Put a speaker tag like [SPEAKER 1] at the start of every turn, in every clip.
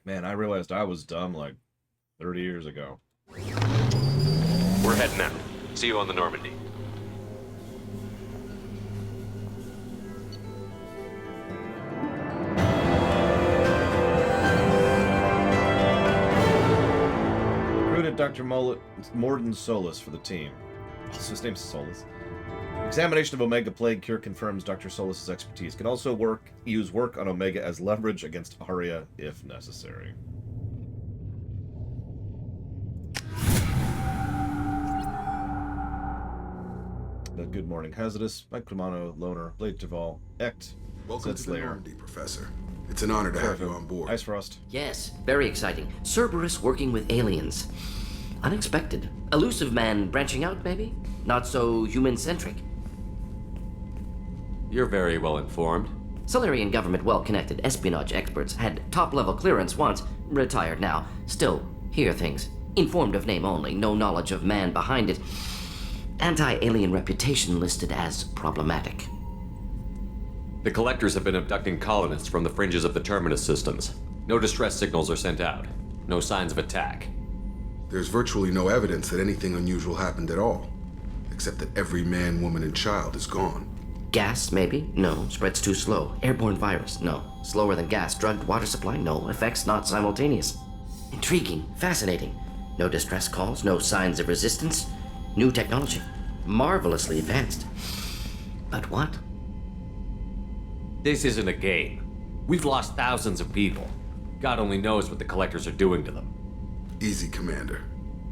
[SPEAKER 1] Man, I realized I was dumb like 30 years ago.
[SPEAKER 2] We're heading out. See you on the Normandy.
[SPEAKER 1] Recruited Dr. Mordin Solus for the team. So his name's Solus. Examination of Omega Plague Cure confirms Dr. Solus's expertise. Can also use work on Omega as leverage against Arya if necessary. Good morning, Hazardous, Mike Clemano, Loner, Blade Duval, Ect,
[SPEAKER 3] Welcome to the
[SPEAKER 1] Slayer.
[SPEAKER 3] Normandy, Professor. It's an honor to have you on board.
[SPEAKER 1] Ice Frost.
[SPEAKER 4] Yes, very exciting. Cerberus working with aliens. Unexpected. Elusive man branching out, maybe? Not so human-centric.
[SPEAKER 2] You're very well informed.
[SPEAKER 4] Solarian government well-connected espionage experts had top-level clearance once, retired now. Still, hear things. Informed of name only, no knowledge of man behind it. Anti-alien reputation listed as problematic.
[SPEAKER 2] The collectors have been abducting colonists from the fringes of the terminus systems. No distress signals are sent out. No signs of attack.
[SPEAKER 3] There's virtually no evidence that anything unusual happened at all, except that every man, woman, and child is gone.
[SPEAKER 4] Gas, maybe? No. Spreads too slow. Airborne virus? No. Slower than gas. Drugged water supply? No. Effects not simultaneous. Intriguing. Fascinating. No distress calls. No signs of resistance. New technology. Marvelously advanced. But what?
[SPEAKER 2] This isn't a game. We've lost thousands of people. God only knows what the collectors are doing to them.
[SPEAKER 3] Easy, Commander.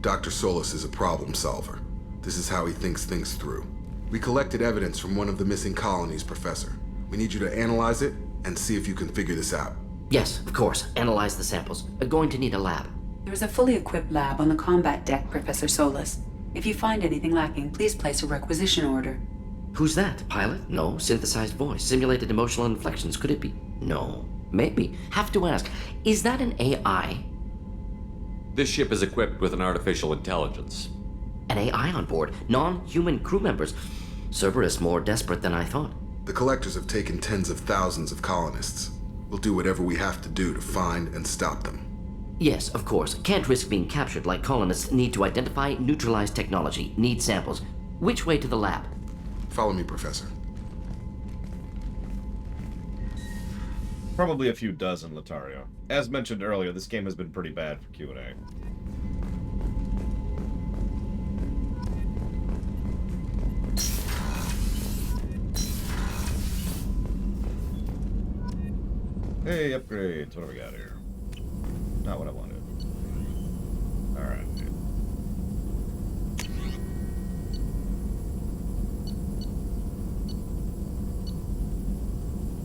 [SPEAKER 3] Dr. Solus is a problem solver. This is how he thinks things through. We collected evidence from one of the missing colonies, Professor. We need you to analyze it and see if you can figure this out.
[SPEAKER 4] Yes, of course. Analyze the samples. Going to need a lab.
[SPEAKER 5] There is a fully equipped lab on the combat deck, Professor Solus. If you find anything lacking, please place a requisition order.
[SPEAKER 4] Who's that? Pilot? No. Synthesized voice. Simulated emotional inflections. Could it be? No. Maybe. Have to ask. Is that an AI?
[SPEAKER 2] This ship is equipped with an artificial intelligence.
[SPEAKER 4] An AI on board. Non-human crew members. Cerberus more desperate than I thought.
[SPEAKER 3] The collectors have taken tens of thousands of colonists. We'll do whatever we have to do to find and stop them.
[SPEAKER 4] Yes, of course. Can't risk being captured like colonists need to identify, neutralize technology, need samples. Which way to the lab?
[SPEAKER 3] Follow me, Professor.
[SPEAKER 1] Probably a few dozen, Latario. As mentioned earlier, this game has been pretty bad for Q&A. Hey, upgrades. What do we got here? Not what I wanted. Alright.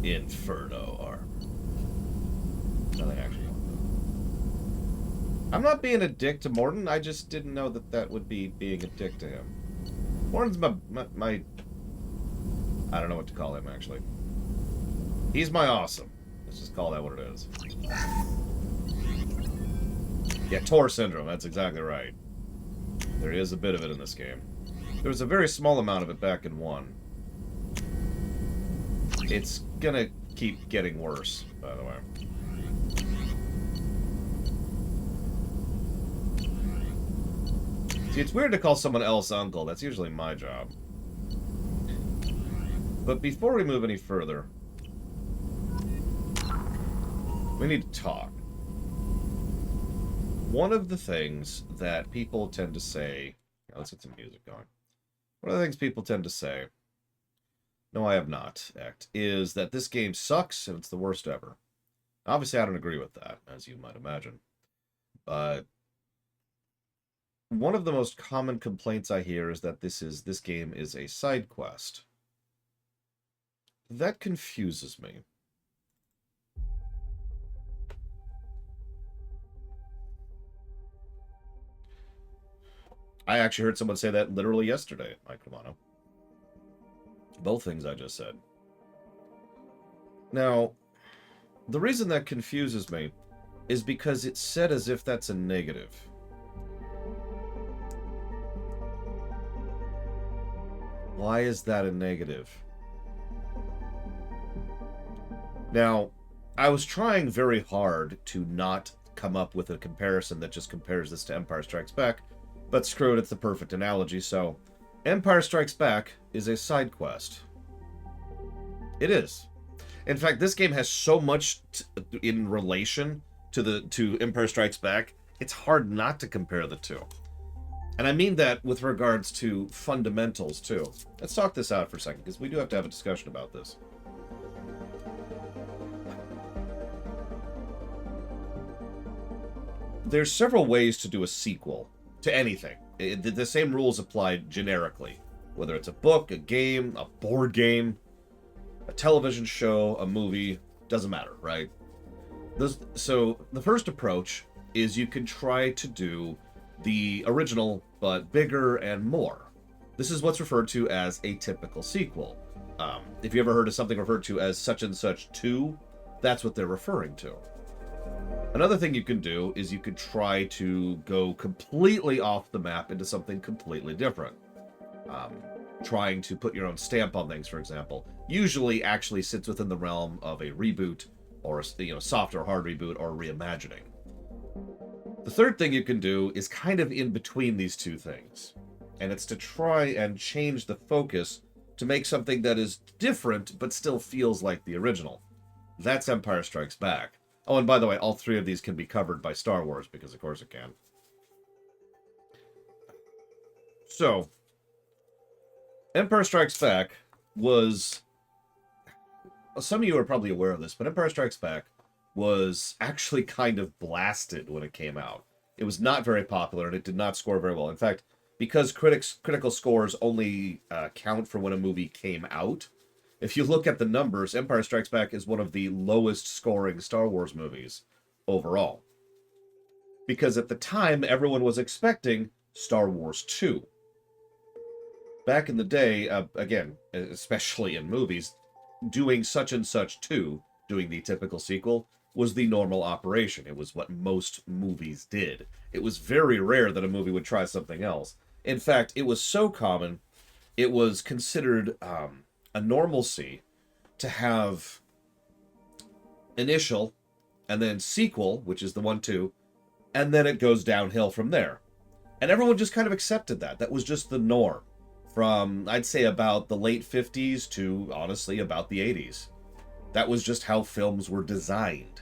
[SPEAKER 1] Inferno armor. Nothing actually. I'm not being a dick to Mordin. I just didn't know that that would be being a dick to him. Mordin's my I don't know what to call him, actually. He's my awesome. Let's just call that what it is. Yeah, Tor Syndrome. That's exactly right. There is a bit of it in this game. There was a very small amount of it back in 1. It's gonna keep getting worse, by the way. See, it's weird to call someone else uncle. That's usually my job. But before we move any further, we need to talk. One of the things that people tend to say... Let's get some music going. One of the things people tend to say... No, I have not, Act, is that this game sucks and it's the worst ever. Obviously, I don't agree with that, as you might imagine. But one of the most common complaints I hear is that this game is a side quest. That confuses me. I actually heard someone say that literally yesterday, Mike Romano. Both things I just said. Now, the reason that confuses me is because it's said as if that's a negative. Why is that a negative? Now, I was trying very hard to not come up with a comparison that just compares this to Empire Strikes Back, but screw it, it's the perfect analogy, so Empire Strikes Back is a side quest. It is. In fact, this game has so much in relation to Empire Strikes Back, it's hard not to compare the two. And I mean that with regards to fundamentals, too. Let's talk this out for a second, because we do have to have a discussion about this. There's several ways to do a sequel to anything. The same rules apply generically. Whether it's a book, a game, a board game, a television show, a movie, doesn't matter, right? So the first approach is you can try to do the original, but bigger and more. This is what's referred to as a typical sequel. If you ever heard of something referred to as such and such 2, that's what they're referring to. Another thing you can do is you could try to go completely off the map into something completely different. Trying to put your own stamp on things, for example, usually actually sits within the realm of a reboot, or a soft or hard reboot, or reimagining. The third thing you can do is kind of in between these two things, and it's to try and change the focus to make something that is different but still feels like the original. That's Empire Strikes Back. Oh, and by the way, all three of these can be covered by Star Wars, because of course it can. So, Empire Strikes Back was... Some of you are probably aware of this, but Empire Strikes Back was actually kind of blasted when it came out. It was not very popular, and it did not score very well. In fact, because critical scores only count for when a movie came out, if you look at the numbers, Empire Strikes Back is one of the lowest scoring Star Wars movies overall. Because at the time, everyone was expecting Star Wars 2. Back in the day, again, especially in movies, doing such and such 2, doing the typical sequel, was the normal operation. It was what most movies did. It was very rare that a movie would try something else. In fact, it was so common, it was considered a normalcy to have initial, and then sequel, which is the 1-2, and then it goes downhill from there. And everyone just kind of accepted that. That was just the norm. From, I'd say, about the late 50s to, honestly, about the 80s. That was just how films were designed.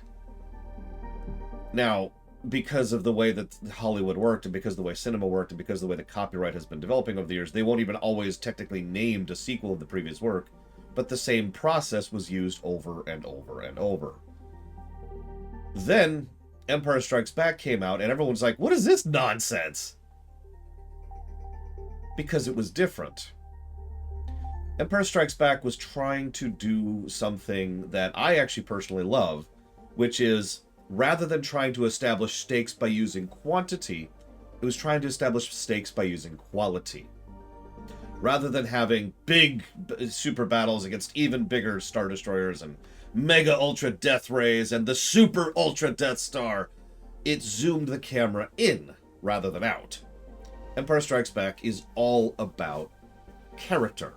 [SPEAKER 1] Now, because of the way that Hollywood worked, and because of the way cinema worked, and because of the way the copyright has been developing over the years, they won't even always technically name a sequel of the previous work, but the same process was used over and over and over. Then, Empire Strikes Back came out, and everyone's like, what is this nonsense? Because it was different. Empire Strikes Back was trying to do something that I actually personally love, which is, rather than trying to establish stakes by using quantity, it was trying to establish stakes by using quality. Rather than having big super battles against even bigger Star Destroyers and Mega Ultra Death Rays and the Super Ultra Death Star, it zoomed the camera in rather than out. Empire Strikes Back is all about character.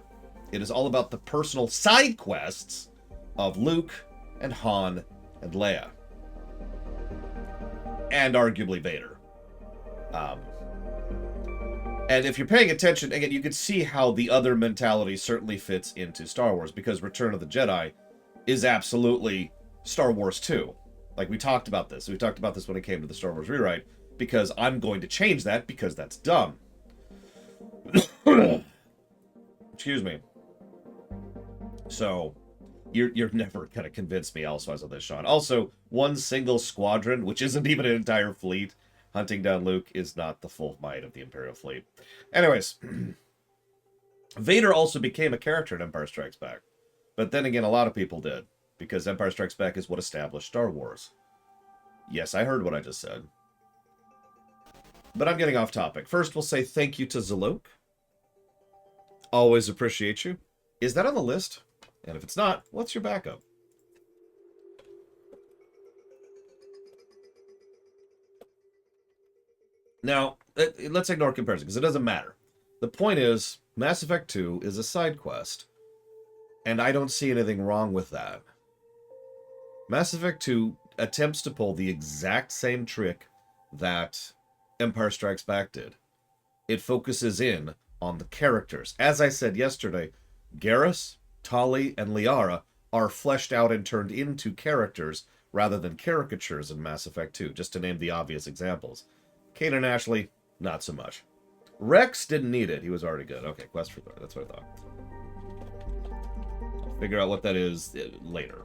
[SPEAKER 1] It is all about the personal side quests of Luke and Han and Leia. And arguably Vader. And if you're paying attention, again, you can see how the other mentality certainly fits into Star Wars, because Return of the Jedi is absolutely Star Wars 2. Like, we talked about this. We talked about this when it came to the Star Wars rewrite, because I'm going to change that because that's dumb. Excuse me. So, you're never going to convince me elsewise on this, Sean. Also, one single squadron, which isn't even an entire fleet, hunting down Luke is not the full might of the Imperial fleet. Anyways, Vader also became a character in Empire Strikes Back. But then again, a lot of people did, because Empire Strikes Back is what established Star Wars. Yes, I heard what I just said. But I'm getting off topic. First, we'll say thank you to Zaluk. Always appreciate you. Is that on the list? And if it's not, what's your backup? Now, let's ignore comparison, because it doesn't matter. The point is, Mass Effect 2 is a side quest, and I don't see anything wrong with that. Mass Effect 2 attempts to pull the exact same trick that Empire Strikes Back did. It focuses in on the characters. As I said yesterday, Garrus, Tali, and Liara are fleshed out and turned into characters rather than caricatures in Mass Effect 2, just to name the obvious examples. Kate and Ashley, not so much. Rex didn't need it. He was already good. Okay, Quest for Glory. That's what I thought. I'll figure out what that is later.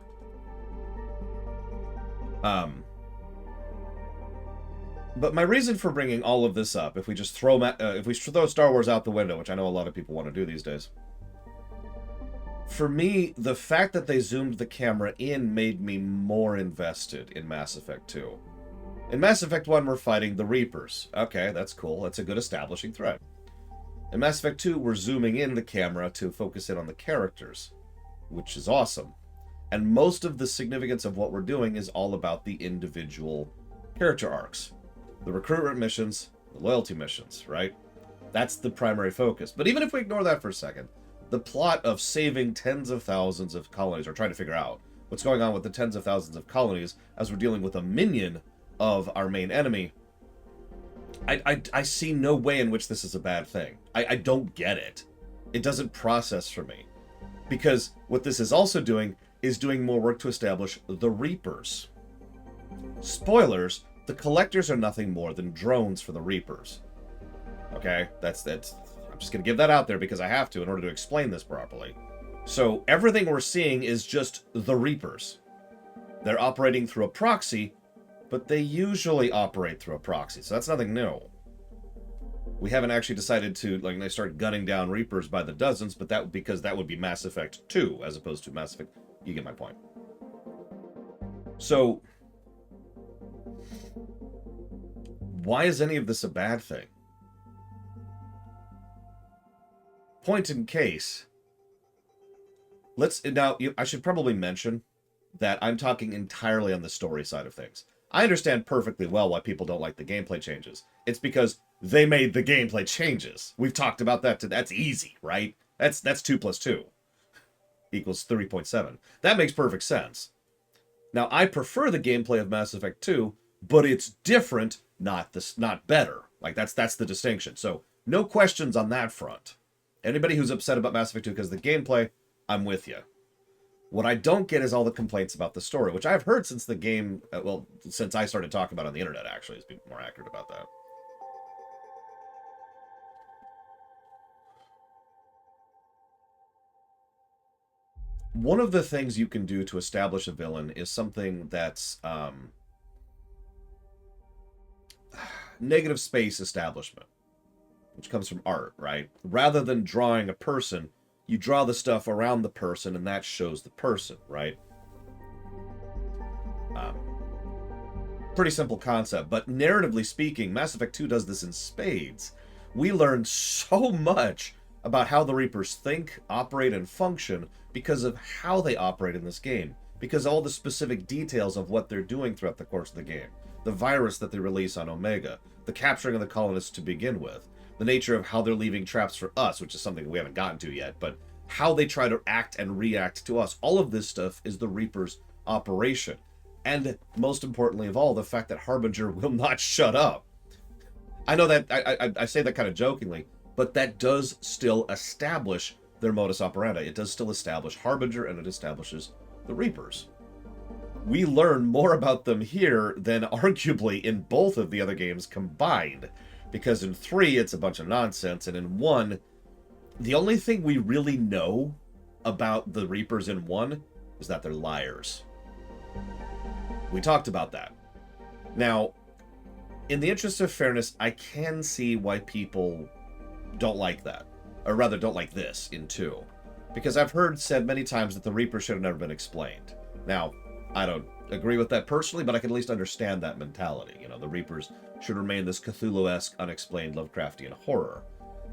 [SPEAKER 1] But my reason for bringing all of this up, if we just throw Star Wars out the window, which I know a lot of people want to do these days, for me, the fact that they zoomed the camera in made me more invested in Mass Effect 2. In Mass Effect 1, we're fighting the Reapers. Okay, that's cool. That's a good establishing threat. In Mass Effect 2, we're zooming in the camera to focus in on the characters, which is awesome. And most of the significance of what we're doing is all about the individual character arcs. The recruitment missions, the loyalty missions, right? That's the primary focus. But even if we ignore that for a second, the plot of saving tens of thousands of colonies, or trying to figure out what's going on with the tens of thousands of colonies as we're dealing with a minion of our main enemy, I see no way in which this is a bad thing. I don't get it. It doesn't process for me. Because what this is also doing is doing more work to establish the Reapers. Spoilers, the Collectors are nothing more than drones for the Reapers. Okay? That's I'm just going to give that out there because I have to in order to explain this properly. So everything we're seeing is just the Reapers. They're operating through a proxy, but they usually operate through a proxy, so that's nothing new. We haven't actually decided to, like, they start gunning down Reapers by the dozens, but because that would be Mass Effect 2, as opposed to Mass Effect... You get my point. So, why is any of this a bad thing? Point in case. I should probably mention that I'm talking entirely on the story side of things. I understand perfectly well why people don't like the gameplay changes. It's because they made the gameplay changes. We've talked about that. That's easy, right? That's 2 + 2 equals 3.7. That makes perfect sense. Now, I prefer the gameplay of Mass Effect 2, but it's different, not better. Like, that's the distinction. So, no questions on that front. Anybody who's upset about Mass Effect 2 because of the gameplay, I'm with you. What I don't get is all the complaints about the story, which I've heard since the game, since I started talking about it on the internet, actually, is being more accurate about that. One of the things you can do to establish a villain is something that's negative space establishment, which comes from art, right? Rather than drawing a person, you draw the stuff around the person, and that shows the person, right? Pretty simple concept, but narratively speaking, Mass Effect 2 does this in spades. We learn so much about how the Reapers think, operate, and function because of how they operate in this game. Because all the specific details of what they're doing throughout the course of the game. The virus that they release on Omega. The capturing of the colonists to begin with. The nature of how they're leaving traps for us, which is something we haven't gotten to yet, but how they try to act and react to us. All of this stuff is the Reapers' operation. And most importantly of all, the fact that Harbinger will not shut up. I know that I say that kind of jokingly, but that does still establish their modus operandi. It does still establish Harbinger, and it establishes the Reapers. We learn more about them here than arguably in both of the other games combined. Because in 3, it's a bunch of nonsense, and in 1, the only thing we really know about the Reapers in 1 is that they're liars. We talked about that. Now, in the interest of fairness, I can see why people don't like that. Or rather, don't like this in 2. Because I've heard said many times that the Reapers should have never been explained. Now, I don't agree with that personally, but I can at least understand that mentality. You know, the Reapers should remain this Cthulhu-esque, unexplained Lovecraftian horror.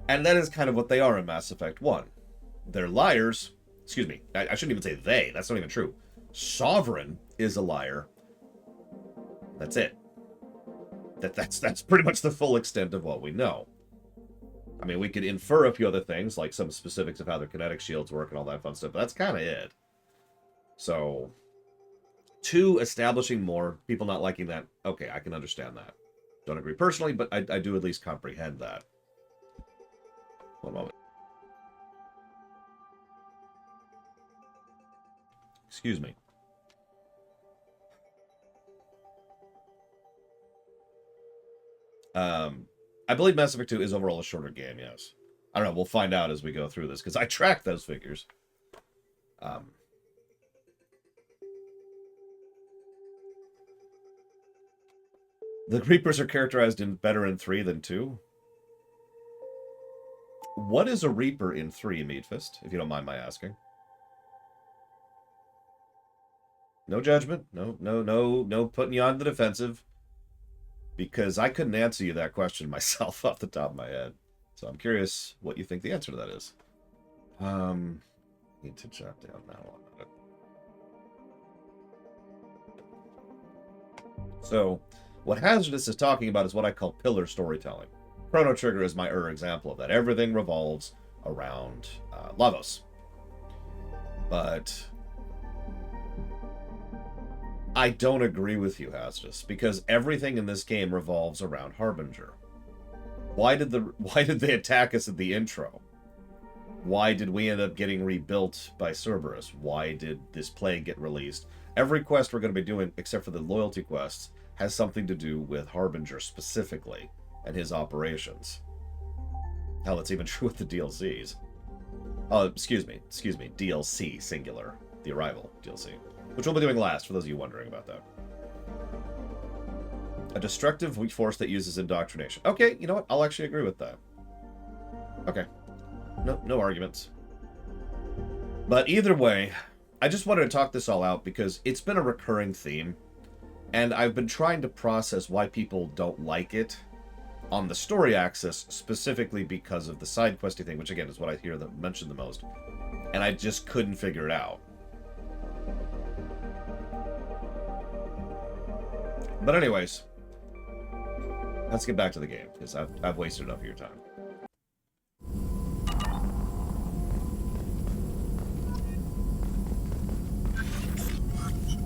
[SPEAKER 1] And that is kind of what they are in Mass Effect 1. They're liars. Excuse me, I shouldn't even say they. That's not even true. Sovereign is a liar. That's it. That's pretty much the full extent of what we know. I mean, we could infer a few other things, like some specifics of how their kinetic shields work and all that fun stuff, but that's kind of it. So, 2, establishing more, people not liking that. Okay, I can understand that. Don't agree personally, but I do at least comprehend that. One moment. Excuse me. I believe Mass Effect 2 is overall a shorter game, yes. I don't know, we'll find out as we go through this, because I track those figures. The Reapers are characterized better in 3 than 2. What is a Reaper in 3, Meatfist, if you don't mind my asking? No judgment. No putting you on the defensive. Because I couldn't answer you that question myself off the top of my head. So I'm curious what you think the answer to that is. Need to jot down that one. So, what Hazardous is talking about is what I call pillar storytelling. Chrono Trigger is my example of that. Everything revolves around Lavos. But I don't agree with you, Hazardous, because everything in this game revolves around Harbinger. Why did they attack us at the intro? Why did we end up getting rebuilt by Cerberus? Why did this plague get released? Every quest we're going to be doing, except for the loyalty quests, has something to do with Harbinger specifically and his operations. Hell, that's even true with the DLCs. Oh, excuse me, DLC, singular. The Arrival DLC. Which we'll be doing last, for those of you wondering about that. A destructive force that uses indoctrination. Okay, you know what? I'll actually agree with that. Okay. No arguments. But either way, I just wanted to talk this all out because it's been a recurring theme. And I've been trying to process why people don't like it on the story axis, specifically because of the side questy thing, which again is what I hear them mentioned the most. And I just couldn't figure it out. But anyways, let's get back to the game, because I've wasted enough of your time.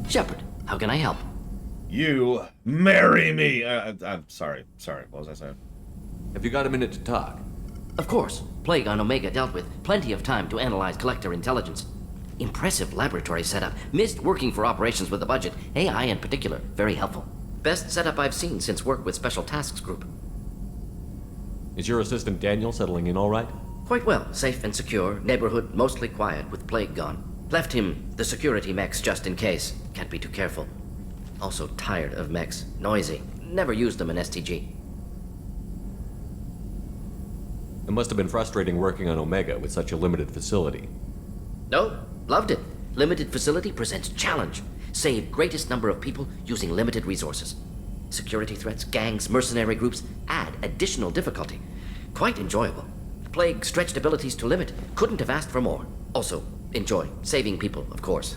[SPEAKER 4] Shepard, how can I help?
[SPEAKER 1] You marry me! I'm sorry. What was I saying?
[SPEAKER 2] Have you got a minute to talk?
[SPEAKER 4] Of course. Plague on Omega dealt with. Plenty of time to analyze collector intelligence. Impressive laboratory setup. Missed working for operations with a budget. AI in particular. Very helpful. Best setup I've seen since work with Special Tasks Group.
[SPEAKER 2] Is your assistant Daniel settling in all right?
[SPEAKER 4] Quite well. Safe and secure. Neighborhood mostly quiet with Plague gone. Left him the security mechs just in case. Can't be too careful. Also tired of mechs. Noisy. Never used them in STG.
[SPEAKER 2] It must have been frustrating working on Omega with such a limited facility.
[SPEAKER 4] No, loved it. Limited facility presents challenge. Save greatest number of people using limited resources. Security threats, gangs, mercenary groups add additional difficulty. Quite enjoyable. Plague stretched abilities to limit. Couldn't have asked for more. Also, enjoy. Saving people, of course.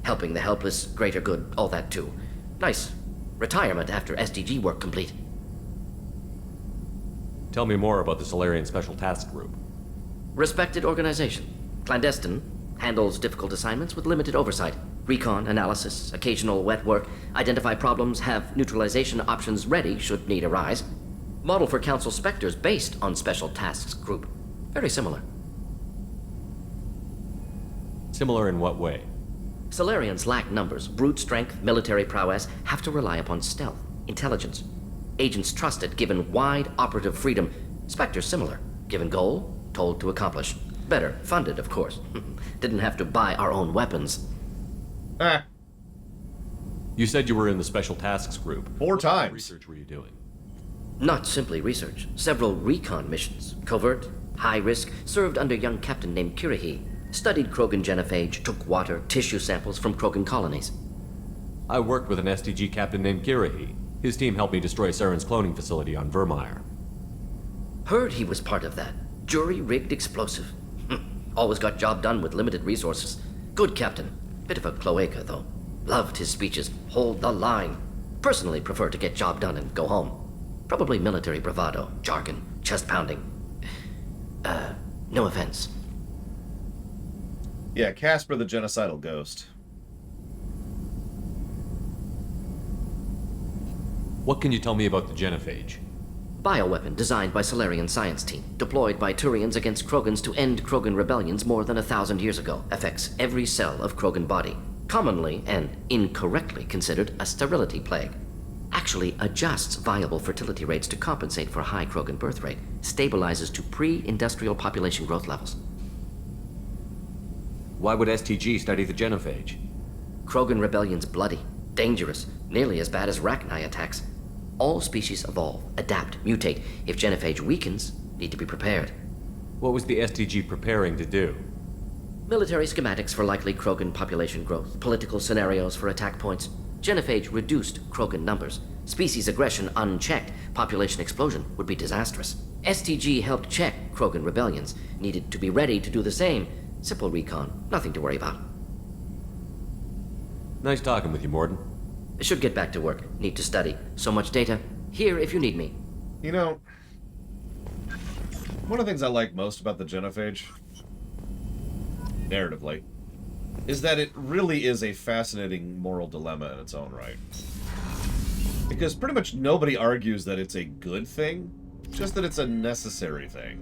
[SPEAKER 4] Helping the helpless, greater good, all that too. Nice. Retirement after SDG work complete.
[SPEAKER 2] Tell me more about the Solarian Special Task Group.
[SPEAKER 4] Respected organization. Clandestine. Handles difficult assignments with limited oversight. Recon, analysis, occasional wet work. Identify problems, have neutralization options ready should need arise. Model for Council Spectres based on Special Tasks Group. Very similar.
[SPEAKER 2] Similar in what way?
[SPEAKER 4] Solarians lack numbers, brute strength, military prowess, have to rely upon stealth, intelligence. Agents trusted, given wide operative freedom. Spectres similar, given goal, told to accomplish. Better, funded, of course. Didn't have to buy our own weapons.
[SPEAKER 2] You said you were in the Special Tasks Group.
[SPEAKER 1] 4
[SPEAKER 2] What
[SPEAKER 1] times.
[SPEAKER 2] research were you doing?
[SPEAKER 4] Not simply research. Several recon missions. Covert, high risk, served under young captain named Kirihi. Studied Krogan genophage, took water, tissue samples from Krogan colonies.
[SPEAKER 2] I worked with an STG captain named Kirihi. His team helped me destroy Saren's cloning facility on Vermeer.
[SPEAKER 4] Heard he was part of that. Jury-rigged explosive. Always got job done with limited resources. Good captain. Bit of a cloaca, though. Loved his speeches. Hold the line. Personally prefer to get job done and go home. Probably military bravado, jargon, chest pounding. No offense.
[SPEAKER 1] Yeah, Casper the Genocidal Ghost.
[SPEAKER 2] What can you tell me about the genophage?
[SPEAKER 4] Bioweapon designed by Solarian science team, deployed by Turians against Krogans to end Krogan rebellions more than 1,000 years ago. Affects every cell of Krogan body. Commonly and incorrectly considered a sterility plague. Actually adjusts viable fertility rates to compensate for a high Krogan birth rate. Stabilizes to pre-industrial population growth levels.
[SPEAKER 2] Why would STG study the genophage?
[SPEAKER 4] Krogan rebellion's bloody, dangerous, nearly as bad as Rachni attacks. All species evolve, adapt, mutate. If genophage weakens, need to be prepared.
[SPEAKER 2] What was the STG preparing to do?
[SPEAKER 4] Military schematics for likely Krogan population growth, political scenarios for attack points. Genophage reduced Krogan numbers. Species aggression unchecked, population explosion would be disastrous. STG helped check Krogan rebellions, needed to be ready to do the same. Simple recon, nothing to worry about.
[SPEAKER 2] Nice talking with you, Mordin.
[SPEAKER 4] Should get back to work, need to study. So much data. Here if you need me.
[SPEAKER 1] You know, one of the things I like most about the genophage, narratively, is that it really is a fascinating moral dilemma in its own right. Because pretty much nobody argues that it's a good thing, just that it's a necessary thing.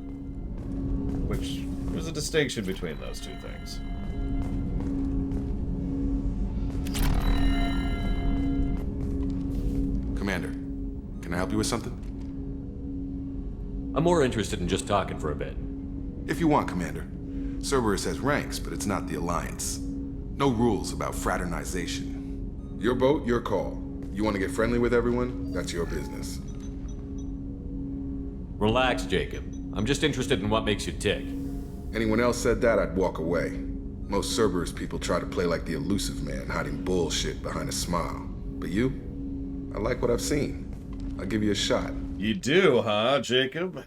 [SPEAKER 1] Which, there's a distinction between those two things.
[SPEAKER 3] Commander, can I help you with something?
[SPEAKER 2] I'm more interested in just talking for a bit.
[SPEAKER 3] If you want, Commander. Cerberus has ranks, but it's not the Alliance. No rules about fraternization. Your boat, your call. You want to get friendly with everyone? That's your business.
[SPEAKER 2] Relax, Jacob. I'm just interested in what makes you tick.
[SPEAKER 3] Anyone else said that, I'd walk away. Most Cerberus people try to play like the elusive man, hiding bullshit behind a smile. But you? I like what I've seen. I'll give you a shot.
[SPEAKER 1] You do, huh, Jacob?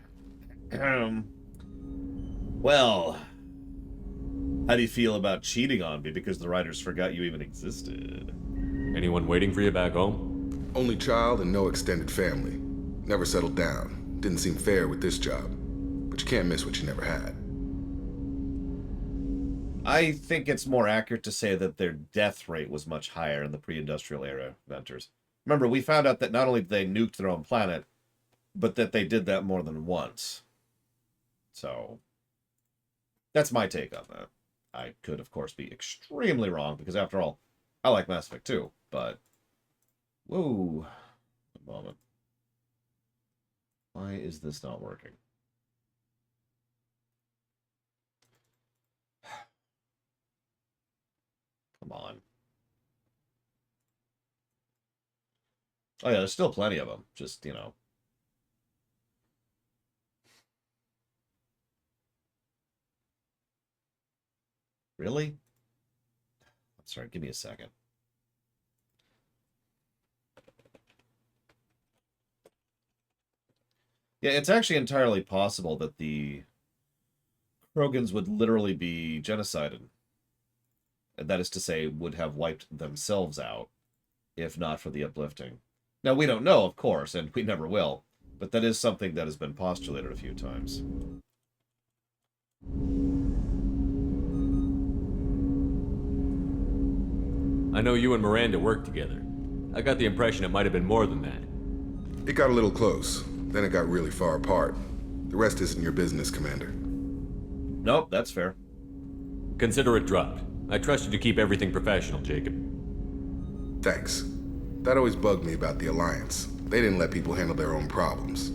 [SPEAKER 1] Well, how do you feel about cheating on me because the writers forgot you even existed?
[SPEAKER 2] Anyone waiting for you back home?
[SPEAKER 3] Only child and no extended family. Never settled down. Didn't seem fair with this job. But you can't miss what you never had.
[SPEAKER 1] I think it's more accurate to say that their death rate was much higher in the pre-industrial era Venters. Remember, we found out that not only did they nuke their own planet, but that they did that more than once. So, that's my take on that. I could, of course, be extremely wrong, because after all, I like Mass Effect 2, but... Whoa. A moment. Why is this not working? Come on. Oh yeah, there's still plenty of them. Just, you know. Really? I'm sorry, give me a second. Yeah, it's actually entirely possible that the Krogans would literally be genocided. And that is to say, would have wiped themselves out, if not for the uplifting. Now, we don't know, of course, and we never will, but that is something that has been postulated a few times.
[SPEAKER 2] I know you and Miranda worked together. I got the impression it might have been more than that.
[SPEAKER 3] It got a little close. Then it got really far apart. The rest isn't your business, Commander.
[SPEAKER 1] Nope, that's fair.
[SPEAKER 2] Consider it dropped. I trust you to keep everything professional, Jacob.
[SPEAKER 3] Thanks. That always bugged me about the Alliance. They didn't let people handle their own problems.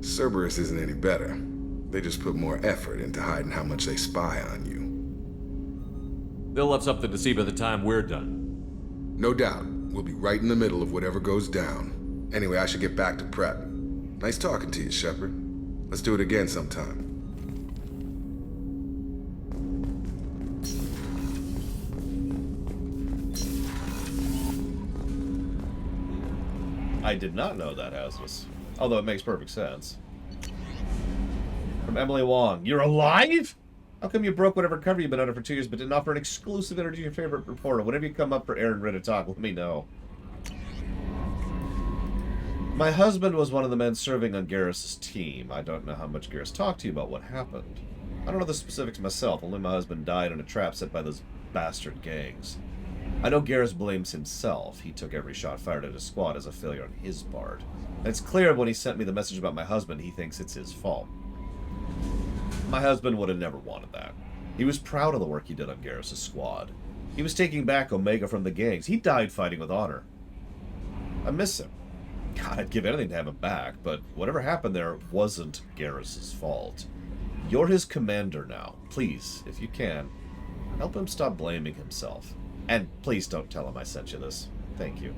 [SPEAKER 3] Cerberus isn't any better. They just put more effort into hiding how much they spy on you.
[SPEAKER 2] They'll have something to see by the time we're done.
[SPEAKER 3] No doubt. We'll be right in the middle of whatever goes down. Anyway, I should get back to prep. Nice talking to you, Shepard. Let's do it again sometime.
[SPEAKER 1] I did not know that, Hazardous. Although it makes perfect sense. From Emily Wong. You're alive? How come you broke whatever cover you've been under for 2 years but didn't offer an exclusive interview to your favorite reporter? Whenever you come up for air and ready to talk, let me know. My husband was one of the men serving on Garrus's team. I don't know how much Garrus talked to you about what happened. I don't know the specifics myself, only my husband died in a trap set by those bastard gangs. I know Garrus blames himself. He took every shot fired at his squad as a failure on his part. And it's clear when he sent me the message about my husband, he thinks it's his fault. My husband would have never wanted that. He was proud of the work he did on Garrus' squad. He was taking back Omega from the gangs. He died fighting with honor. I miss him. God, I'd give anything to have him back, but whatever happened there wasn't Garrus' fault. You're his commander now. Please, if you can, help him stop blaming himself. And please don't tell him I sent you this. Thank you.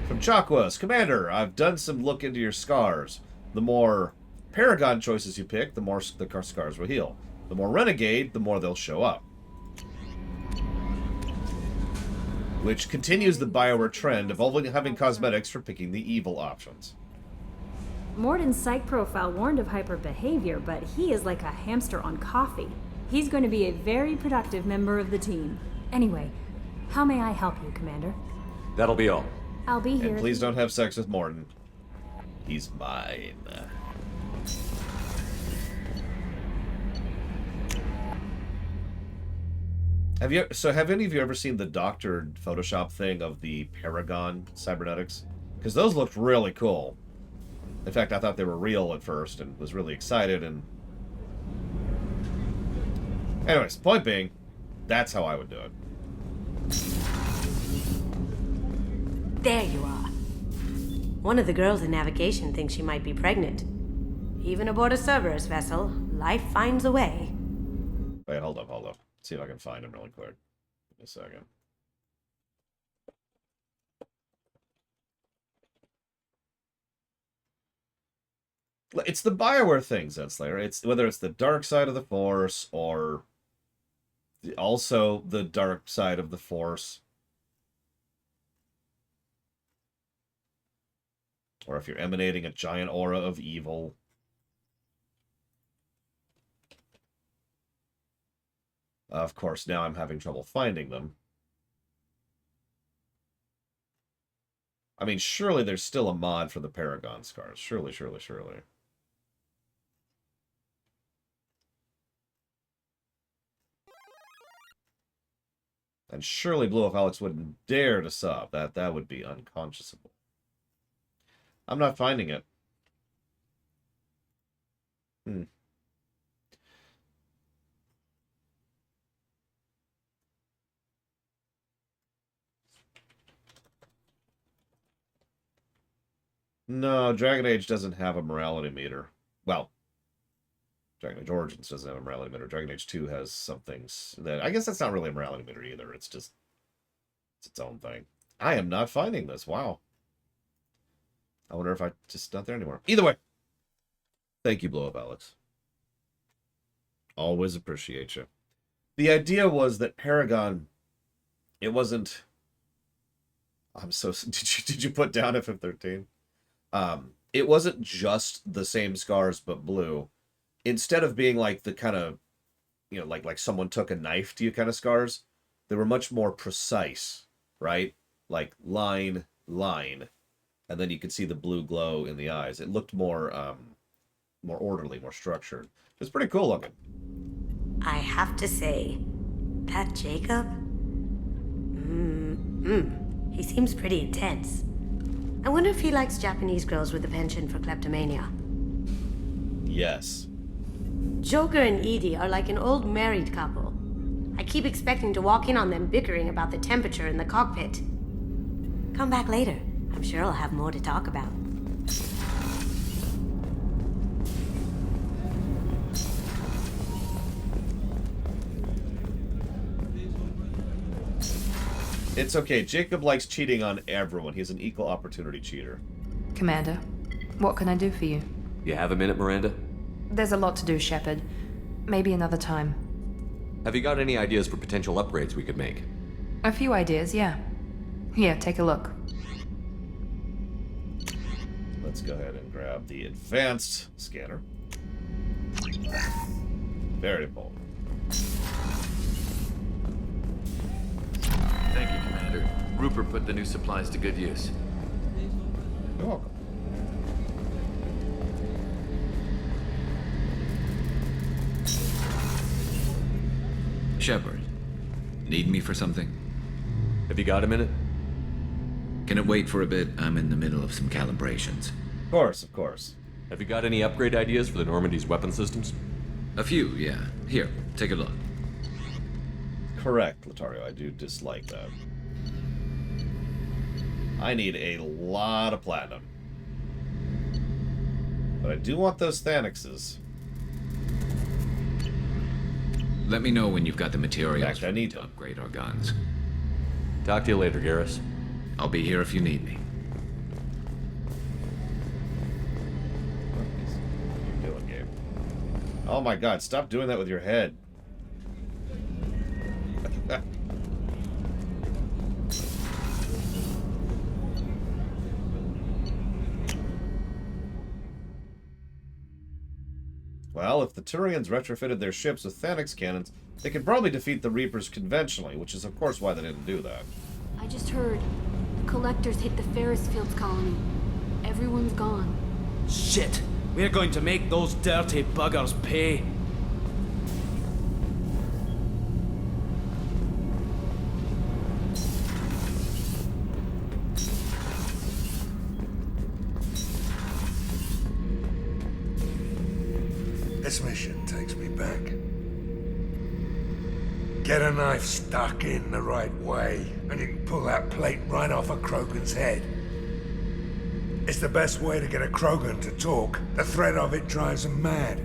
[SPEAKER 1] From Chakwas, Commander, I've done some look into your scars. The more Paragon choices you pick, the more the scars will heal. The more Renegade, the more they'll show up. Which continues the Bioware trend of having cosmetics for picking the evil options.
[SPEAKER 6] Mordin's psych profile warned of hyper behavior, but he is like a hamster on coffee. He's going to be a very productive member of the team. Anyway, how may I help you, Commander?
[SPEAKER 2] That'll be all.
[SPEAKER 6] I'll be here.
[SPEAKER 1] And please don't have sex with Mordin. He's mine. Have any of you ever seen the doctored Photoshop thing of the Paragon cybernetics? Because those looked really cool. In fact, I thought they were real at first and was really excited. And anyways, point being, that's how I would do it.
[SPEAKER 7] There you are. One of the girls in navigation thinks she might be pregnant. Even aboard a Cerberus vessel, life finds a way.
[SPEAKER 1] Wait, hold up. See if I can find him really quick. Give me a second. It's the Bioware thing, Zenslayer. It's whether it's the dark side of the Force or also the dark side of the Force. Or if you're emanating a giant aura of evil. Of course, now I'm having trouble finding them. I mean, surely there's still a mod for the Paragon scars. Surely. And surely Blue Wolf Alex wouldn't dare to sub. That would be unconscionable. I'm not finding it. No, Dragon Age doesn't have a morality meter. Well, Dragon Age Origins doesn't have a morality meter. Dragon Age 2 has some things that... I guess that's not really a morality meter either. It's just... it's its own thing. I am not finding this. Wow. I wonder if I just not there anymore. Either way. Thank you, Blow Up Alex. Always appreciate you. The idea was that Paragon... it wasn't... I'm so... Did you put down FF13? It wasn't just the same scars but blue. Instead of being like the kind of, you know, like someone took a knife to you kind of scars, they were much more precise, right? Like line, and then you could see the blue glow in the eyes. It looked more orderly, more structured. It's pretty cool looking.
[SPEAKER 7] I have to say, that Jacob? He seems pretty intense. I wonder if he likes Japanese girls with a penchant for kleptomania.
[SPEAKER 1] Yes.
[SPEAKER 7] Joker and Edie are like an old married couple. I keep expecting to walk in on them bickering about the temperature in the cockpit. Come back later. I'm sure I'll have more to talk about.
[SPEAKER 1] It's okay. Jacob likes cheating on everyone. He's an equal opportunity cheater.
[SPEAKER 8] Commander, what can I do for you?
[SPEAKER 2] You have a minute, Miranda?
[SPEAKER 8] There's a lot to do, Shepard. Maybe another time.
[SPEAKER 2] Have you got any ideas for potential upgrades we could make?
[SPEAKER 8] A few ideas, yeah. Here, take a look.
[SPEAKER 1] Let's go ahead and grab the advanced scanner. Very bold.
[SPEAKER 9] Thank you, Commander. Rupert put the new supplies to good use.
[SPEAKER 1] You're welcome.
[SPEAKER 9] Shepard,
[SPEAKER 10] Need me for something?
[SPEAKER 2] Have you got a minute?
[SPEAKER 10] Can it wait for a bit? I'm in the middle of some calibrations.
[SPEAKER 1] Of course, of course.
[SPEAKER 2] Have you got any upgrade ideas for the Normandy's weapon systems?
[SPEAKER 10] A few, yeah. Here, take a look.
[SPEAKER 1] Correct, Lothario. I do dislike that. I need a lot of platinum. But I do want those Thanixes.
[SPEAKER 10] Let me know when you've got the materials
[SPEAKER 1] Fact, I need
[SPEAKER 10] to upgrade our guns.
[SPEAKER 2] Talk to you later, Garrus.
[SPEAKER 10] I'll be here if you need me.
[SPEAKER 1] What are you doing, Gabe? Oh my god, stop doing that with your head. Well, if the Turians retrofitted their ships with Thanix cannons, they could probably defeat the Reapers conventionally, which is of course why they didn't do that.
[SPEAKER 11] I just heard. The collectors hit the Ferris Fields colony. Everyone's gone.
[SPEAKER 12] Shit! We're going to make those dirty buggers pay.
[SPEAKER 13] This mission takes me back. Get a knife stuck in the right way, and you can pull that plate right off a Krogan's head. It's the best way to get a Krogan to talk. The threat of it drives them mad.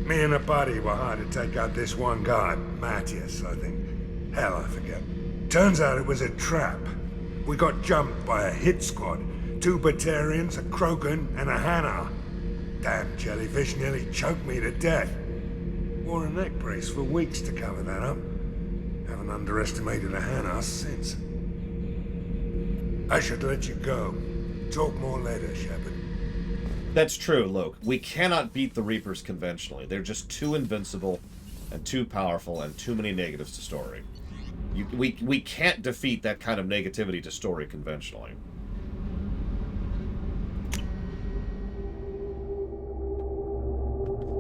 [SPEAKER 13] Me and a buddy were hired to take out this one guy, Matthias, I think. Hell, I forget. Turns out it was a trap. We got jumped by a hit squad. 2 Batarians, a Krogan, and a Hanar. Damn jellyfish nearly choked me to death. Wore a neck brace for weeks to cover that up. Haven't underestimated a Hanar since. I should let you go. Talk more later, Shepard.
[SPEAKER 1] That's true, Luke. We cannot beat the Reapers conventionally. They're just too invincible and too powerful and too many negatives to story. We can't defeat that kind of negativity to story conventionally.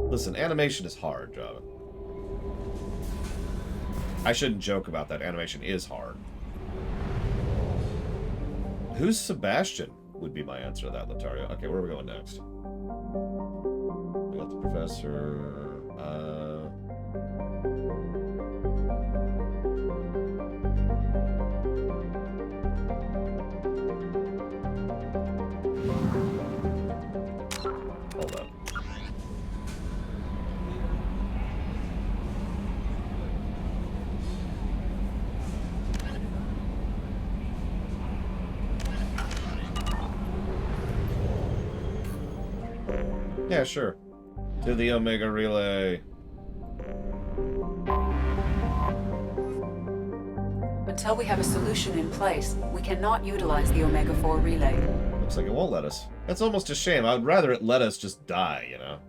[SPEAKER 1] Listen, animation is hard, Java. I shouldn't joke about that. Animation is hard. Who's Sebastian? Would be my answer to that, Lothario. Okay, where are we going next? We got the professor. Hold up. Yeah, sure. To the Omega Relay.
[SPEAKER 5] Until we have a solution in place, we cannot utilize the Omega-4 relay.
[SPEAKER 1] Looks like it won't let us. That's almost a shame. I would rather it let us just die, you know?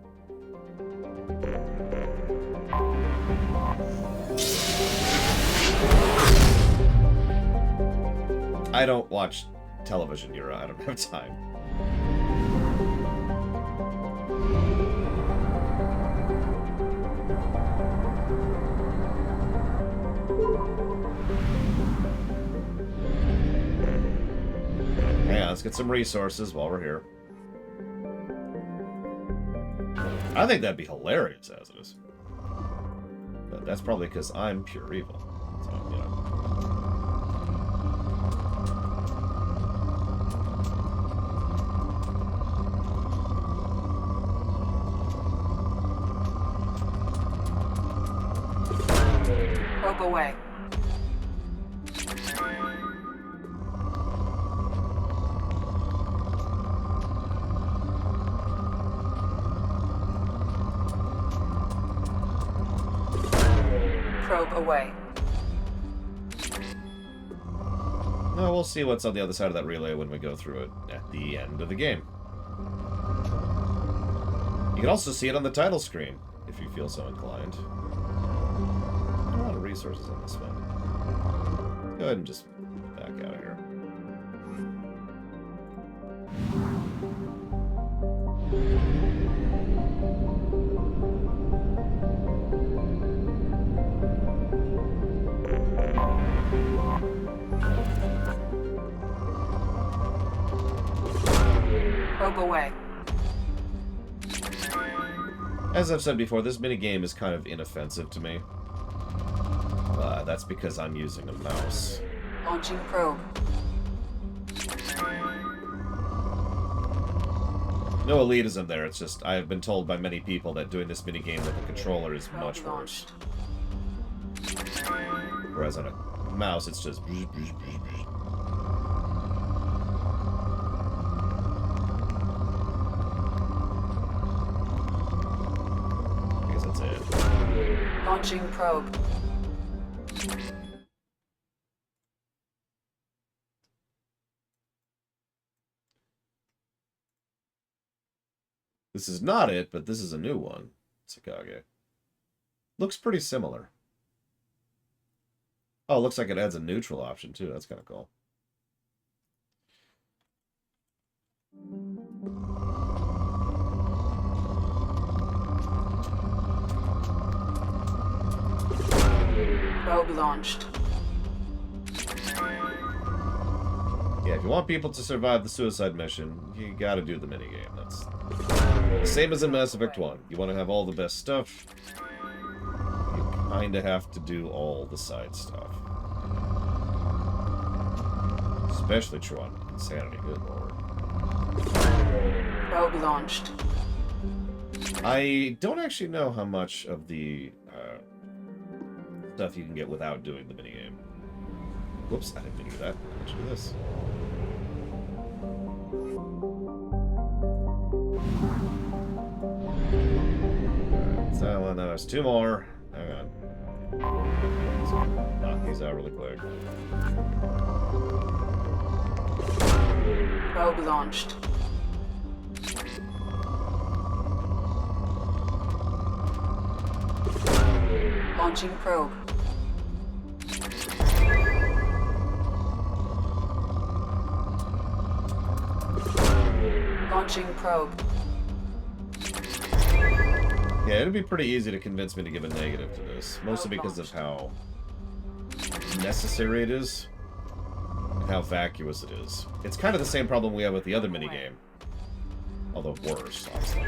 [SPEAKER 1] I don't watch television, Yura. I don't have time. Yeah, let's get some resources while we're here. I think that'd be hilarious as it is. But that's probably because I'm pure evil. So, you know.
[SPEAKER 5] Probe away. Probe away.
[SPEAKER 1] No, we'll see what's on the other side of that relay when we go through it at the end of the game. You can also see it on the title screen, if you feel so inclined. A lot of resources on this one. Go ahead and just back out of here.
[SPEAKER 5] Probe away.
[SPEAKER 1] As I've said before, this minigame is kind of inoffensive to me. That's because I'm using a mouse.
[SPEAKER 5] Launching probe.
[SPEAKER 1] No elitism there, it's just I have been told by many people that doing this minigame with a controller is much worse. Whereas on a mouse, it's just... I guess that's it.
[SPEAKER 5] Launching probe.
[SPEAKER 1] This is not it, but this is a new one. Tsukage. Looks pretty similar. Oh, looks like it adds a neutral option, too. That's kind of cool.
[SPEAKER 5] Probe launched.
[SPEAKER 1] Yeah, if you want people to survive the suicide mission, you gotta do the minigame. That's the same as in Mass Effect 1. You want to have all the best stuff, you kinda have to do all the side stuff. Especially true on Insanity, good lord.
[SPEAKER 5] Probe launched.
[SPEAKER 1] I don't actually know how much of the stuff you can get without doing the minigame. Whoops, I didn't mean to do that. Let's do this. That one, that was 2 more. Hang on. Knock these out really quick.
[SPEAKER 5] Probe launched. Launching probe. Launching probe.
[SPEAKER 1] Yeah, it'd be pretty easy to convince me to give a negative to this, mostly because of how necessary it is and how vacuous it is. It's kind of the same problem we have with the other minigame, although worse, honestly. I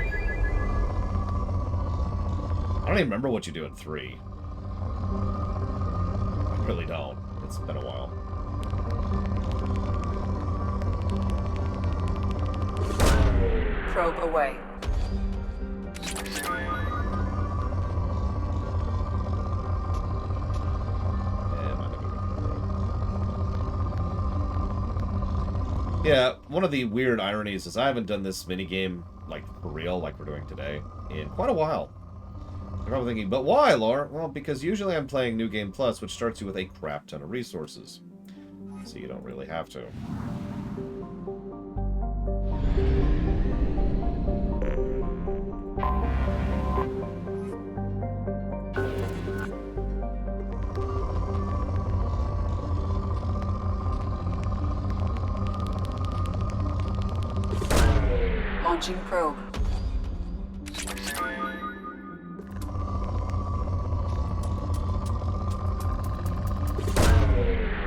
[SPEAKER 1] don't even remember what you do in 3. I really don't. It's been a while.
[SPEAKER 5] Probe away.
[SPEAKER 1] Yeah, one of the weird ironies is I haven't done this minigame, like, for real, like we're doing today, in quite a while. You're probably thinking, but why, Laura? Well, because usually I'm playing New Game Plus, which starts you with a crap ton of resources. So you don't really have to.
[SPEAKER 5] Launching probe.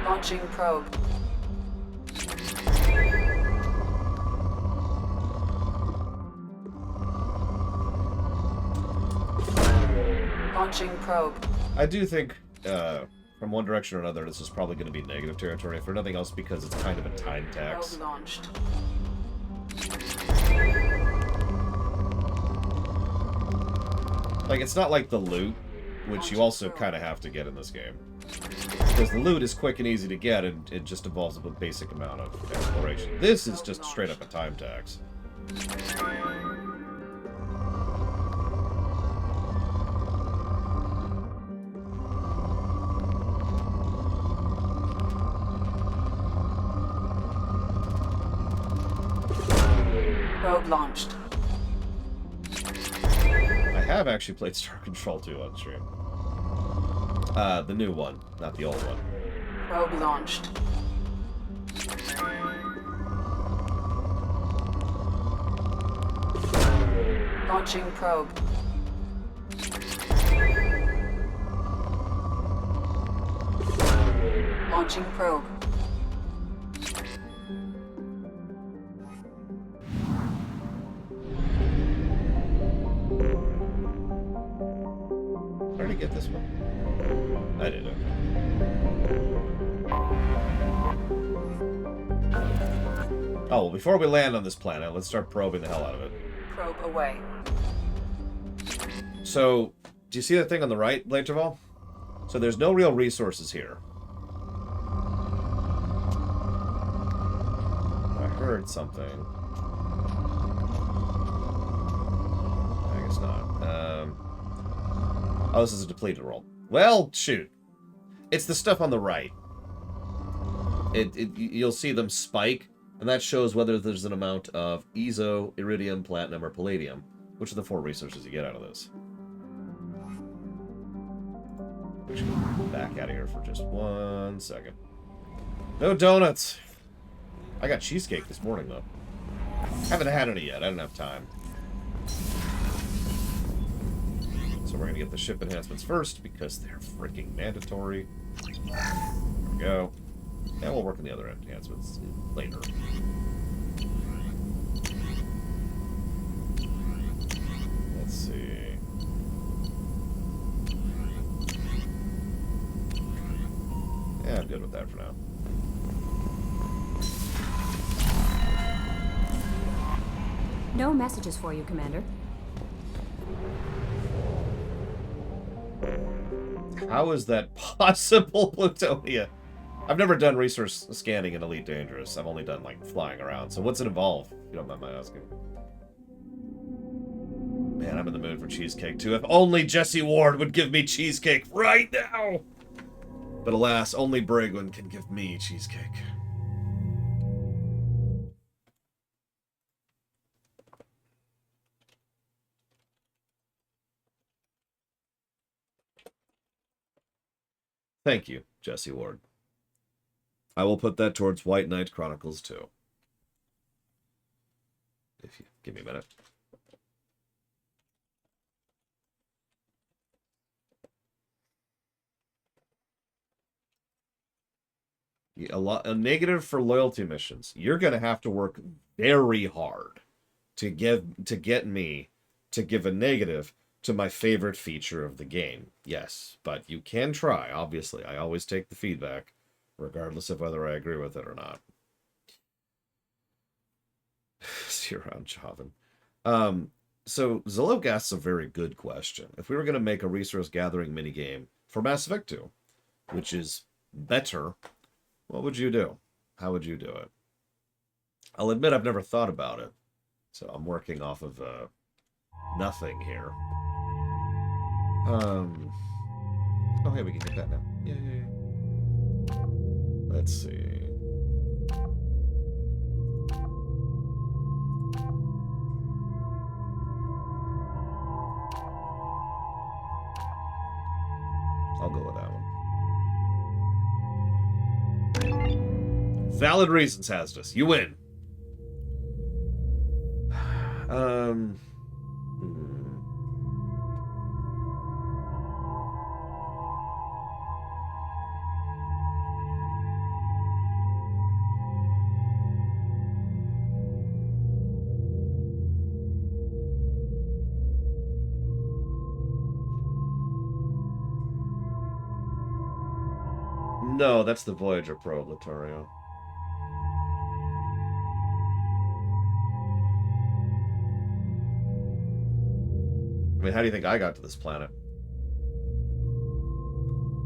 [SPEAKER 5] Launching probe. Launching probe.
[SPEAKER 1] I do think, from one direction or another, this is probably going to be negative territory, for nothing else because it's kind of a time tax.
[SPEAKER 5] Probe launched.
[SPEAKER 1] Like, it's not like the loot, which you also kind of have to get in this game. Because the loot is quick and easy to get, and it just involves a basic amount of exploration. This is just straight up a time tax.
[SPEAKER 5] Probe launched.
[SPEAKER 1] I have actually played Star Control 2 on stream. The new one, not the old one.
[SPEAKER 5] Probe launched. Launching probe. Launching probe.
[SPEAKER 1] Where did I get this one? I didn't. Oh, well, before we land on this planet, let's start probing the hell out of it.
[SPEAKER 5] Probe away.
[SPEAKER 1] So, do you see that thing on the right, Laterval? So there's no real resources here. I heard something. I guess not. Oh, this is a depleted roll. Well, shoot. It's the stuff on the right. You'll see them spike, and that shows whether there's an amount of Ezo, Iridium, Platinum, or Palladium, which are the 4 resources you get out of this. We should go back out of here for just 1 second. No donuts! I got cheesecake this morning, though. Haven't had any yet. I don't have time. So we're going to get the ship enhancements first, because they're freaking mandatory. There we go. And we'll work on the other enhancements later. Let's see. Yeah, I'm good with that for now.
[SPEAKER 6] No messages for you, Commander.
[SPEAKER 1] How is that possible, Plutonia? I've never done resource scanning in Elite Dangerous. I've only done, like, flying around. So what's it involve, if you don't mind my asking? Man, I'm in the mood for cheesecake, too. If only Jesse Ward would give me cheesecake right now! But alas, only Brigwin can give me cheesecake. Thank you, Jesse Ward. I will put that towards White Knight Chronicles too. If you give me a minute. A negative for loyalty missions. You're going to have to work very hard to get me to give a negative to my favorite feature of the game. Yes, but you can try, obviously. I always take the feedback, regardless of whether I agree with it or not. See you around, Chauvin. So, Zillow asks a very good question. If we were going to make a resource gathering minigame for Mass Effect 2, which is better, what would you do? How would you do it? I'll admit I've never thought about it, so I'm working off of nothing here. Oh, hey, we can get that now. Yay. Let's see. I'll go with that one. Valid reasons, Hasdus. You win. No, that's the Voyager probe, Latorio. I mean, how do you think I got to this planet?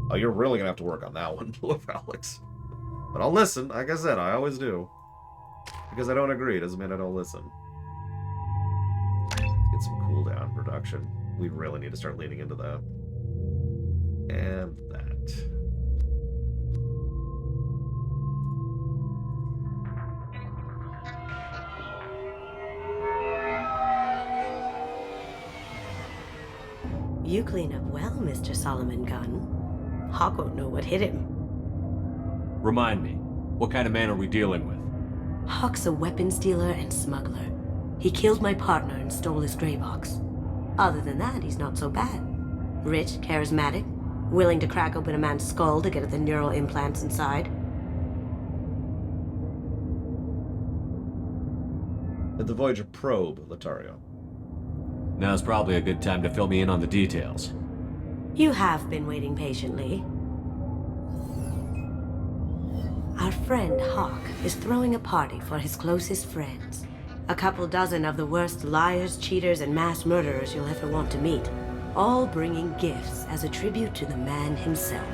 [SPEAKER 1] Oh, you're really gonna have to work on that one, Blue Alex. But I'll listen, like I said, I always do. Because I don't agree, doesn't mean I don't listen. Get some cooldown production. We really need to start leaning into that. And that.
[SPEAKER 7] You clean up well, Mr. Solomon Gunn. Hawk won't know what hit him.
[SPEAKER 2] Remind me, what kind of man are we dealing with?
[SPEAKER 7] Hawk's a weapons dealer and smuggler. He killed my partner and stole his gray box. Other than that, he's not so bad. Rich, charismatic, Willing to crack open a man's skull to get at the neural implants inside?
[SPEAKER 1] Did the Voyager probe Latario?
[SPEAKER 2] Now's probably a good time to fill me in on the details.
[SPEAKER 7] You have been waiting patiently. Our friend Hawk is throwing a party for his closest friends. A couple dozen of the worst liars, cheaters, and mass murderers you'll ever want to meet. All bringing gifts as a tribute to the man himself.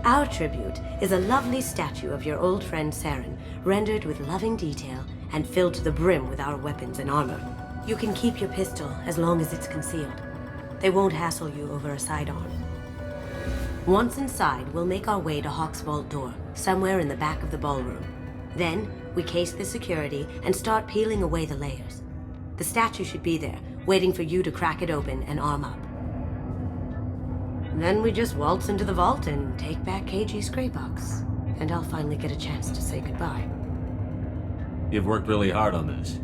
[SPEAKER 7] Our tribute is a lovely statue of your old friend Saren, rendered with loving detail and filled to the brim with our weapons and armor. You can keep your pistol as long as it's concealed. They won't hassle you over a sidearm. Once inside, we'll make our way to Hawk's vault door, somewhere in the back of the ballroom. Then, we case the security and start peeling away the layers. The statue should be there, waiting for you to crack it open and arm up. Then we just waltz into the vault and take back KG's gray box. And I'll finally get a chance to say goodbye.
[SPEAKER 2] You've worked really hard on this.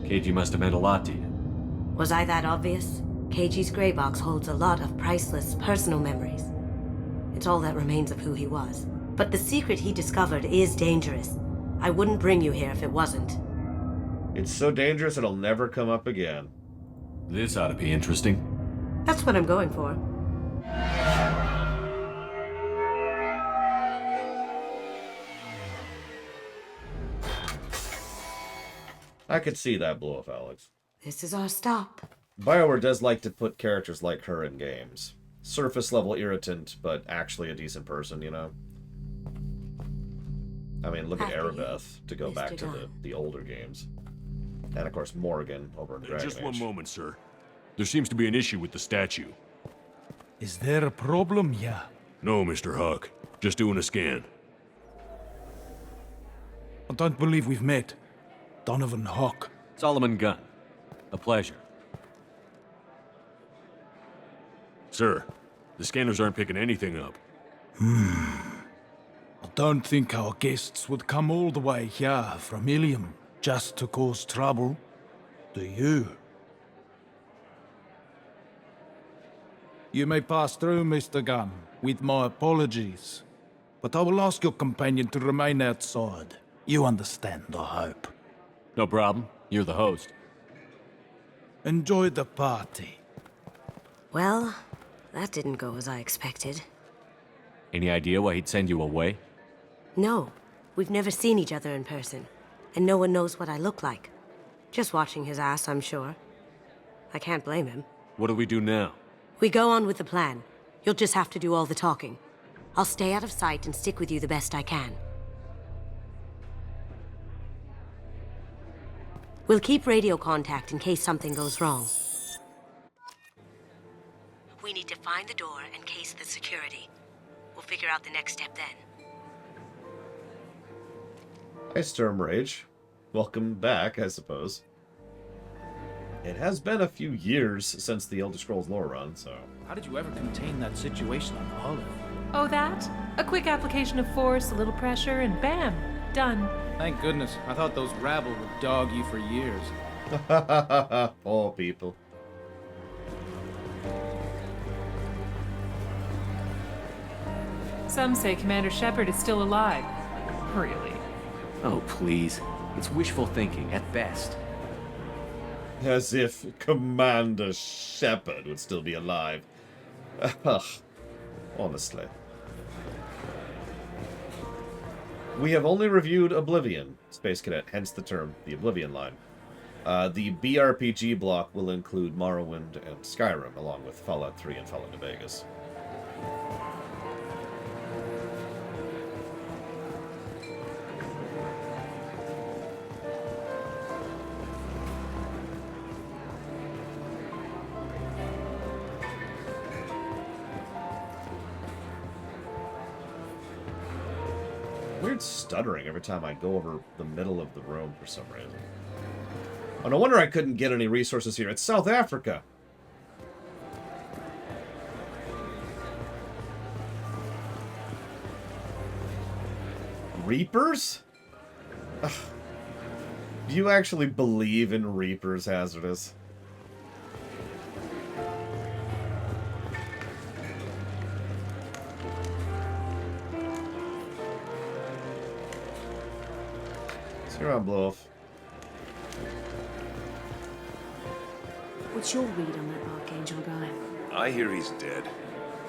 [SPEAKER 2] KG must have meant a lot to you.
[SPEAKER 7] Was I that obvious? KG's gray box holds a lot of priceless personal memories. It's all that remains of who he was. But the secret he discovered is dangerous. I wouldn't bring you here if it wasn't.
[SPEAKER 1] It's so dangerous it'll never come up again.
[SPEAKER 2] This ought to be interesting.
[SPEAKER 7] That's what I'm going for.
[SPEAKER 1] I could see that blow off, Alex.
[SPEAKER 7] This is our stop.
[SPEAKER 1] BioWare does like to put characters like her in games. Surface level irritant, but actually a decent person, you know? I mean, look at Erebeth, to go back to the older games. And of course, Morgan over in Dragon
[SPEAKER 14] Just
[SPEAKER 1] Age.
[SPEAKER 14] one moment, sir. There seems to be an issue with the statue.
[SPEAKER 12] Is there a problem here?
[SPEAKER 14] No, Mr. Huck. Just doing a scan.
[SPEAKER 12] I don't believe we've met. Donovan Hawk.
[SPEAKER 2] Solomon Gunn. A pleasure.
[SPEAKER 14] Sir, the scanners aren't picking anything up.
[SPEAKER 12] I don't think our guests would come all the way here from Ilium just to cause trouble. Do you? You may pass through, Mr. Gunn, with my apologies. But I will ask your companion to remain outside. You understand, I hope.
[SPEAKER 2] No problem. You're the host.
[SPEAKER 12] Enjoy the party.
[SPEAKER 7] Well, that didn't go as I expected.
[SPEAKER 2] Any idea why he'd send you away?
[SPEAKER 7] No, we've never seen each other in person, and no one knows what I look like. Just watching his ass, I'm sure. I can't blame him.
[SPEAKER 2] What do we do now?
[SPEAKER 7] We go on with the plan. You'll just have to do all the talking. I'll stay out of sight and stick with you the best I can. We'll keep radio contact in case something goes wrong. We need to find the door and case the security. We'll figure out the next step then.
[SPEAKER 1] Hi, Storm Rage. Welcome back, I suppose. It has been a few years since the Elder Scrolls lore run, so...
[SPEAKER 12] How did you ever contain that situation on Olive?
[SPEAKER 8] Oh, that? A quick application of force, a little pressure, and bam! Done.
[SPEAKER 12] Thank goodness. I thought those rabble would dog you for years.
[SPEAKER 1] Poor people.
[SPEAKER 8] Some say Commander Shepard is still alive. Really?
[SPEAKER 2] Oh, please. It's wishful thinking, at best.
[SPEAKER 1] As if Commander Shepard would still be alive. Ugh. Honestly. We have only reviewed Oblivion, Space Cadet, hence the term, the Oblivion line. The BRPG block will include Morrowind and Skyrim, along with Fallout 3 and Fallout New Vegas. Weird stuttering every time I go over the middle of the room for some reason. Oh, no wonder I couldn't get any resources here. It's South Africa. Reapers? Ugh. Do you actually believe in Reapers, Hazardous? See you around, Blow Off.
[SPEAKER 7] What's your read on that Archangel guy?
[SPEAKER 15] I hear he's dead.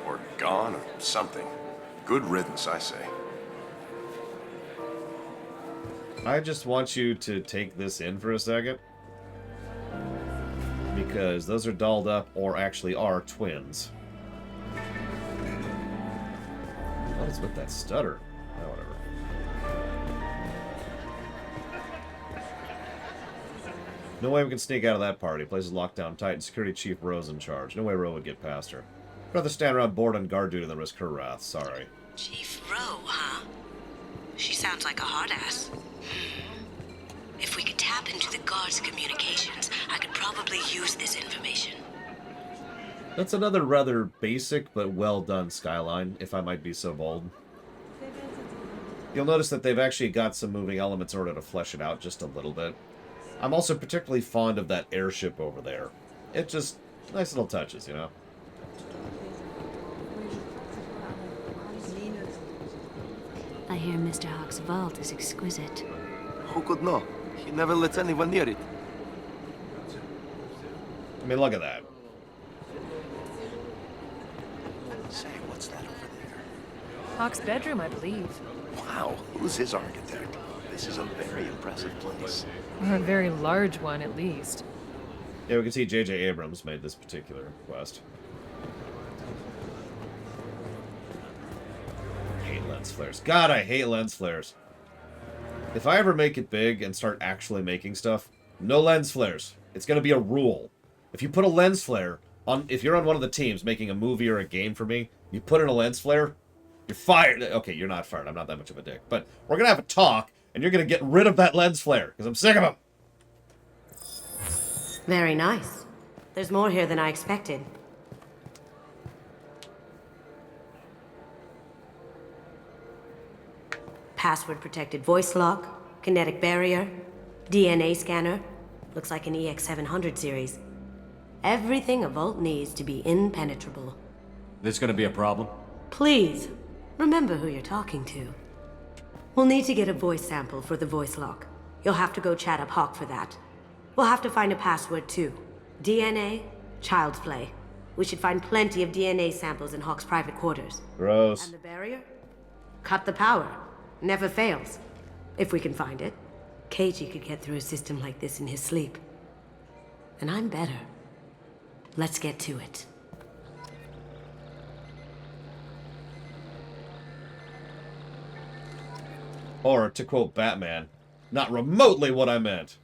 [SPEAKER 15] Or gone, or something. Good riddance, I say.
[SPEAKER 1] I just want you to take this in for a second. Because those are dolled up, or actually are, twins. What is with that stutter? Oh, whatever. No way we can sneak out of that party. Place is locked down tight, and Security Chief Ro's in charge. No way Ro would get past her. I'd rather stand around bored on guard duty than risk her wrath. Sorry.
[SPEAKER 7] Chief Ro, huh? She sounds like a hard ass. If we could tap into the guard's communications, I could probably use this information.
[SPEAKER 1] That's another rather basic but well done skyline, if I might be so bold. You'll notice that they've actually got some moving elements in order to flesh it out just a little bit. I'm also particularly fond of that airship over there. It just, nice little touches, you know?
[SPEAKER 7] I hear Mr. Hawk's vault is exquisite.
[SPEAKER 16] Who could know? He never lets anyone near it.
[SPEAKER 1] I mean, look at that.
[SPEAKER 16] Say, what's that over there?
[SPEAKER 8] Hawk's bedroom, I believe.
[SPEAKER 16] Wow, who's his architect? This is a very impressive place.
[SPEAKER 8] Or a very large one, at least.
[SPEAKER 1] Yeah, we can see J.J. Abrams made this particular request. I hate lens flares. God, I hate lens flares. If I ever make it big and start actually making stuff, no lens flares. It's going to be a rule. If you put a lens flare on, if you're on one of the teams making a movie or a game for me, you put in a lens flare, you're fired. Okay, you're not fired. I'm not that much of a dick. But we're going to have a talk, and you're going to get rid of that lens flare, because I'm sick of them.
[SPEAKER 7] Very nice. There's more here than I expected. Password-protected voice lock, kinetic barrier, DNA scanner. Looks like an EX700 series. Everything a vault needs to be impenetrable.
[SPEAKER 2] This gonna be a problem?
[SPEAKER 7] Please, remember who you're talking to. We'll need to get a voice sample for the voice lock. You'll have to go chat up Hawk for that. We'll have to find a password too. DNA, child's play. We should find plenty of DNA samples in Hawk's private quarters.
[SPEAKER 1] Gross.
[SPEAKER 7] And the barrier? Cut the power. Never fails. If we can find it. Keiji could get through a system like this in his sleep. And I'm better. Let's get to it.
[SPEAKER 1] Or, to quote Batman, not remotely what I meant.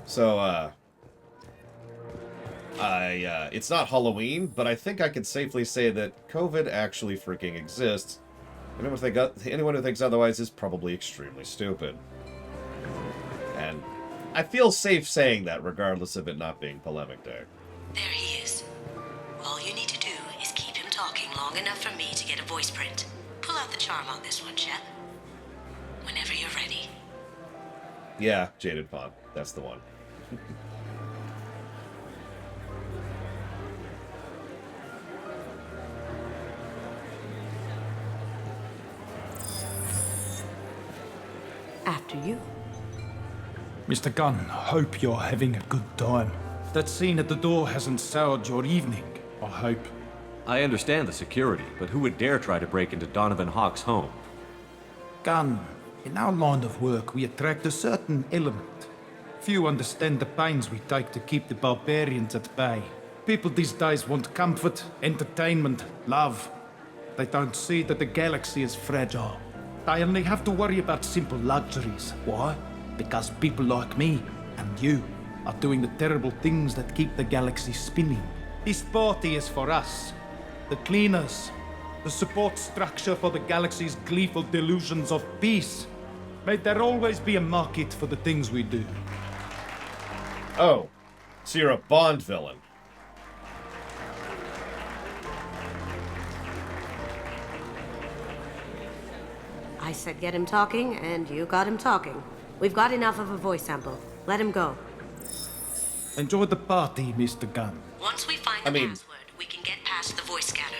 [SPEAKER 1] So, it's not Halloween, but I think I can safely say that COVID actually freaking exists. Anyone who thinks otherwise is probably extremely stupid. And I feel safe saying that, regardless of it not being Polemic Day.
[SPEAKER 7] There he is. All you need to do is keep him talking long enough for me to get a voice print. Pull out the charm on this one, Shep. Whenever you're ready.
[SPEAKER 1] Yeah, Jaded Fawn. That's the one.
[SPEAKER 7] After you.
[SPEAKER 12] Mr. Gunn, hope you're having a good time. That scene at the door hasn't soured your evening, I hope.
[SPEAKER 2] I understand the security, but who would dare try to break into Donovan Hawk's home?
[SPEAKER 12] Gunn, in our line of work, we attract a certain element. Few understand the pains we take to keep the barbarians at bay. People these days want comfort, entertainment, love. They don't see that the galaxy is fragile. They only have to worry about simple luxuries. Why? Because people like me and you are doing the terrible things that keep the galaxy spinning. This party is for us, the cleaners, the support structure for the galaxy's gleeful delusions of peace. May there always be a market for the things we do.
[SPEAKER 1] Oh, so you're a Bond villain.
[SPEAKER 7] I said get him talking, and you got him talking. We've got enough of a voice sample. Let him go.
[SPEAKER 12] Enjoy the party, Mr. Gunn.
[SPEAKER 7] Once we find the password, we can get past the voice scanner.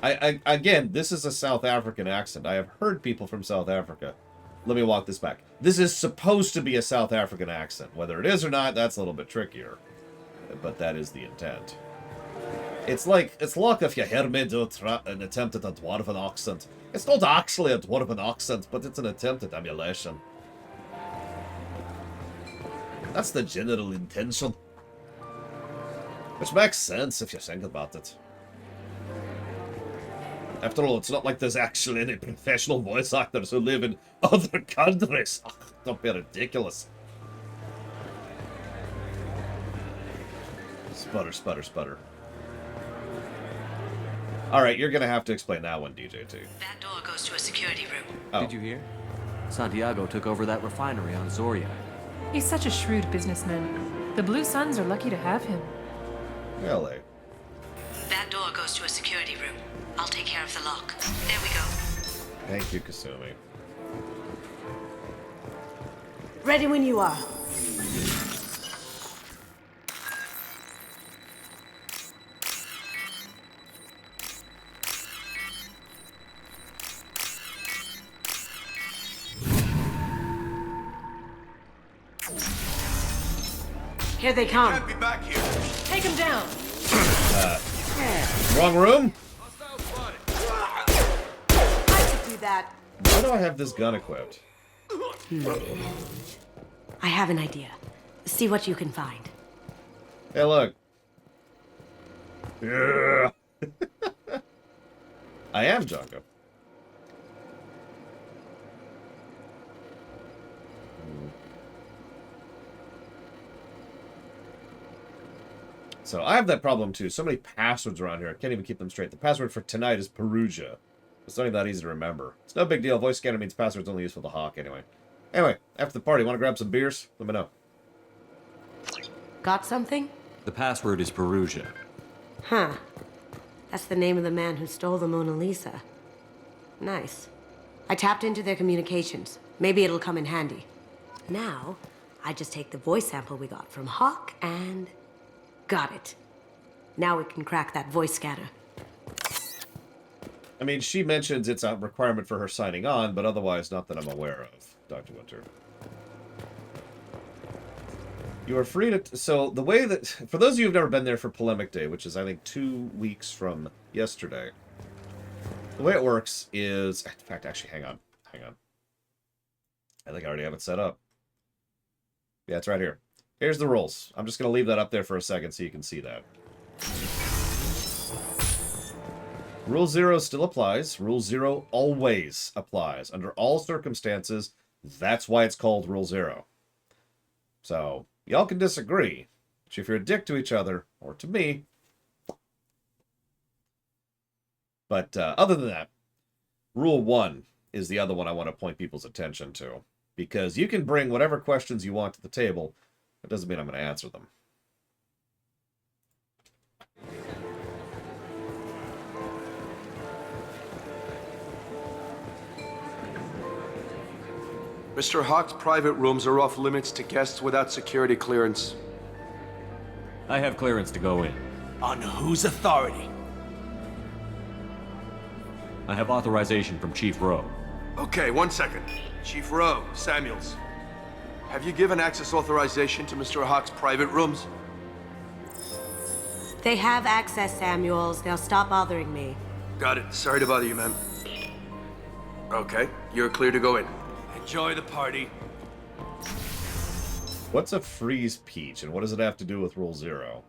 [SPEAKER 1] Again, this is a South African accent. I have heard people from South Africa. Let me walk this back. This is supposed to be a South African accent. Whether it is or not, that's a little bit trickier. But that is the intent. It's like if you hear me do an attempt at a dwarven accent. It's not actually a dwarven accent, but it's an attempt at emulation. That's the general intention. Which makes sense if you think about it. After all, it's not like there's actually any professional voice actors who live in other countries. Ugh, don't be ridiculous. Sputter, sputter, sputter. Alright, you're gonna have to explain that one, DJT.
[SPEAKER 7] That door goes to a security room.
[SPEAKER 1] Oh.
[SPEAKER 17] Did you hear? Santiago took over that refinery on Zoria.
[SPEAKER 8] He's such a shrewd businessman. The Blue Suns are lucky to have him.
[SPEAKER 1] Really?
[SPEAKER 7] That door goes to a security room. I'll take care of the lock. There we go.
[SPEAKER 1] Thank you, Kasumi.
[SPEAKER 7] Ready when you are. Here they come.
[SPEAKER 15] Can't be back here.
[SPEAKER 8] Take him down.
[SPEAKER 1] Wrong room?
[SPEAKER 7] I could do that.
[SPEAKER 1] Why do I have this gun equipped?
[SPEAKER 7] I have an idea. See what you can find.
[SPEAKER 1] Hey, look. Yeah. I am Django. So I have that problem too. So many passwords around here. I can't even keep them straight. The password for tonight is Perugia. It's not even that easy to remember. It's no big deal. Voice scanner means password's only used for the hawk anyway. Anyway, after the party, want to grab some beers? Let me know.
[SPEAKER 7] Got something?
[SPEAKER 2] The password is Perugia.
[SPEAKER 7] Huh. That's the name of the man who stole the Mona Lisa. Nice. I tapped into their communications. Maybe it'll come in handy. Now, I just take the voice sample we got from Hawk and... got it. Now we can crack that voice scanner.
[SPEAKER 1] I mean, she mentions it's a requirement for her signing on, but otherwise not that I'm aware of, Dr. Winter. You are free to... So, the way that... For those of you who've never been there for Polemic Day, which is, I think, 2 weeks from yesterday, the way it works is... In fact, actually, hang on. Hang on. I think I already have it set up. Yeah, it's right here. Here's the rules. I'm just going to leave that up there for a second so you can see that. Rule 0 still applies. Rule 0 always applies. Under all circumstances, that's why it's called Rule 0. So, y'all can disagree. But if you're a dick to each other, or to me... But other than that, Rule 1 is the other one I want to point people's attention to. Because you can bring whatever questions you want to the table. That doesn't mean I'm going to answer them.
[SPEAKER 18] Mr. Hawk's private rooms are off limits to guests without security clearance.
[SPEAKER 2] I have clearance to go in.
[SPEAKER 19] On whose authority?
[SPEAKER 2] I have authorization from Chief Rowe.
[SPEAKER 18] Okay, 1 second. Chief Rowe, Samuels. Have you given access authorization to Mr. Hawk's private rooms?
[SPEAKER 7] They have access, Samuels. They'll stop bothering me.
[SPEAKER 18] Got it. Sorry to bother you, ma'am. Okay, you're clear to go in.
[SPEAKER 19] Enjoy the party.
[SPEAKER 1] What's a freeze peach, and what does it have to do with Rule 0?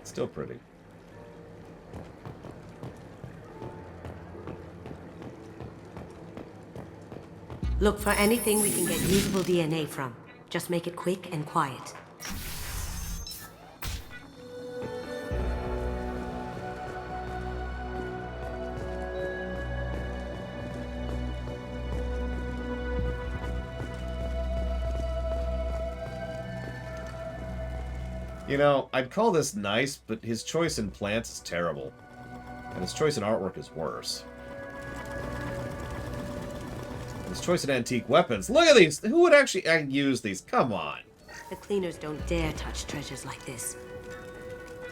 [SPEAKER 1] Still pretty.
[SPEAKER 7] Look for anything we can get usable DNA from. Just make it quick and quiet.
[SPEAKER 1] You know, I'd call this nice, but his choice in plants is terrible. And his choice in artwork is worse. His choice in antique weapons. Look at these. Who would actually use these? Come on.
[SPEAKER 7] The cleaners don't dare touch treasures like this.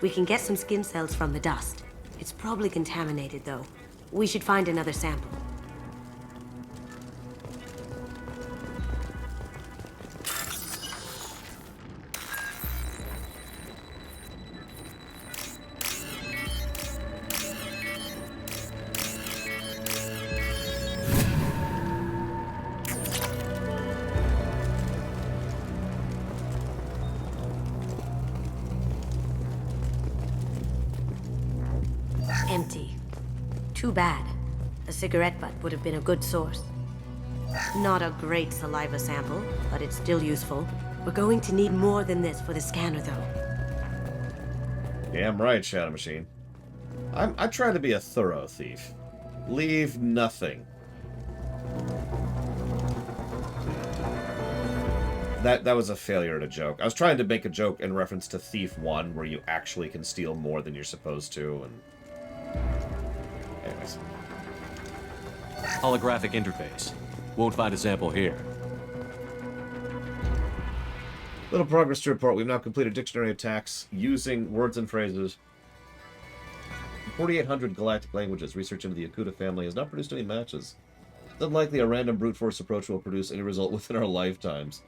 [SPEAKER 7] We can get some skin cells from the dust. It's probably contaminated, though. We should find another sample. Empty. Too bad. A cigarette butt would have been a good source. Not a great saliva sample, but it's still useful. We're going to need more than this for the scanner, though.
[SPEAKER 1] Damn right, Shadow Machine. I try to be a thorough thief. Leave nothing. That was a failure at a joke. I was trying to make a joke in reference to Thief 1, where you actually can steal more than you're supposed to, and... Anyways.
[SPEAKER 2] Holographic interface. Won't find a sample here.
[SPEAKER 1] Little progress to report. We've now completed dictionary attacks using words and phrases. 4,800 galactic languages. Research into the Okuda family has not produced any matches. It's unlikely a random brute force approach will produce any result within our lifetimes.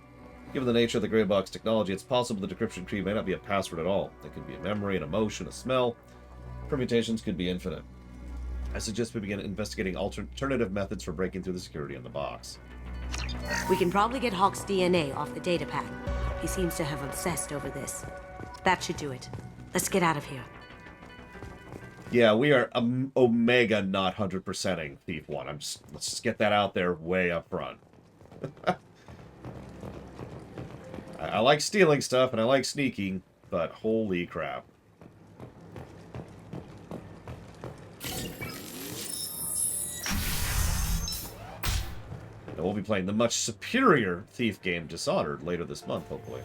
[SPEAKER 1] Given the nature of the gray box technology, it's possible the decryption key may not be a password at all. It could be a memory, an emotion, a smell. Permutations could be infinite. I suggest we begin investigating alternative methods for breaking through the security in the box.
[SPEAKER 7] We can probably get Hawk's DNA off the data pack. He seems to have obsessed over this. That should do it. Let's get out of here.
[SPEAKER 1] Yeah, we are Omega not 100%ing Thief 1. Let's just get that out there way up front. I like stealing stuff and I like sneaking, but holy crap. And we'll be playing the much superior Thief game Dishonored later this month, hopefully.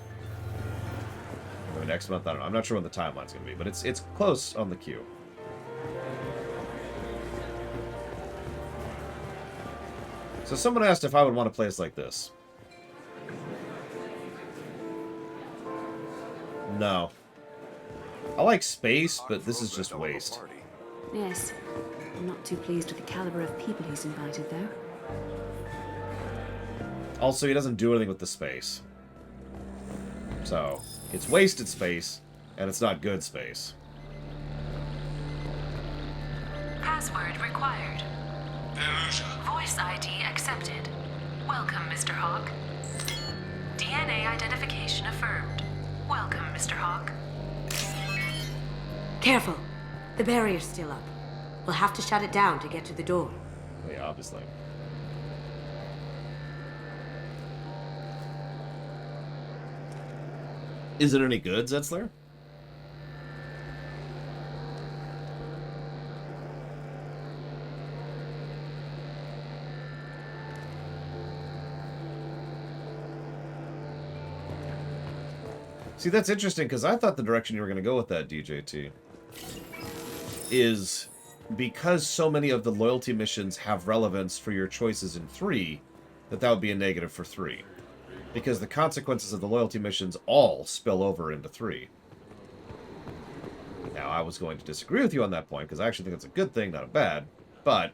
[SPEAKER 1] Or next month, I don't know. I'm not sure when the timeline's going to be, but it's close on the queue. So someone asked if I would want a place like this. No. I like space, but this is just waste.
[SPEAKER 5] Yes. I'm not too pleased with the caliber of people he's invited, though.
[SPEAKER 1] Also, he doesn't do anything with the space. So, it's wasted space, and it's not good space.
[SPEAKER 20] Password required. Voice ID accepted. Welcome, Mr. Hawk. DNA identification affirmed. Welcome, Mr. Hawk.
[SPEAKER 7] Careful. The barrier's still up. We'll have to shut it down to get to the door.
[SPEAKER 1] Yeah, obviously. Is it any good, Zetzler? See, that's interesting, because I thought the direction you were going to go with that, DJT, is because so many of the loyalty missions have relevance for your choices in 3, that would be a negative for 3. Because the consequences of the loyalty missions all spill over into 3. Now, I was going to disagree with you on that point, because I actually think it's a good thing, not a bad, but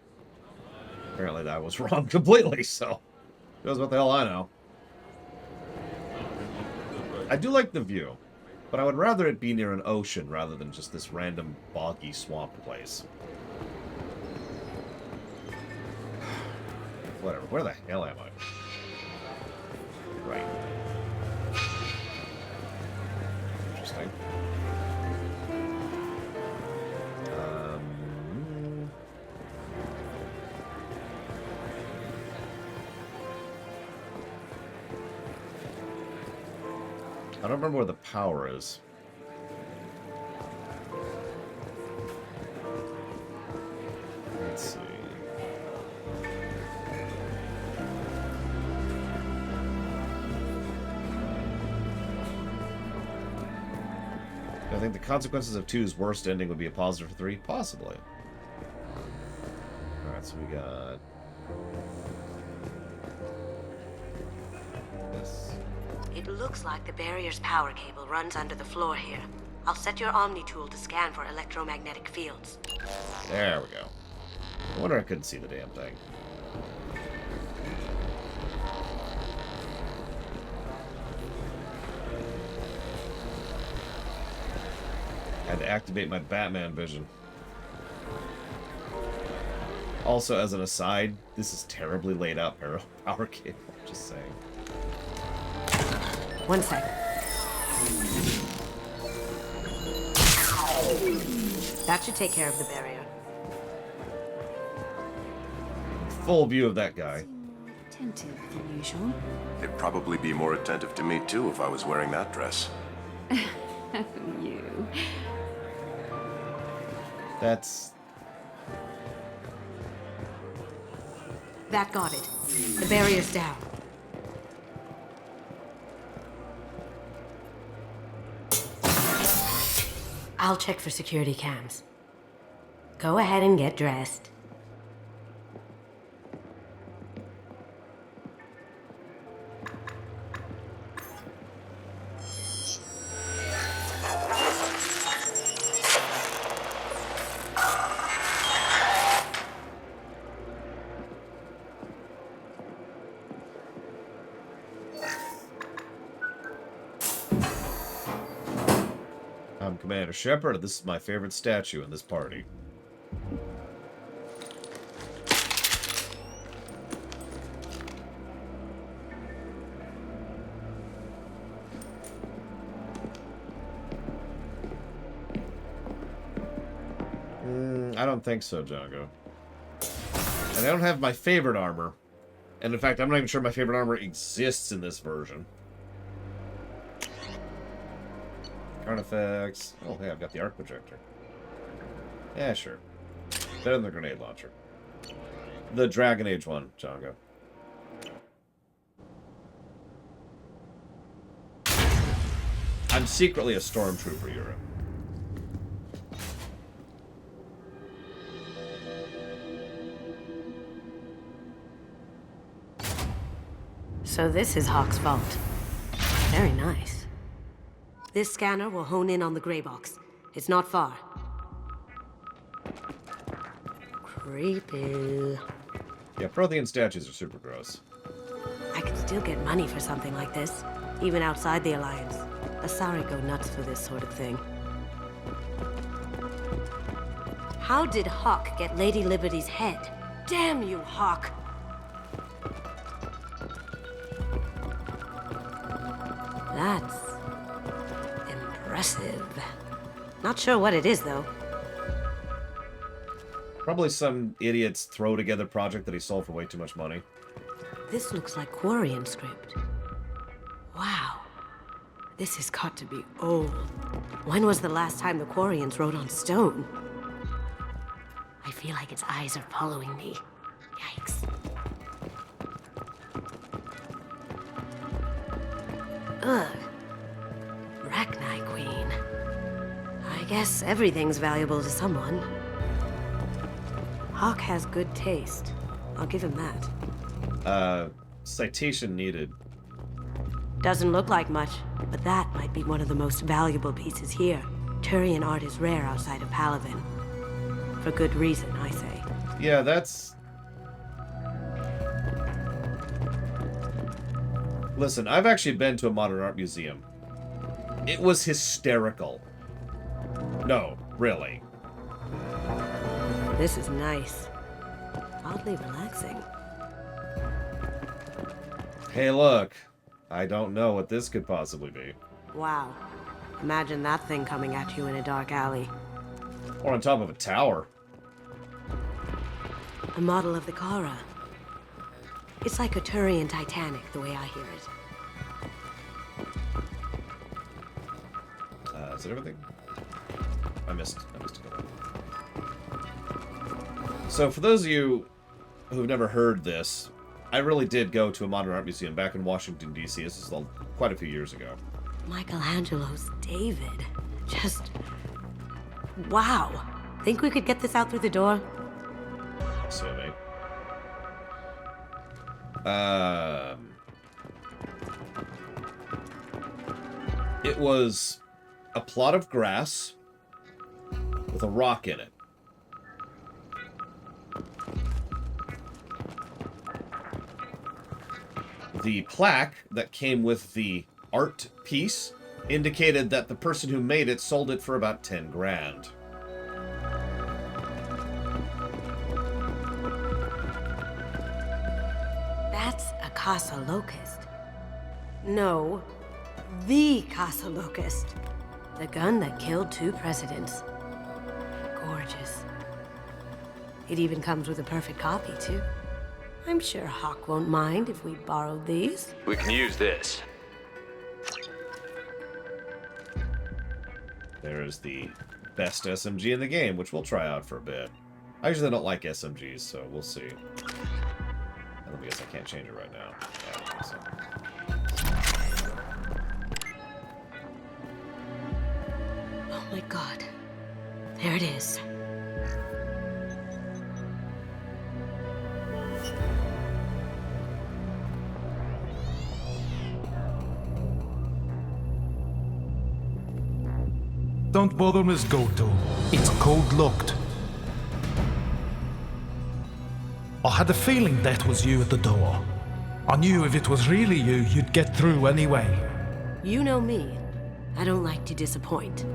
[SPEAKER 1] apparently that was wrong completely, so who knows what the hell I know. I do like the view, but I would rather it be near an ocean rather than just this random boggy swamp place. Whatever, where the hell am I? Right. Interesting. I don't remember where the power is. Let's see. I think the consequences of 2's worst ending would be a positive for 3? Possibly. Alright, so we got...
[SPEAKER 7] It looks like the barrier's power cable runs under the floor here. I'll set your Omni tool to scan for electromagnetic fields.
[SPEAKER 1] There we go. I wonder I couldn't see the damn thing. Had to activate my Batman vision. Also, as an aside, this is terribly laid out power cable. Just saying.
[SPEAKER 7] One sec. That should take care of the barrier.
[SPEAKER 1] Full view of that guy.
[SPEAKER 5] Attentive than usual.
[SPEAKER 15] They'd probably be more attentive to me, too, if I was wearing that dress.
[SPEAKER 5] You.
[SPEAKER 1] That's...
[SPEAKER 7] That got it. The barrier's down. I'll check for security cams. Go ahead and get dressed.
[SPEAKER 1] I'm Commander Shepard, and this is my favorite statue in this party. I don't think so, Django. And I don't have my favorite armor. And in fact, I'm not even sure my favorite armor exists in this version. Artifacts. Oh, hey, I've got the arc projector. Yeah, sure. Better than the grenade launcher. The Dragon Age one, Django. I'm secretly a stormtrooper, Europe.
[SPEAKER 7] So this is Hawk's vault. Very nice. This scanner will hone in on the gray box. It's not far. Creepy.
[SPEAKER 1] Yeah, Prothean statues are super gross.
[SPEAKER 7] I could still get money for something like this, even outside the Alliance. Asari go nuts for this sort of thing. How did Hawk get Lady Liberty's head? Damn you, Hawk! That's impressive. Not sure what it is, though.
[SPEAKER 1] Probably some idiot's throw-together project that he sold for way too much money.
[SPEAKER 7] This looks like Quarian script. Wow. This has got to be old. When was the last time the Quarians wrote on stone? I feel like its eyes are following me. Yikes. Ugh. Rachni Queen. I guess everything's valuable to someone. Hawk has good taste. I'll give him that.
[SPEAKER 1] Citation needed.
[SPEAKER 7] Doesn't look like much, but that might be one of the most valuable pieces here. Turian art is rare outside of Palaven. For good reason, I say.
[SPEAKER 1] Yeah, that's... Listen, I've actually been to a modern art museum. It was hysterical. No, really.
[SPEAKER 7] This is nice. Oddly relaxing.
[SPEAKER 1] Hey, look. I don't know what this could possibly be.
[SPEAKER 7] Wow. Imagine that thing coming at you in a dark alley.
[SPEAKER 1] Or on top of a tower.
[SPEAKER 7] A model of the Kara. It's like a Turian Titanic, the way I hear it.
[SPEAKER 1] Is that everything? I missed a couple. So for those of you who've never heard this, I really did go to a modern art museum back in Washington, D.C. This is quite a few years ago.
[SPEAKER 7] Michelangelo's David. Just... wow. Think we could get this out through the door?
[SPEAKER 1] Assuming. It was a plot of grass with a rock in it. The plaque that came with the art piece indicated that the person who made it sold it for about 10 grand.
[SPEAKER 7] That's a Casa Locust. No, the Casa Locust. The gun that killed 2 presidents. Gorgeous. It even comes with a perfect copy, too. I'm sure Hawk won't mind if we borrowed these.
[SPEAKER 9] We can use this.
[SPEAKER 1] There is the best SMG in the game, which we'll try out for a bit. I usually don't like SMGs, so we'll see. I guess I can't change it right now. Yeah, I don't think so.
[SPEAKER 7] Oh my god. There it is.
[SPEAKER 12] Don't bother, Miss Goto. It's code-locked. I had a feeling that was you at the door. I knew if it was really you, you'd get through anyway.
[SPEAKER 7] You know me. I don't like to disappoint.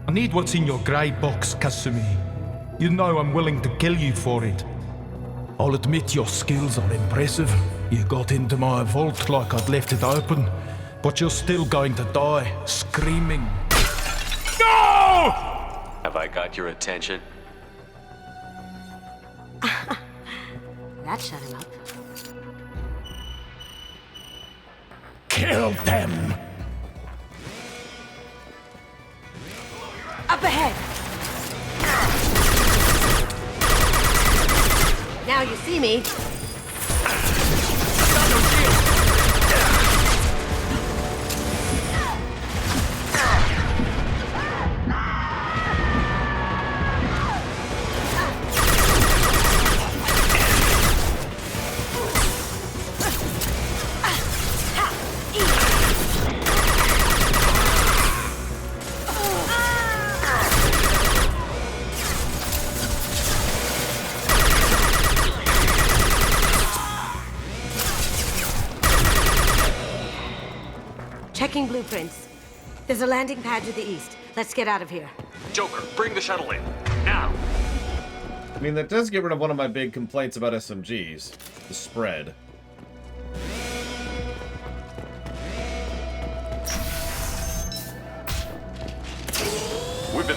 [SPEAKER 12] I need what's in your grey box, Kasumi. You know I'm willing to kill you for it. I'll admit your skills are impressive. You got into my vault like I'd left it open, but you're still going to die, screaming. No!
[SPEAKER 2] Have I got your attention?
[SPEAKER 7] That shut him up.
[SPEAKER 12] Kill them!
[SPEAKER 7] Up ahead! Now you see me. Checking blueprints. There's a landing pad to the east. Let's get out of here.
[SPEAKER 2] Joker, bring the shuttle in. Now!
[SPEAKER 1] I mean, that does get rid of one of my big complaints about SMGs. The spread.
[SPEAKER 2] We've been...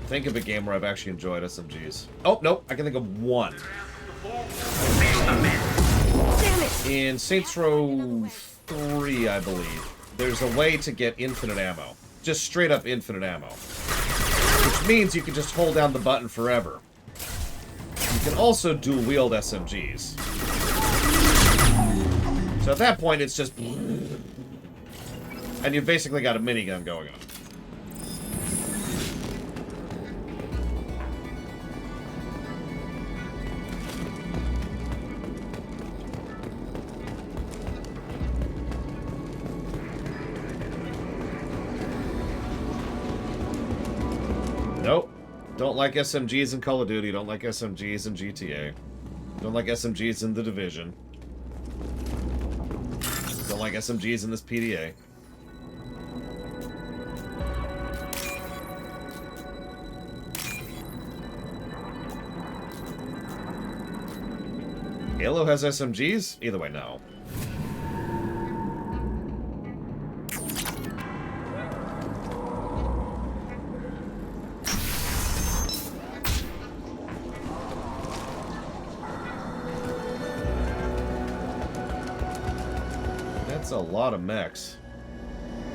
[SPEAKER 1] Think of a game where I've actually enjoyed SMGs. Oh, nope. I can think of one. In Saints Row 3, I believe, there's a way to get infinite ammo. Just straight up infinite ammo. Which means you can just hold down the button forever. You can also dual wield SMGs. So at that point, it's just... And you've basically got a minigun going on. Nope. Don't like SMGs in Call of Duty. Don't like SMGs in GTA. Don't like SMGs in The Division. Don't like SMGs in this PDA. Halo has SMGs? Either way, no. That's a lot of mechs.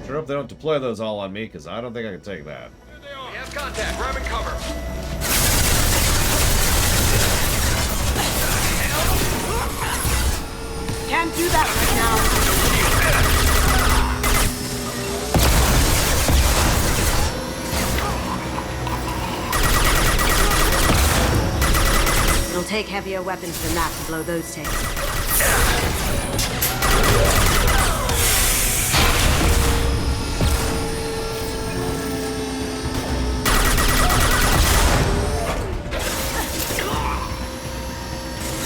[SPEAKER 1] Sure hope they don't deploy those all on me, because I don't think I can take that.
[SPEAKER 18] We have contact. Grab and cover.
[SPEAKER 7] Can't do that right now. It'll take heavier weapons than that to blow those tanks.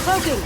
[SPEAKER 7] Cloaking!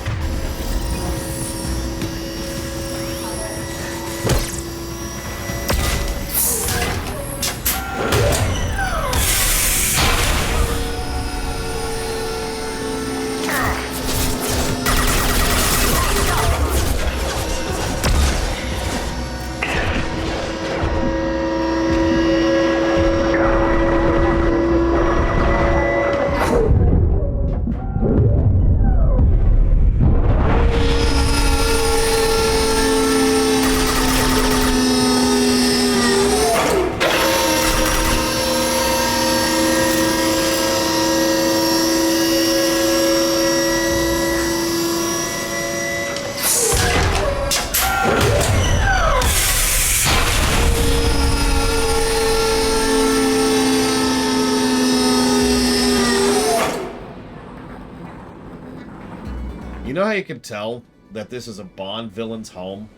[SPEAKER 1] You know how you can tell that this is a Bond villain's home?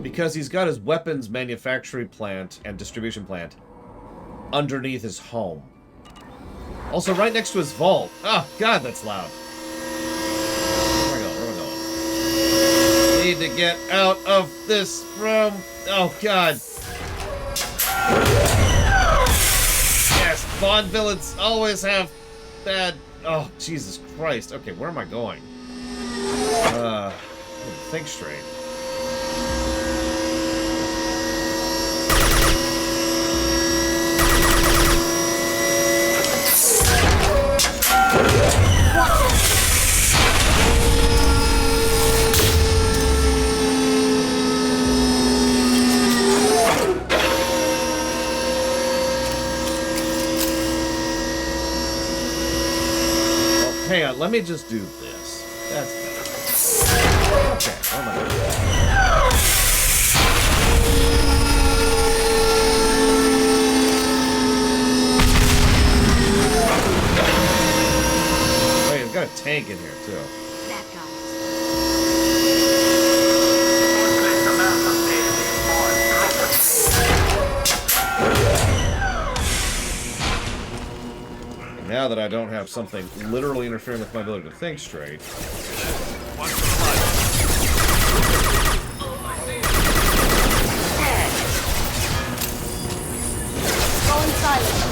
[SPEAKER 1] Because he's got his weapons manufacturing plant and distribution plant underneath his home. Also, right next to his vault. Oh, God, that's loud. Where am I going? Where am I going? Need to get out of this room. Oh, God. Yes, Bond villains always have bad... Oh, Jesus Christ. Okay, where am I going? Think straight. Well, hang on, let me just do this. That's better. Okay, where am I going? Wait, I've got a tank in here, too. Now that I don't have something literally interfering with my ability to think straight.
[SPEAKER 7] Going silent.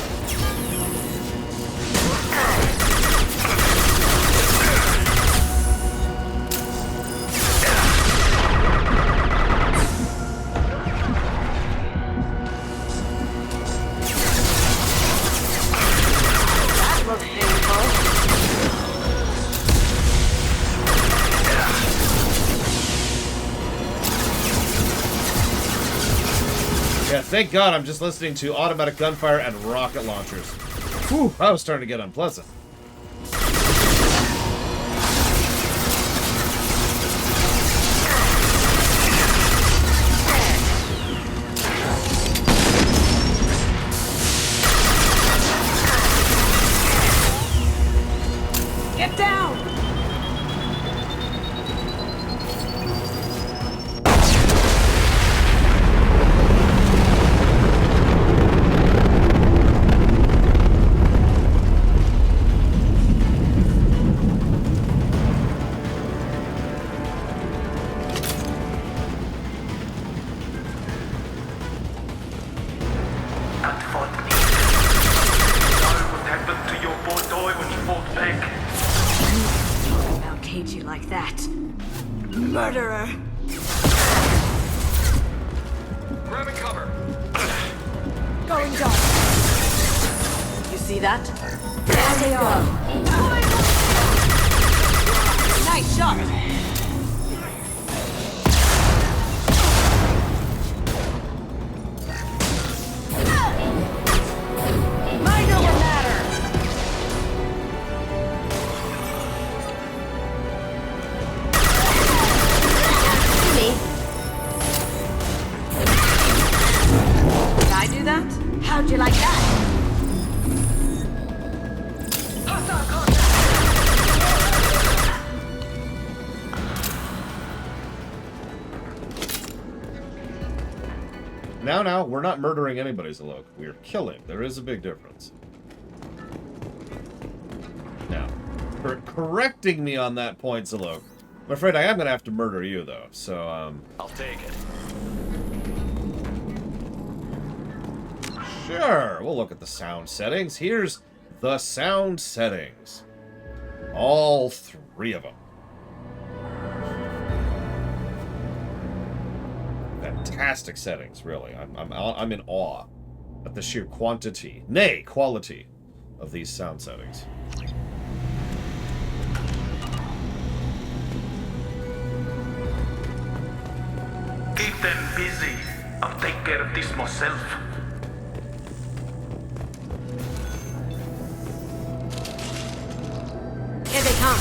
[SPEAKER 7] That looks painful.
[SPEAKER 1] Yeah, thank God I'm just listening to automatic gunfire and rocket launchers. Whew, that was starting to get unpleasant.
[SPEAKER 7] Get down! hate you like that. Murderer!
[SPEAKER 19] Grabbing cover.
[SPEAKER 7] Going dark. You see that? There they are. Nice shot! Mind over matter! Me? Did I do that? How'd you like that?
[SPEAKER 1] Now, we're not murdering anybody, Zalok. We're killing. There is a big difference. Now, for correcting me on that point, Zalok, I'm afraid I am going to have to murder you, though. So,
[SPEAKER 2] I'll take it.
[SPEAKER 1] Sure, we'll look at the sound settings. Here's the sound settings. All 3 of them. Fantastic settings, really. I'm in awe at the sheer quantity, nay, quality of these sound settings.
[SPEAKER 21] Keep them busy. I'll take care of this myself.
[SPEAKER 7] Here they come.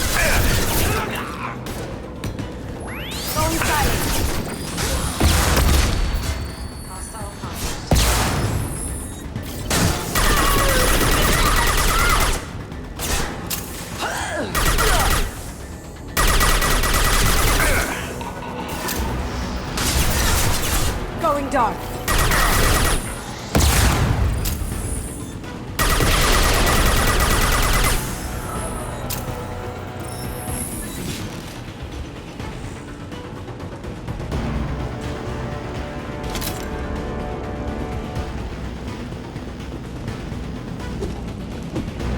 [SPEAKER 7] Going silent. Going dark.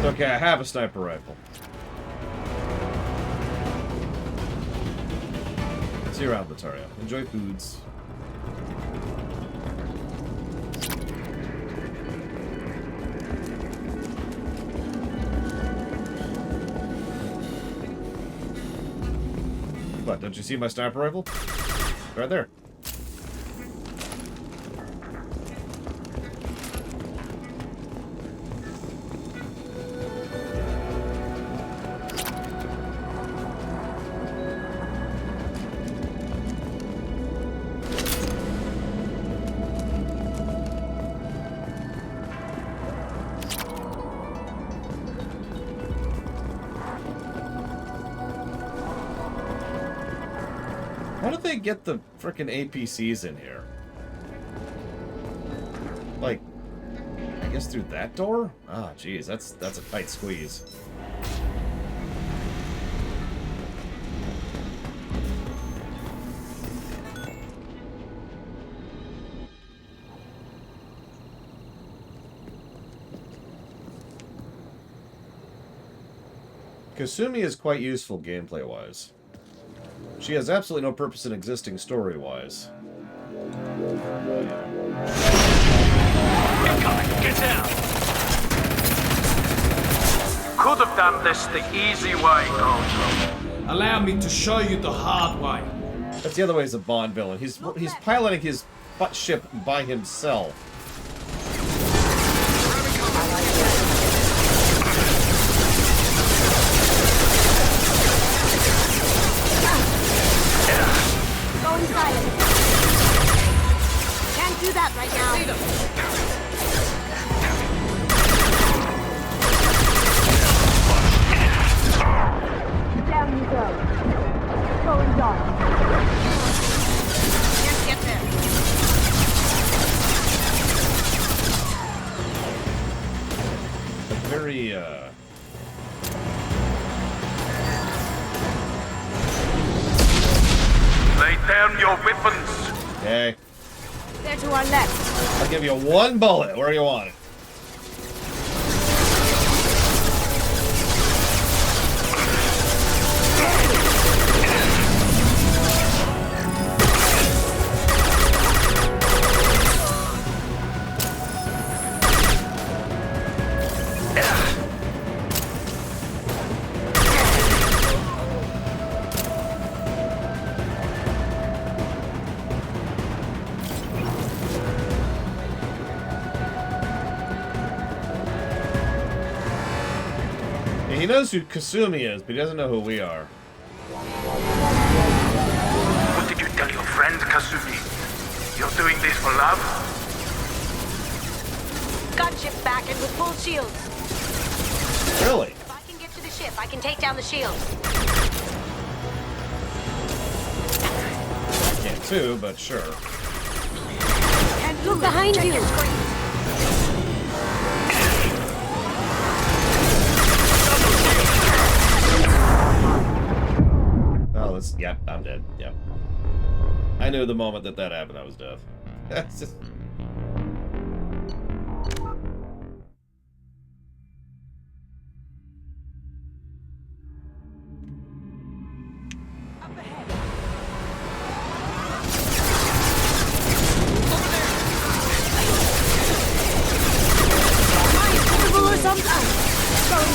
[SPEAKER 1] Okay, I have a sniper rifle. See you around, Latario. Enjoy foods. What, don't you see my sniper rifle? Right there. How did they get the frickin' APCs in here? Like, I guess through that door? Ah, geez, that's a tight squeeze. Kasumi is quite useful gameplay-wise. She has absolutely no purpose in existing story-wise.
[SPEAKER 21] Get down! Could have done this the easy way, Coach.
[SPEAKER 12] Allow me to show you the hard way.
[SPEAKER 1] That's the other way as a Bond villain. He's piloting his butt ship by himself.
[SPEAKER 7] Going silent. Can't do that right now. Down you go. Going dark. Can't get there.
[SPEAKER 1] Very,
[SPEAKER 21] Lay down your weapons.
[SPEAKER 1] Okay.
[SPEAKER 7] They're to our left.
[SPEAKER 1] I'll give you one bullet. Where do you want it? knows who Kasumi is, but he doesn't know who we are.
[SPEAKER 21] What did you tell your friend, Kasumi? You're doing this for love?
[SPEAKER 7] Gunship back and with full shields.
[SPEAKER 1] Really?
[SPEAKER 7] If I can get to the ship, I can take down the shields.
[SPEAKER 1] I can't too, but sure.
[SPEAKER 7] And look behind you.
[SPEAKER 1] Oh, that's... Yep, I'm dead. Yep. I knew the moment that that happened, I was dead. That's just...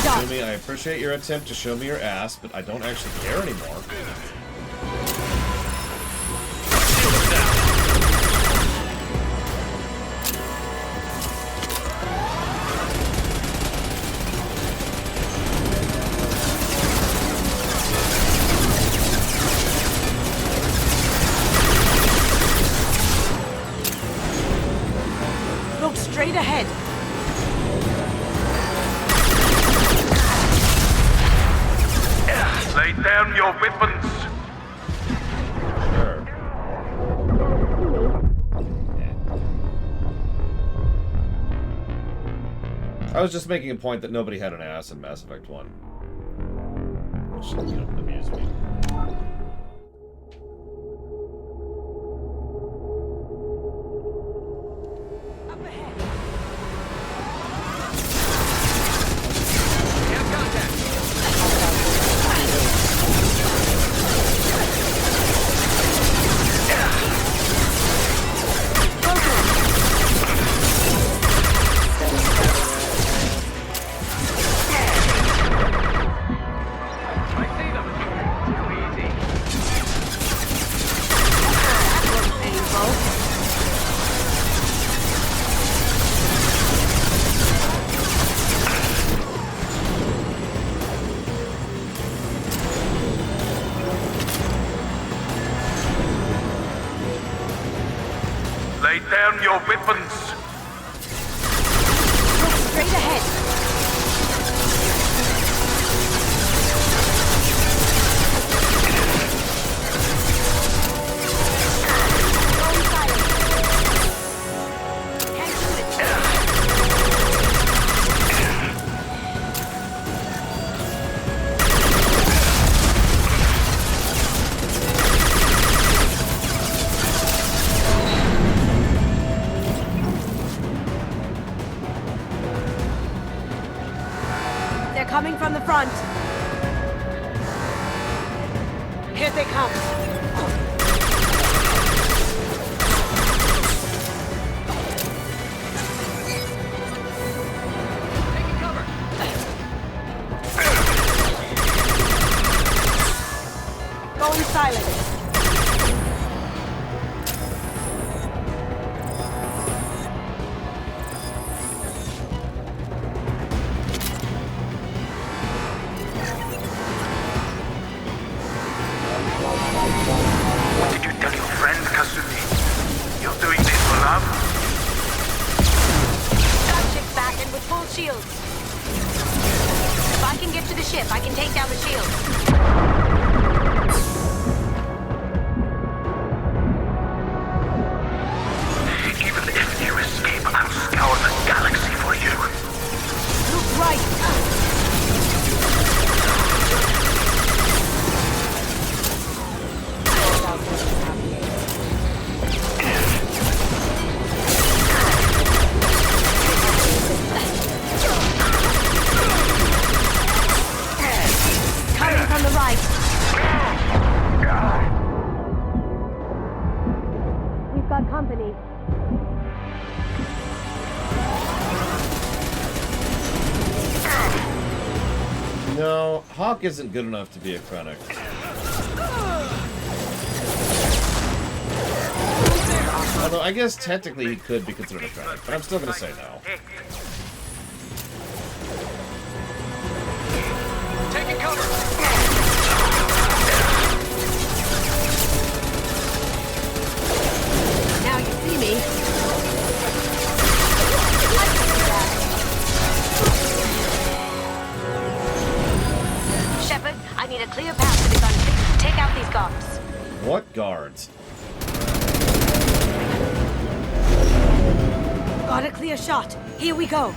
[SPEAKER 1] Kasumi, I appreciate your attempt to show me your ass, but I don't actually care anymore.
[SPEAKER 7] Look straight ahead.
[SPEAKER 21] Lay down your weapons.
[SPEAKER 1] Sure. I was just making a point that nobody had an ass in Mass Effect 1. Which, you know, amused me.
[SPEAKER 21] Lay down your weapons.
[SPEAKER 7] Look straight ahead. Coming from the front. Here they come.
[SPEAKER 19] Taking cover.
[SPEAKER 7] Going silent. Shields. If I can get to the ship, I can take down the shields.
[SPEAKER 21] Even if you escape, I'll scour the galaxy for you.
[SPEAKER 7] Look right. Company.
[SPEAKER 1] No, Hawk isn't good enough to be a Krennic. Although I guess technically he could be considered a Krennic, but I'm still gonna say no.
[SPEAKER 19] Taking cover!
[SPEAKER 7] Now you see me. Shepard, I need a clear path to the gun pit. Take out these guards.
[SPEAKER 1] What guards?
[SPEAKER 7] Got a clear shot. Here we go.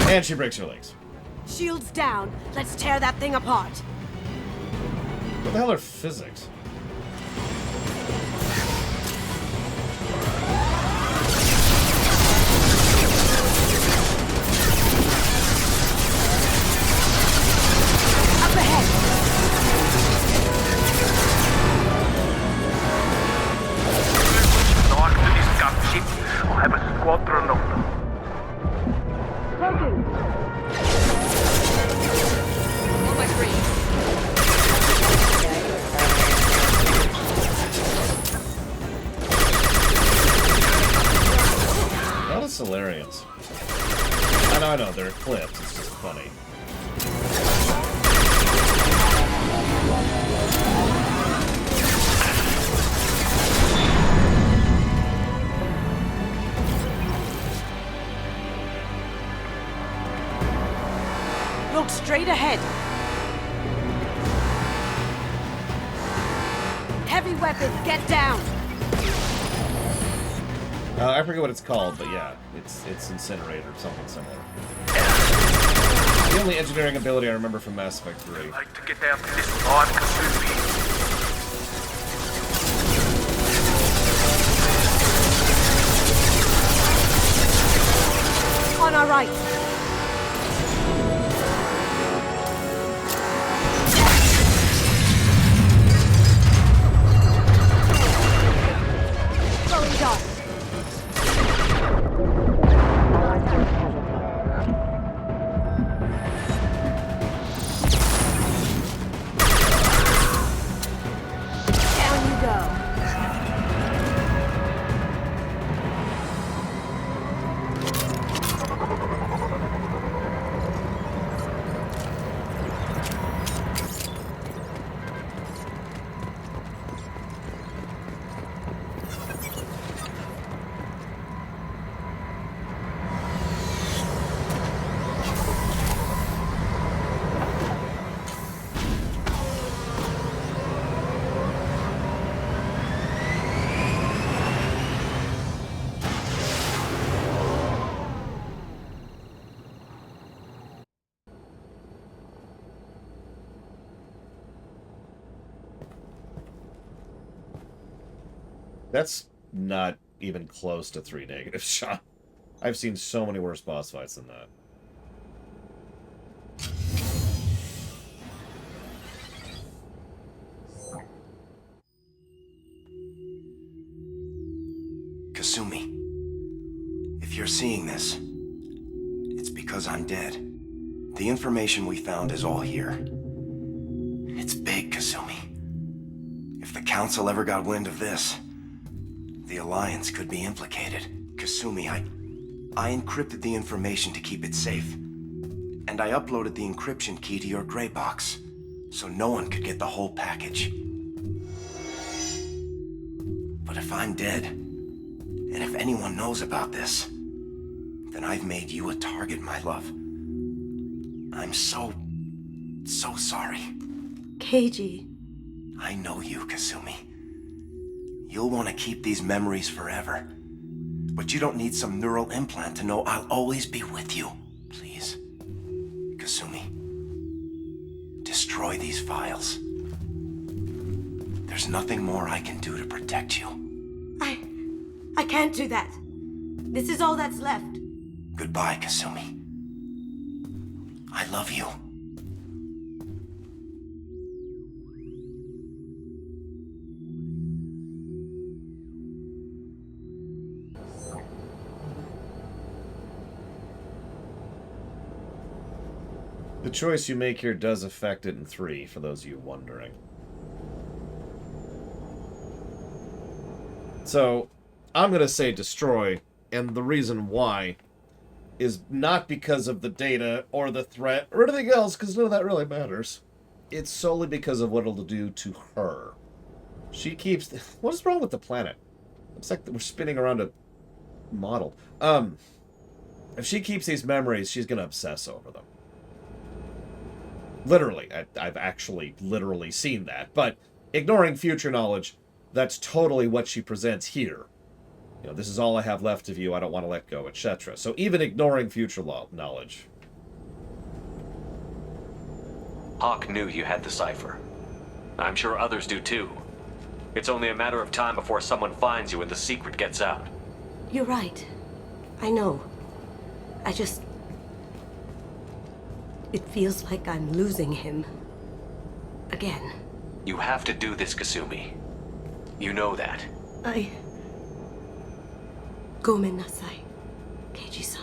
[SPEAKER 1] And she breaks her legs.
[SPEAKER 7] Shields down. Let's tear that thing apart.
[SPEAKER 1] What the hell are physics?
[SPEAKER 7] Up ahead.
[SPEAKER 21] North to this gunship. I'll have a squadron of them.
[SPEAKER 7] Broken.
[SPEAKER 11] On my screen.
[SPEAKER 1] Not a Solarians. I know, they're eclipsed. It's just funny.
[SPEAKER 7] Look straight ahead. Heavy weapons, get down.
[SPEAKER 1] I forget what it's called, but yeah, it's Incinerator or something similar. The only engineering ability I remember from Mass Effect 3.
[SPEAKER 21] I'd like to get down to this Lord Kasumi.
[SPEAKER 7] On our right. Going dark. Down you go.
[SPEAKER 1] That's not even close to 3 negative shot. I've seen so many worse boss fights than that.
[SPEAKER 16] Kasumi, if you're seeing this, it's because I'm dead. The information we found is all here. It's big, Kasumi. If the Council ever got wind of this, the Alliance could be implicated. Kasumi, I encrypted the information to keep it safe. And I uploaded the encryption key to your gray box, so no one could get the whole package. But if I'm dead, and if anyone knows about this, then I've made you a target, my love. I'm so sorry.
[SPEAKER 7] KG.
[SPEAKER 16] I know you, Kasumi. You'll want to keep these memories forever. But you don't need some neural implant to know I'll always be with you. Please, Kasumi, destroy these files. There's nothing more I can do to protect you.
[SPEAKER 7] I can't do that. This is all that's left.
[SPEAKER 16] Goodbye, Kasumi. I love you.
[SPEAKER 1] choice you make here does affect it in 3, for those of you wondering. So, I'm going to say destroy, and the reason why is not because of the data or the threat or anything else, because none of that really matters. It's solely because of what it'll do to her. She keeps... What is wrong with the planet? Looks like we're spinning around a model. If she keeps these memories, she's going to obsess over them. Literally. I've actually literally seen that. But ignoring future knowledge, that's totally what she presents here. You know, this is all I have left of you, I don't want to let go, etc. So even ignoring future knowledge.
[SPEAKER 2] Hawk knew you had the cipher. I'm sure others do too. It's only a matter of time before someone finds you and the secret gets out.
[SPEAKER 7] You're right. I know. I just... It feels like I'm losing him. Again.
[SPEAKER 2] You have to do this, Kasumi. You know that.
[SPEAKER 7] Gomen nasai, Keiji-san.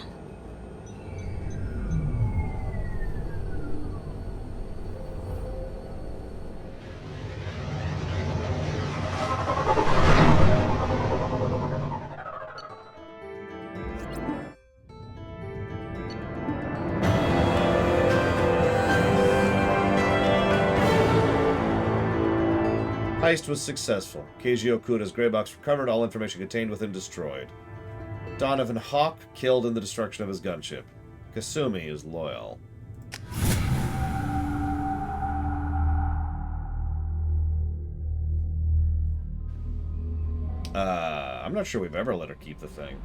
[SPEAKER 1] Heist was successful. Keiji Okuda's gray box recovered, all information contained within destroyed. Donovan Hawk killed in the destruction of his gunship. Kasumi is loyal. I'm not sure we've ever let her keep the thing.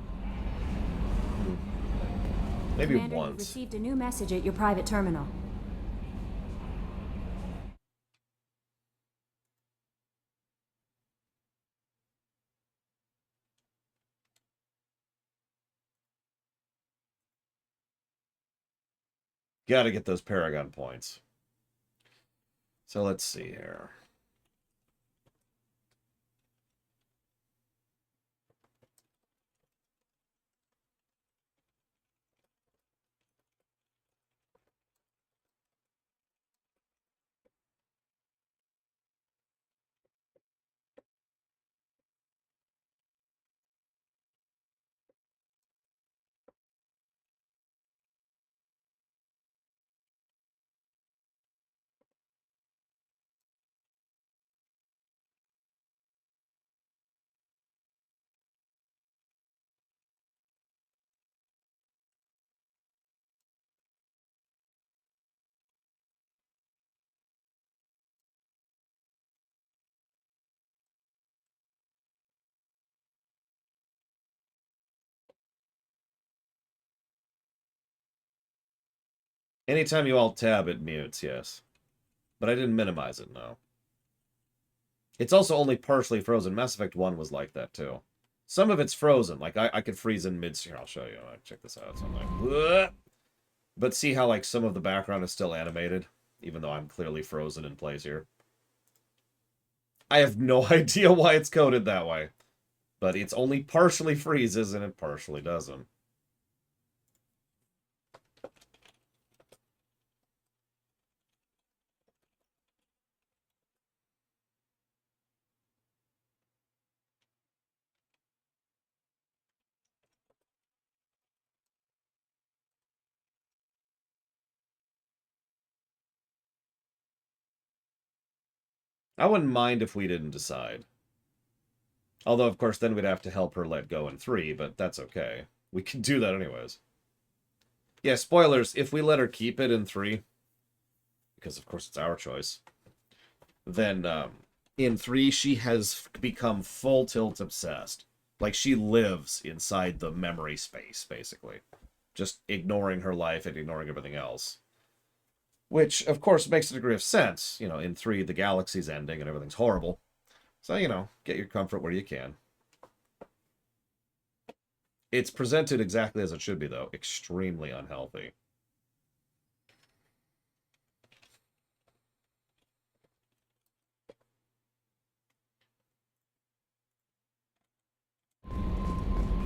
[SPEAKER 1] Maybe
[SPEAKER 6] Commander,
[SPEAKER 1] once.
[SPEAKER 6] You received a new message at your private terminal.
[SPEAKER 1] Gotta get those Paragon points. So let's see here. Anytime you alt-tab, it mutes, yes. But I didn't minimize it, no. It's also only partially frozen. Mass Effect 1 was like that, too. Some of it's frozen. Like, I could freeze in mid... Here, I'll show you. Check this out. So I'm like... Whoa! But see how, like, some of the background is still animated? Even though I'm clearly frozen in place here. I have no idea why it's coded that way. But it's only partially freezes, and it partially doesn't. I wouldn't mind if we didn't decide. Although, of course, then we'd have to help her let go in 3, but that's okay. We can do that anyways. Yeah, spoilers, if we let her keep it in 3, because of course it's our choice, then in 3 she has become full tilt obsessed. Like, she lives inside the memory space, basically. Just ignoring her life and ignoring everything else. Which, of course, makes a degree of sense. You know, in 3, the galaxy's ending and everything's horrible. So, you know, get your comfort where you can. It's presented exactly as it should be, though. Extremely unhealthy.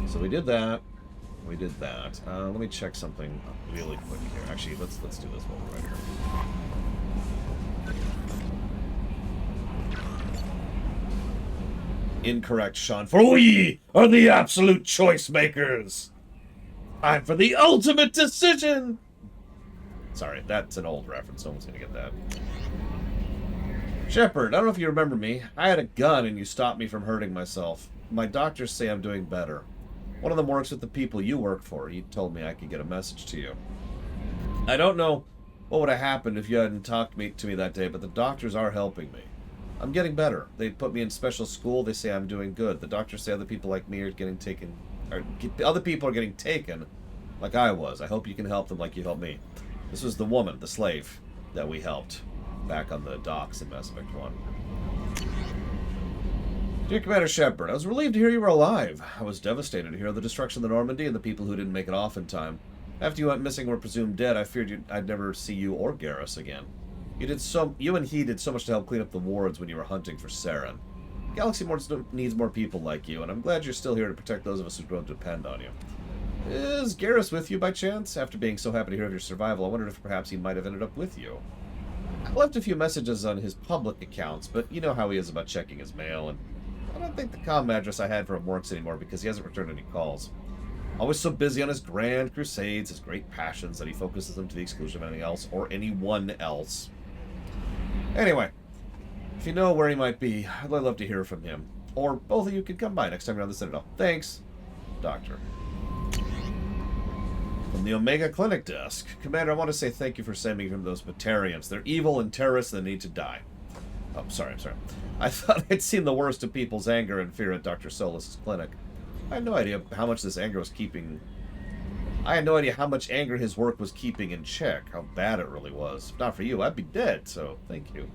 [SPEAKER 1] So we did that. We did that. Let me check something really quick here. Actually, let's do this while we're right here. Incorrect, Sean. For we are the absolute choice makers. Time for the ultimate decision. Sorry, that's an old reference. No one's gonna get that. Shepard, I don't know if you remember me. I had a gun and you stopped me from hurting myself. My doctors say I'm doing better. One of them works with the people you work for. He told me I could get a message to you. I don't know what would have happened if you hadn't talked to me that day, but the doctors are helping me. I'm getting better. They put me in special school. They say I'm doing good. The doctors say other people like me are getting taken. Other people are getting taken like I was. I hope you can help them like you helped me. This was the woman, the slave, that we helped back on the docks in Mass Effect 1. Dear Commander Shepard, I was relieved to hear you were alive. I was devastated to hear the destruction of the Normandy and the people who didn't make it off in time. After you went missing or presumed dead, I feared I'd never see you or Garrus again. You and he did so much to help clean up the wards when you were hunting for Saren. Galaxy needs more people like you, and I'm glad you're still here to protect those of us who don't depend on you. Is Garrus with you by chance? After being so happy to hear of your survival, I wondered if perhaps he might have ended up with you. I left a few messages on his public accounts, but you know how he is about checking his mail, and I don't think the comm address I had for him works anymore because he hasn't returned any calls. Always so busy on his grand crusades, his great passions, that he focuses them to the exclusion of anything else or anyone else. Anyway, if you know where he might be, I'd love to hear from him. Or both of you could come by next time you're on the Citadel. Thanks, Doctor. From the Omega Clinic desk. Commander, I want to say thank you for saving me from those Batarians. They're evil and terrorists that need to die. Oh, sorry. I thought I'd seen the worst of people's anger and fear at Dr. Solus's clinic. I had no idea how much this anger was keeping... I had no idea how much anger his work was keeping in check, how bad it really was. If not for you, I'd be dead, so thank you.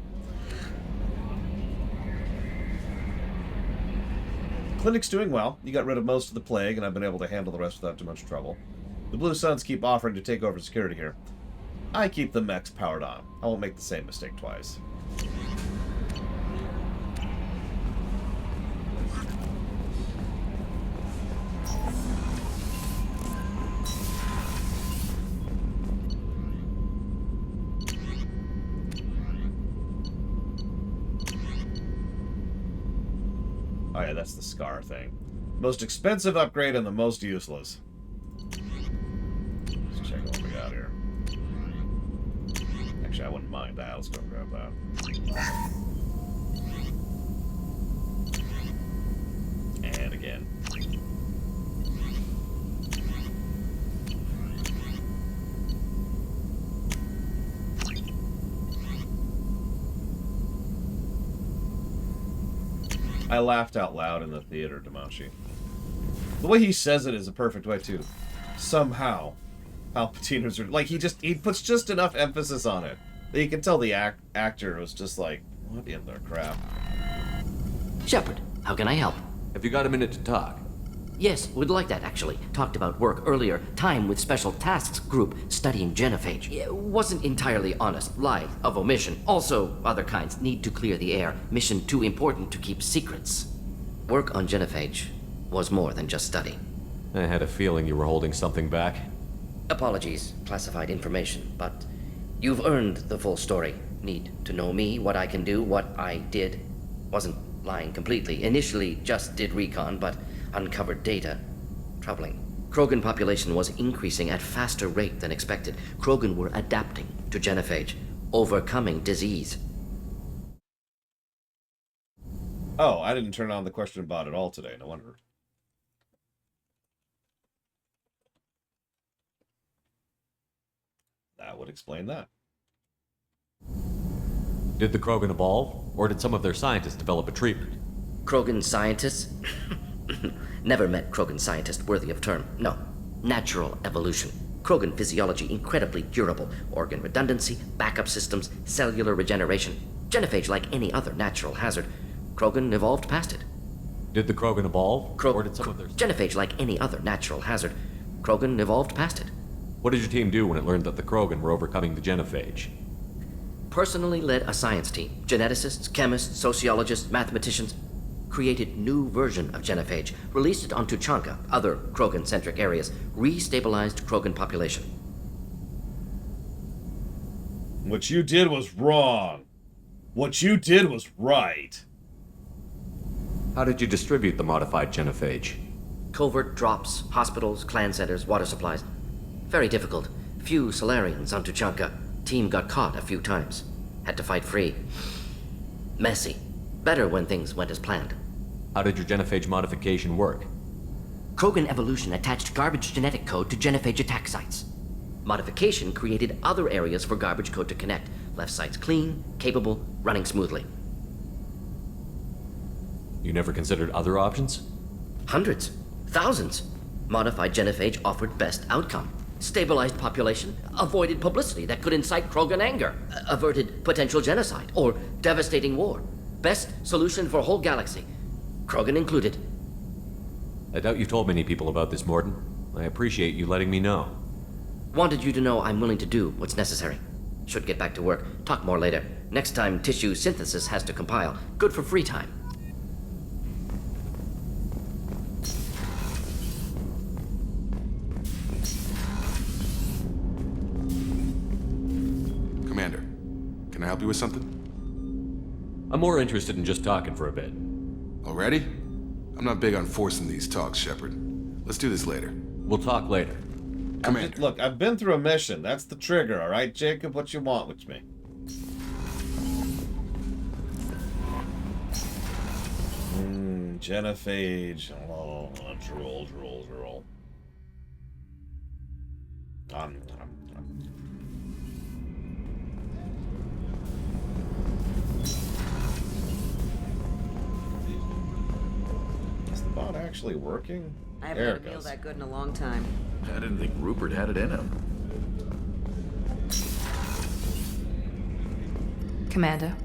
[SPEAKER 1] Clinic's doing well. You got rid of most of the plague, and I've been able to handle the rest without too much trouble. The Blue Suns keep offering to take over security here. I keep the mechs powered on. I won't make the same mistake twice. Oh yeah, that's the Scar thing. Most expensive upgrade and the most useless. Let's check what we got here. Actually, I wouldn't mind that. Let's go grab that. And again. I laughed out loud in the theater, Damashi. The way he says it is a perfect way, too. Somehow, Palpatine's are... Like, he puts just enough emphasis on it that you can tell the actor was just like, what in the crap?
[SPEAKER 4] Shepard, how can I help?
[SPEAKER 2] Have you got a minute to talk?
[SPEAKER 4] Yes, would like that, actually. Talked about work earlier. Time with Special Tasks Group studying genophage. Wasn't entirely honest. Lie of omission. Also, other kinds. Need to clear the air. Mission too important to keep secrets. Work on genophage was more than just study.
[SPEAKER 2] I had a feeling you were holding something back.
[SPEAKER 4] Apologies, classified information, but you've earned the full story. Need to know me, what I can do, what I did. Wasn't lying completely. Initially just did recon, but uncovered data. Troubling. Krogan population was increasing at faster rate than expected. Krogan were adapting to genophage, overcoming disease.
[SPEAKER 1] Oh, I didn't turn on the question bot at all today. No wonder. That would explain that.
[SPEAKER 2] Did the Krogan evolve, or did some of their scientists develop a treatment?
[SPEAKER 4] Krogan scientists? Never met Krogan scientist worthy of term. No. Natural evolution. Krogan physiology incredibly durable. Organ redundancy, backup systems, cellular regeneration. Genophage like any other natural hazard. Krogan evolved past it.
[SPEAKER 2] Did the Krogan evolve, or did some of their...
[SPEAKER 4] Genophage like any other natural hazard. Krogan evolved past it.
[SPEAKER 2] What did your team do when it learned that the Krogan were overcoming the genophage?
[SPEAKER 4] Personally led a science team. Geneticists, chemists, sociologists, mathematicians. created new version of genophage, released it on Tuchanka, other Krogan-centric areas, restabilized Krogan population.
[SPEAKER 1] What you did was wrong. What you did was right.
[SPEAKER 2] How did you distribute the modified genophage?
[SPEAKER 4] Covert drops, hospitals, clan centers, water supplies. Very difficult. Few Solarians on Tuchanka. Team got caught a few times. Had to fight free. Messy. Better when things went as planned.
[SPEAKER 2] How did your genophage modification work?
[SPEAKER 4] Krogan evolution attached garbage genetic code to genophage attack sites. Modification created other areas for garbage code to connect. Left sites clean, capable, running smoothly.
[SPEAKER 2] You never considered other options?
[SPEAKER 4] Hundreds. Thousands. Modified genophage offered best outcome. Stabilized population, avoided publicity that could incite Krogan anger, averted potential genocide, or devastating war. Best solution for whole galaxy. Krogan included.
[SPEAKER 2] I doubt you told many people about this, Mordin. I appreciate you letting me know.
[SPEAKER 4] Wanted you to know I'm willing to do what's necessary. Should get back to work. Talk more later. Next time tissue synthesis has to compile. Good for free time.
[SPEAKER 3] Commander, can I help you with something?
[SPEAKER 2] I'm more interested in just talking for a bit.
[SPEAKER 3] Already? I'm not big on forcing these talks, Shepard. Let's do this later.
[SPEAKER 2] We'll talk later.
[SPEAKER 3] Commander.
[SPEAKER 1] Look, I've been through a mission. That's the trigger, all right, Jacob? What you want with me? Genophage. Oh, drool. Is the bot actually working?
[SPEAKER 22] I haven't had a meal that good in a long time.
[SPEAKER 9] I didn't think Rupert had it in him.
[SPEAKER 23] Commander,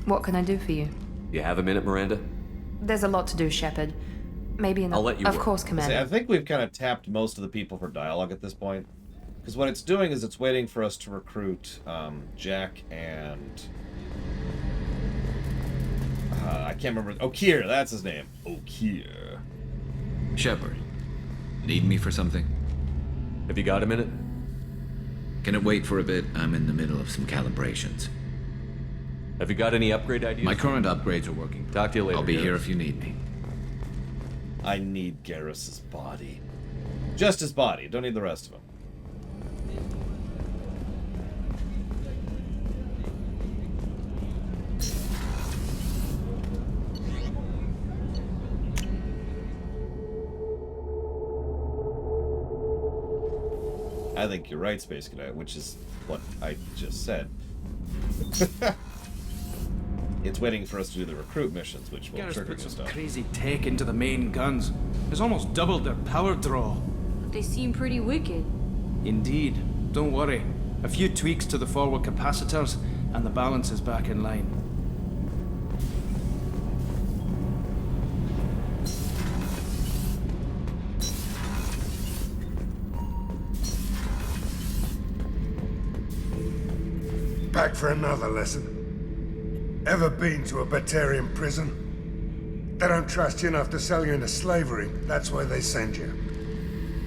[SPEAKER 23] what can I do for you?
[SPEAKER 2] You have a minute, Miranda?
[SPEAKER 23] There's a lot to do, Shepard. Maybe in
[SPEAKER 2] I'll let you
[SPEAKER 23] Of
[SPEAKER 2] work.
[SPEAKER 23] course, Commander.
[SPEAKER 1] See, I think we've kind of tapped most of the people for dialogue at this point. Because what it's doing is it's waiting for us to recruit Jack and... I can't remember. Okir, that's his name. Okir.
[SPEAKER 10] Shepard, need me for something?
[SPEAKER 2] Have you got a minute?
[SPEAKER 10] Can it wait for a bit? I'm in the middle of some calibrations.
[SPEAKER 2] Have you got any upgrade ideas?
[SPEAKER 10] My current upgrades are working.
[SPEAKER 2] Talk to you later.
[SPEAKER 10] I'll be
[SPEAKER 2] Garrus.
[SPEAKER 10] here if you need me.
[SPEAKER 1] I need Garrus's body. Just his body. Don't need the rest of him. I think you're right, Space Cadet, which is what I just said. It's waiting for us to do the recruit missions, which will
[SPEAKER 12] Garrus
[SPEAKER 1] trigger
[SPEAKER 12] put
[SPEAKER 1] new
[SPEAKER 12] some
[SPEAKER 1] stuff.
[SPEAKER 12] crazy tech into the main guns. It's almost doubled their power draw.
[SPEAKER 11] They seem pretty wicked.
[SPEAKER 12] Indeed. Don't worry. A few tweaks to the forward capacitors, and the balance is back in line.
[SPEAKER 13] Back for another lesson. Ever been to a Batarian prison? They don't trust you enough to sell you into slavery. That's why they send you.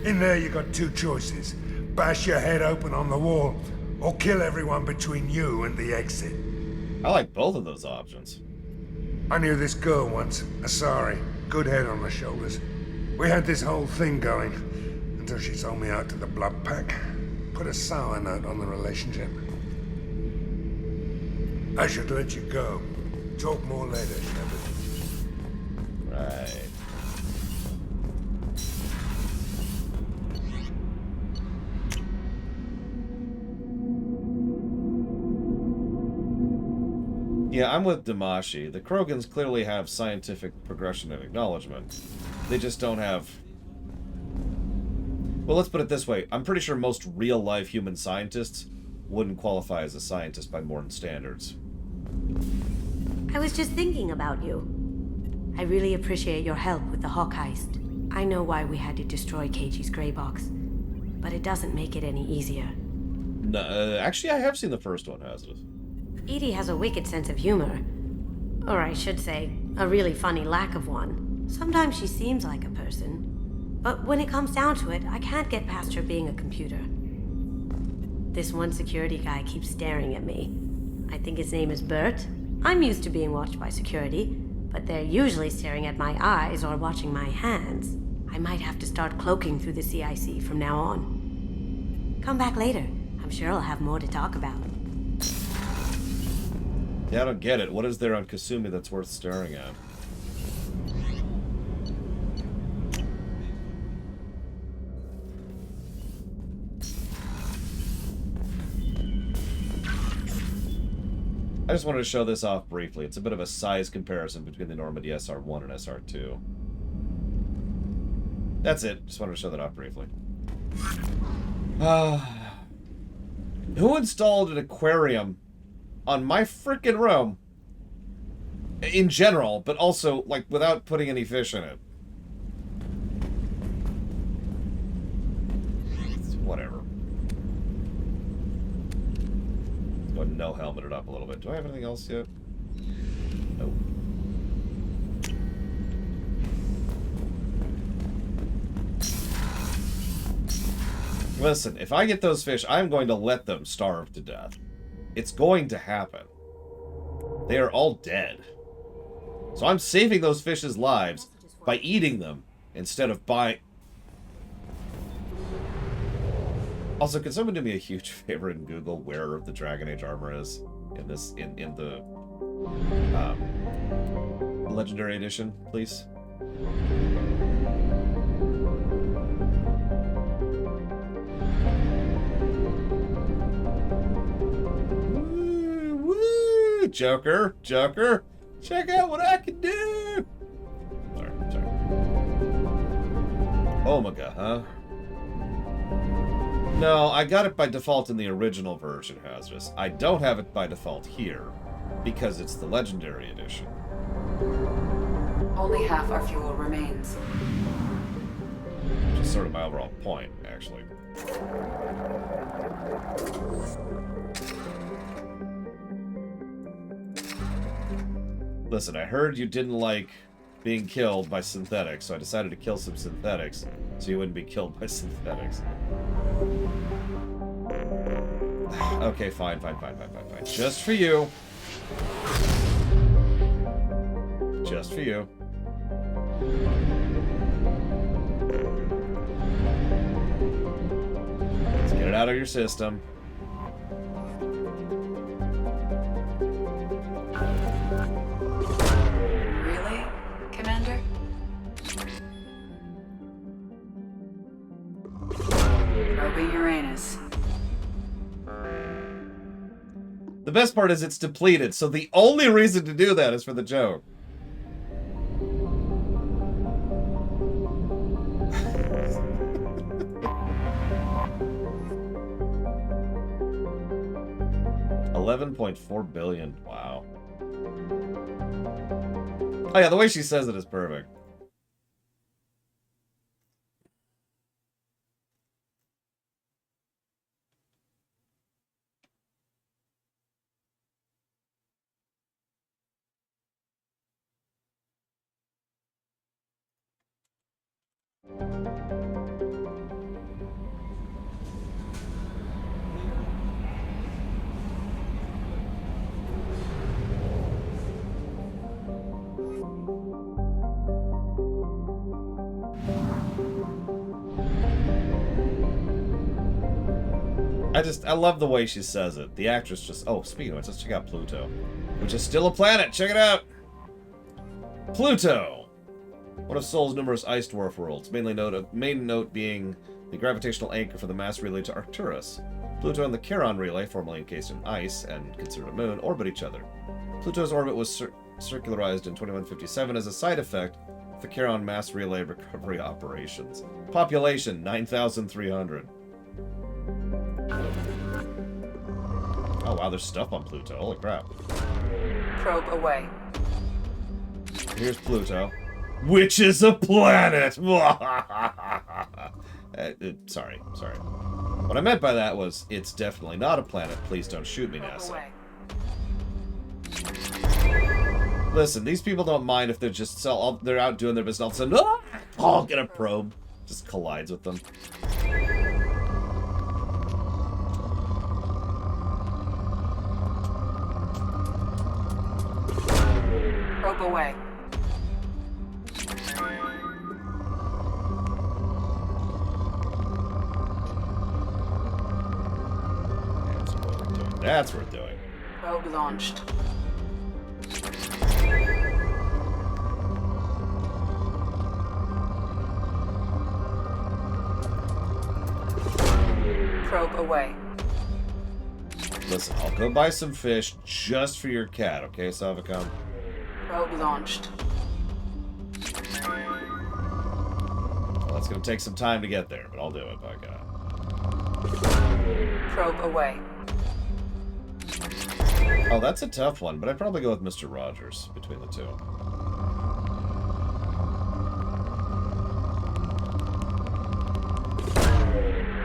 [SPEAKER 13] In there you got two choices. Bash your head open on the wall, or kill everyone between you and the exit.
[SPEAKER 1] I like both of those options.
[SPEAKER 13] I knew this girl once, Asari. Good head on her shoulders. We had this whole thing going, until she sold me out to the Blood Pack. Put a sour note on the relationship. I should let you go. Talk more later, Shepard.
[SPEAKER 1] Right. Yeah, I'm with Damashi. The Krogans clearly have scientific progression and acknowledgement. They just don't have... Well, let's put it this way. I'm pretty sure most real-life human scientists wouldn't qualify as a scientist by modern standards.
[SPEAKER 7] I was just thinking about you. I really appreciate your help with the Hawk heist. I know why we had to destroy KG's gray box, but it doesn't make it any easier.
[SPEAKER 1] No, actually, I have seen the first one, hasn't it?
[SPEAKER 7] Edie has a wicked sense of humor. Or I should say, A really funny lack of one. Sometimes she seems like a person. But when it comes down to it, I can't get past her being a computer. This one security guy keeps staring at me. I think his name is Bert. I'm used to being watched by security, but they're usually staring at my eyes or watching my hands. I might have to start cloaking through the CIC from now on. Come back later. I'm sure I'll have more to talk about.
[SPEAKER 1] Yeah, I don't get it. What is there on Kasumi that's worth staring at? I just wanted to show this off briefly. It's a bit of a size comparison between the Normandy SR-1 and SR-2. That's it. Just wanted to show that off briefly. Who installed an aquarium on my frickin' room? In general, but also, like, without putting any fish in it. Whatever. Let's go ahead and no-helmet it up a little bit. Do I have anything else yet? Nope. Listen, if I get those fish, I'm going to let them starve to death. It's going to happen. They are all dead. So I'm saving those fish's lives by eating them instead of buying... Also, can someone do me a huge favor and Google where the Dragon Age armor is in this, in the Legendary Edition, please? Woo! Joker! Joker! Check out what I can do! Sorry. Omega, huh? No, I got it by default in the original version, Hazardous. I don't have it by default here, because it's the Legendary Edition.
[SPEAKER 5] Only half our fuel remains.
[SPEAKER 1] Which is sort of my overall point, actually. Listen, I heard you didn't like being killed by synthetics, so I decided to kill some synthetics so you wouldn't be killed by synthetics. Okay, fine. Just for you. Just for you. Let's get it out of your system.
[SPEAKER 5] Really, Commander? Probing Uranus.
[SPEAKER 1] The best part is it's depleted, so the only reason to do that is for the joke. $11.4 billion. Wow. Oh yeah, the way she says it is perfect. I love the way she says it. The actress just... Oh, speaking of which, let's check out Pluto. Which is still a planet. Check it out! Pluto! One of Sol's numerous ice dwarf worlds. Main note being the gravitational anchor for the mass relay to Arcturus. Pluto and the Charon relay, formerly encased in ice and considered a moon, orbit each other. Pluto's orbit was circularized in 2157 as a side effect of the Charon mass relay recovery operations. Population, 9,300. Oh wow, there's stuff on Pluto. Holy crap.
[SPEAKER 5] Probe away.
[SPEAKER 1] Here's Pluto. Which is a planet! Sorry. What I meant by that was, it's definitely not a planet. Please don't shoot me, NASA. Listen, these people don't mind if they're just they're out doing their business. All of a sudden, oh, get a probe. Just collides with them.
[SPEAKER 5] Probe away.
[SPEAKER 1] That's what we're doing.
[SPEAKER 5] Probe launched. Probe away.
[SPEAKER 1] Listen, I'll go buy some fish just for your cat, okay, Savacom?
[SPEAKER 5] Probe launched.
[SPEAKER 1] Well, that's gonna take some time to get there, but I'll do it, by God.
[SPEAKER 5] Probe away.
[SPEAKER 1] Oh, that's a tough one, but I'd probably go with Mr. Rogers between the two.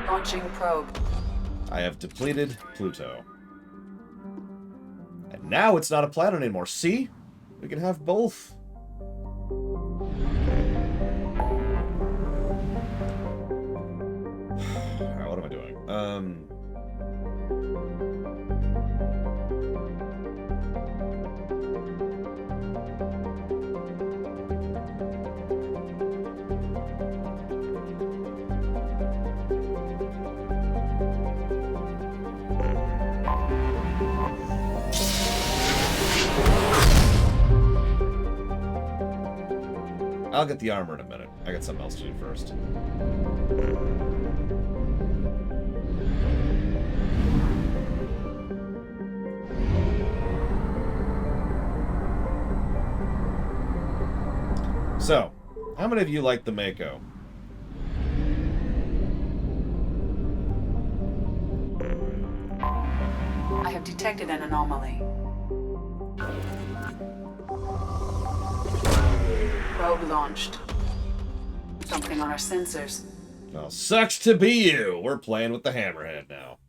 [SPEAKER 5] Launching probe.
[SPEAKER 1] I have depleted Pluto. And now it's not a planet anymore. See? We can have both. Alright, what am I doing? I'll get the armor in a minute. I got something else to do first. So, how many of you like the Mako?
[SPEAKER 5] I have detected an anomaly. Probe launched. Something on our sensors.
[SPEAKER 1] Well, sucks to be you. We're playing with the hammerhead now.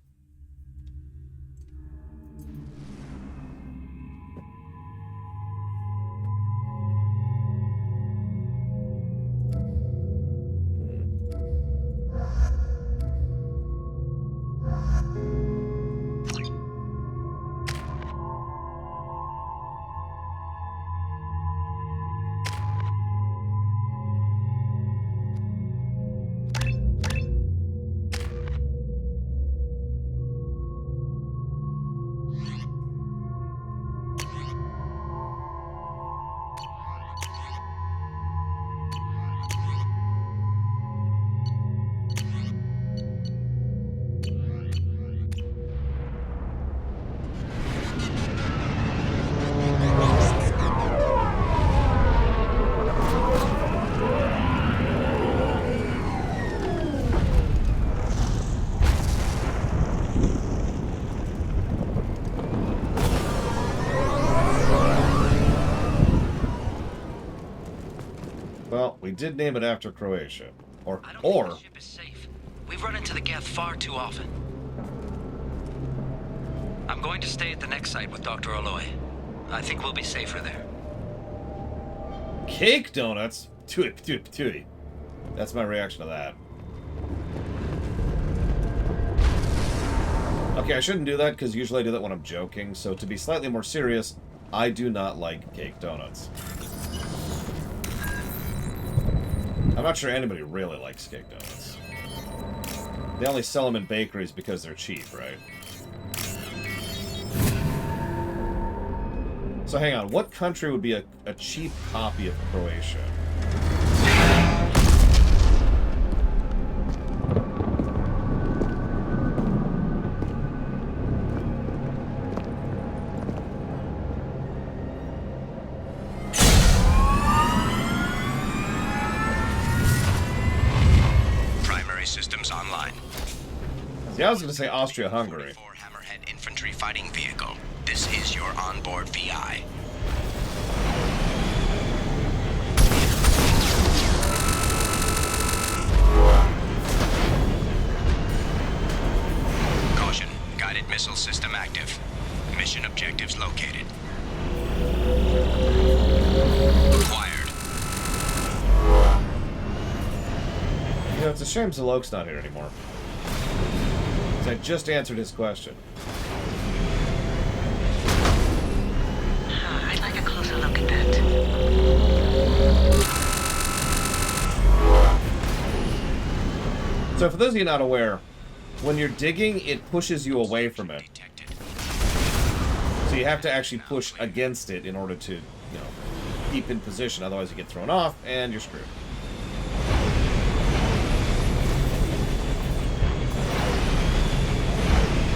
[SPEAKER 1] Well, we did name it after Croatia. Or
[SPEAKER 8] The ship is safe. We've run into the Geth far too often. I'm going to stay at the next site with Dr. Aloy. I think we'll be safer there.
[SPEAKER 1] Cake donuts? Tui. That's my reaction to that. Okay, I shouldn't do that because usually I do that when I'm joking. So to be slightly more serious, I do not like cake donuts. I'm not sure anybody really likes cake donuts. They only sell them in bakeries because they're cheap, right? So hang on, what country would be a cheap copy of Croatia?
[SPEAKER 16] Systems online.
[SPEAKER 1] See, I was going to say Austria-Hungary.
[SPEAKER 16] Hammerhead infantry fighting vehicle. This is your onboard VI. Caution. Guided missile system active. Mission objectives located.
[SPEAKER 1] a shame Zalok's not here anymore. Because I just answered his question.
[SPEAKER 14] I'd like a closer look at that.
[SPEAKER 1] So for those of you not aware, when you're digging, it pushes you away from it. So you have to actually push against it in order to, you know, keep in position. Otherwise you get thrown off and you're screwed.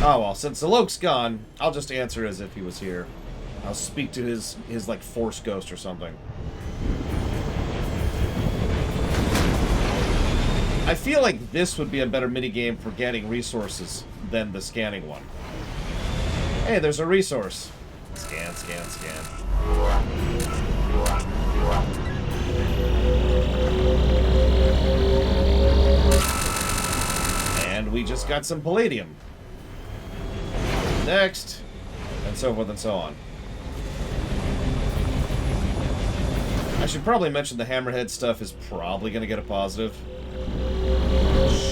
[SPEAKER 1] Oh well, since Zalok's gone, I'll just answer as if he was here. I'll speak to his like force ghost or something. I feel like this would be a better minigame for getting resources than the scanning one. Hey, there's a resource. Scan, scan, scan. And we just got some palladium. Next. And so forth and so on. I should probably mention the hammerhead stuff is probably going to get a positive.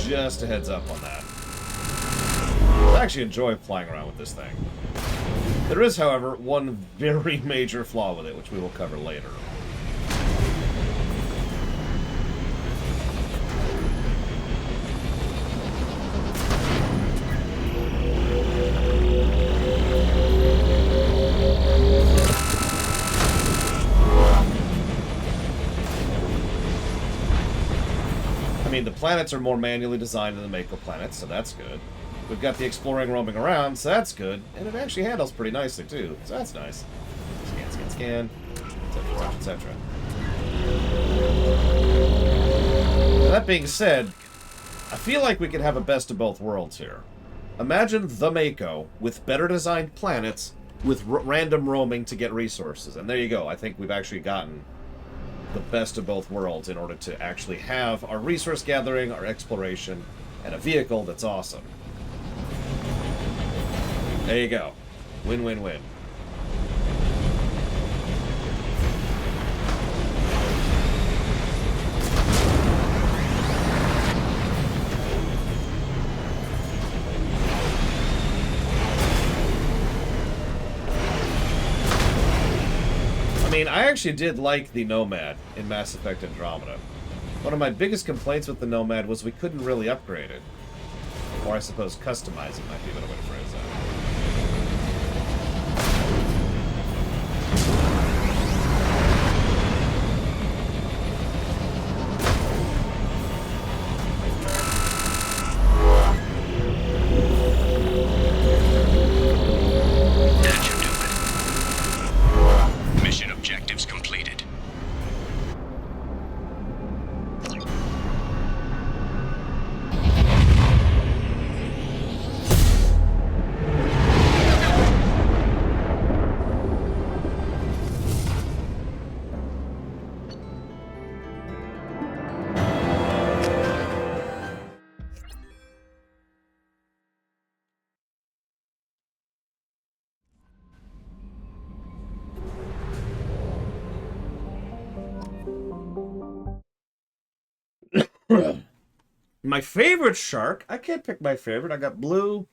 [SPEAKER 1] Just a heads up on that. I actually enjoy flying around with this thing. There is, however, one very major flaw with it, which we will cover later. I mean, the planets are more manually designed than the Mako planets, so that's good. We've got the exploring roaming around, so that's good. And it actually handles pretty nicely, too, so that's nice. Scan, scan, scan, etc., etc., etc. That being said, I feel like we could have a best of both worlds here. Imagine the Mako with better designed planets with random roaming to get resources. And there you go. I think we've actually gotten the best of both worlds in order to actually have our resource gathering, our exploration, and a vehicle that's awesome. There you go. Win, win, win. I mean, I actually did like the Nomad in Mass Effect Andromeda. One of my biggest complaints with the Nomad was we couldn't really upgrade it. Or I suppose customize it might be a better way to phrase that.
[SPEAKER 15] That should do it. Mission objectives completed.
[SPEAKER 1] My favorite shark? I can't pick my favorite. I got blue,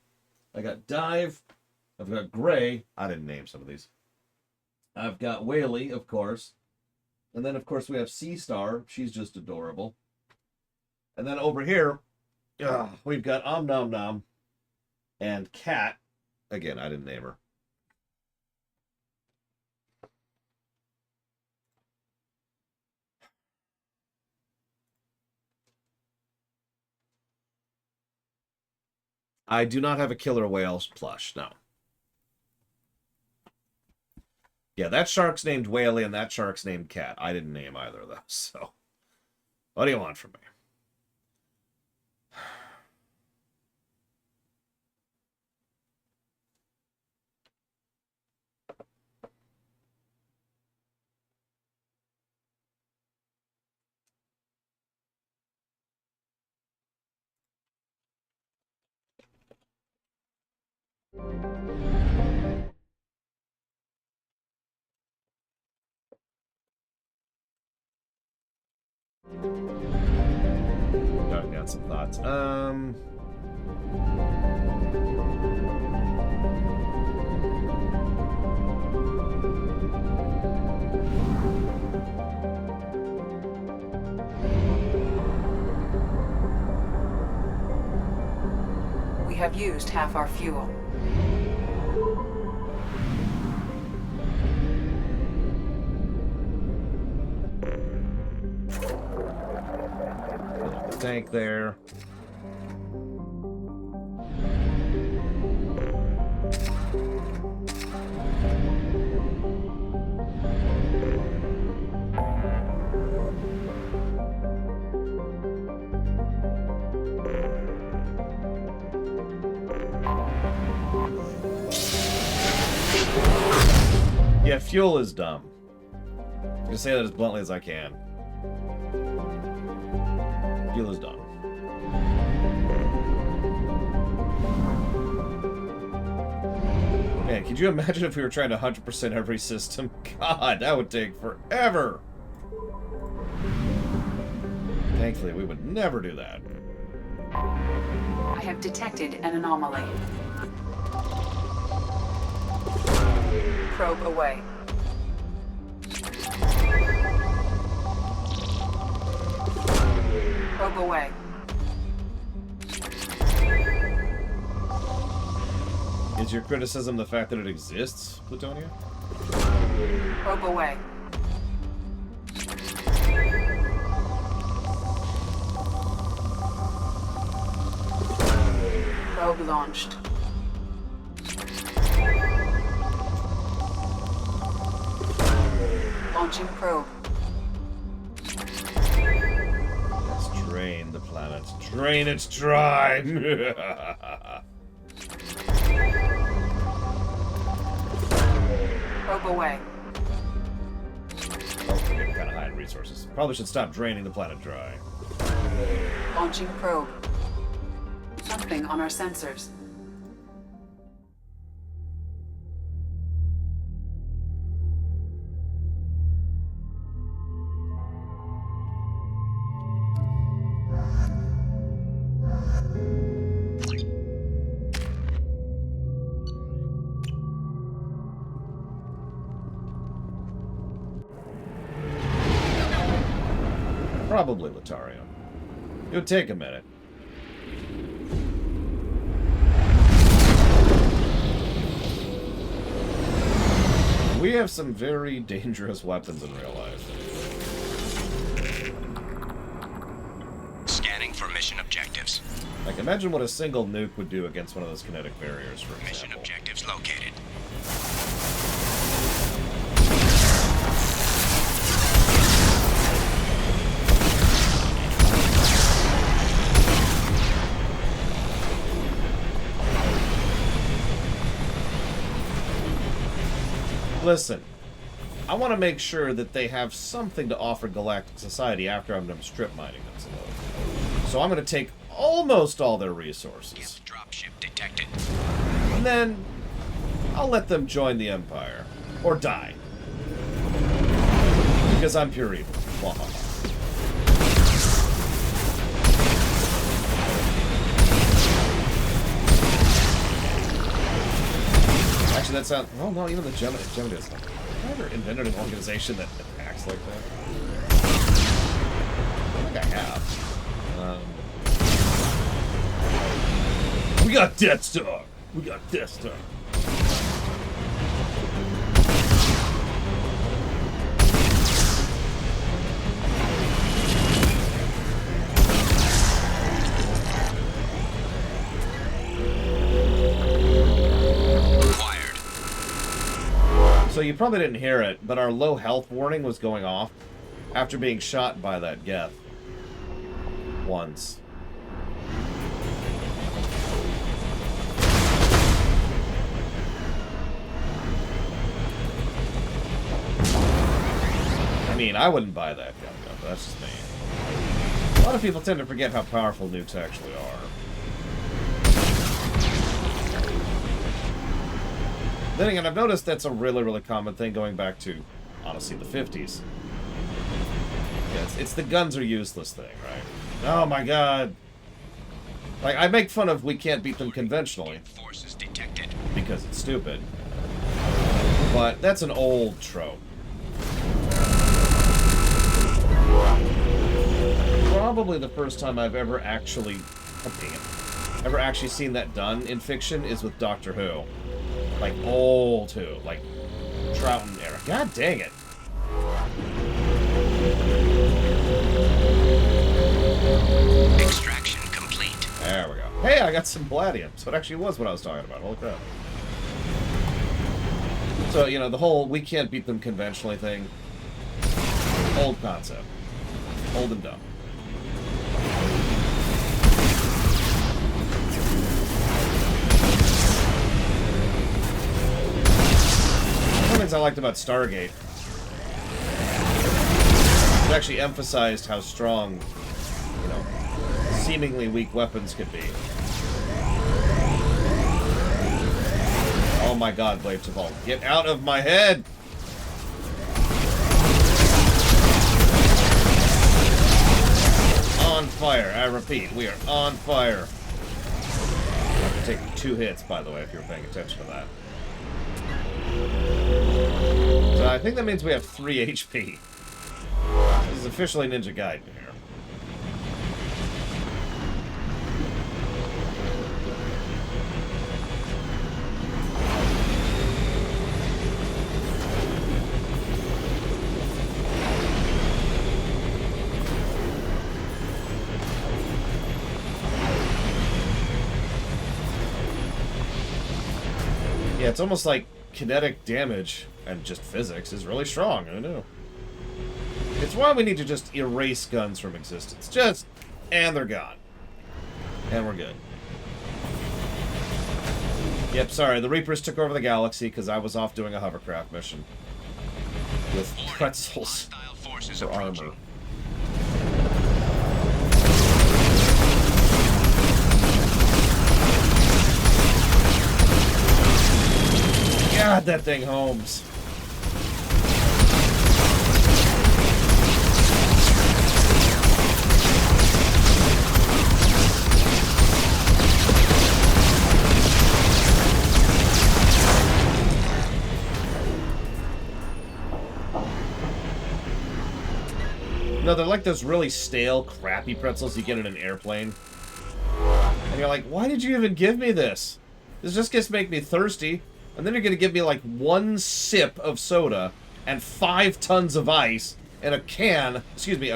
[SPEAKER 1] I got dive, I've got gray. I didn't name some of these. I've got Whaley, of course. And then, of course, we have Sea Star. She's just adorable. And then over here, we've got Om Nom Nom and Cat. Again, I didn't name her. I do not have a killer whale plush, no. Yeah, that shark's named Whaley and that shark's named Cat. I didn't name either of those, so. What do you want from me? Jotting down some thoughts.
[SPEAKER 5] We have used half our fuel.
[SPEAKER 1] Tank there. Yeah, fuel is dumb. I'm gonna say that as bluntly as I can. Fuel is dumb. Man, could you imagine if we were trying to 100% every system? God, that would take forever! Thankfully, we would never do that.
[SPEAKER 5] I have detected an anomaly. Probe away. Probe away.
[SPEAKER 1] Is your criticism the fact that it exists, Plutonia?
[SPEAKER 5] Probe away. Probe launched. Launching probe.
[SPEAKER 1] Let's drain the planet. Drain it dry!
[SPEAKER 5] Probe away.
[SPEAKER 1] Oh, we're getting kind of high in resources. Probably should stop draining the planet dry.
[SPEAKER 5] Launching probe. Something on our sensors.
[SPEAKER 1] Probably Lothario. It would take a minute. We have some very dangerous weapons in real life.
[SPEAKER 16] Scanning for mission objectives.
[SPEAKER 1] Like, imagine what a single nuke would do against one of those kinetic barriers, for example.
[SPEAKER 16] Mission objectives located.
[SPEAKER 1] Listen, I want to make sure that they have something to offer galactic society after I'm done strip mining them slowly. So I'm going to take almost all their resources.
[SPEAKER 16] Dropship detected.
[SPEAKER 1] And then I'll let them join the Empire. Or die. Because I'm pure evil. Actually, that sounds... Well, no, even the Gemini is... Have I ever invented an organization that acts like that? I think I have. We got Death Star! We got Death Star! So you probably didn't hear it, but our low health warning was going off after being shot by that Geth. Once. I mean, I wouldn't buy that gun, but that's just me. A lot of people tend to forget how powerful nukes actually are. Then again, I've noticed that's a really, really common thing going back to, honestly, the 50s. Yeah, it's the guns are useless thing, right? Oh my god. Like, I make fun of we can't beat them conventionally.
[SPEAKER 16] Forces detected.
[SPEAKER 1] Because it's stupid. But that's an old trope. Probably the first time I've ever actually seen that done in fiction is with Doctor Who. Like, old Who. Like, Troughton era. God dang it.
[SPEAKER 16] Extraction complete.
[SPEAKER 1] There we go. Hey, I got some palladium. So it actually was what I was talking about. Holy crap. So, you know, the whole we can't beat them conventionally thing. Old concept. Old and dumb. One of the things I liked about Stargate, it actually emphasized how strong, you know, seemingly weak weapons could be. Oh my god, Blades of All. Get out of my head! On fire. I repeat, we are on fire. I'm taking 2 hits, by the way, if you were paying attention to that. So I think that means we have 3 HP. This is officially Ninja Gaiden here. Yeah, it's almost like kinetic damage and just physics is really strong. I know. It's why we need to just erase guns from existence. And they're gone. And we're good. Yep, sorry, the Reapers took over the galaxy because I was off doing a hovercraft mission. With pretzels for armor. God, that thing homes. No, they're like those really stale, crappy pretzels you get in an airplane. And you're like, why did you even give me this? This just gets make me thirsty. And then you're going to give me like 1 sip of soda and 5 tons of ice and a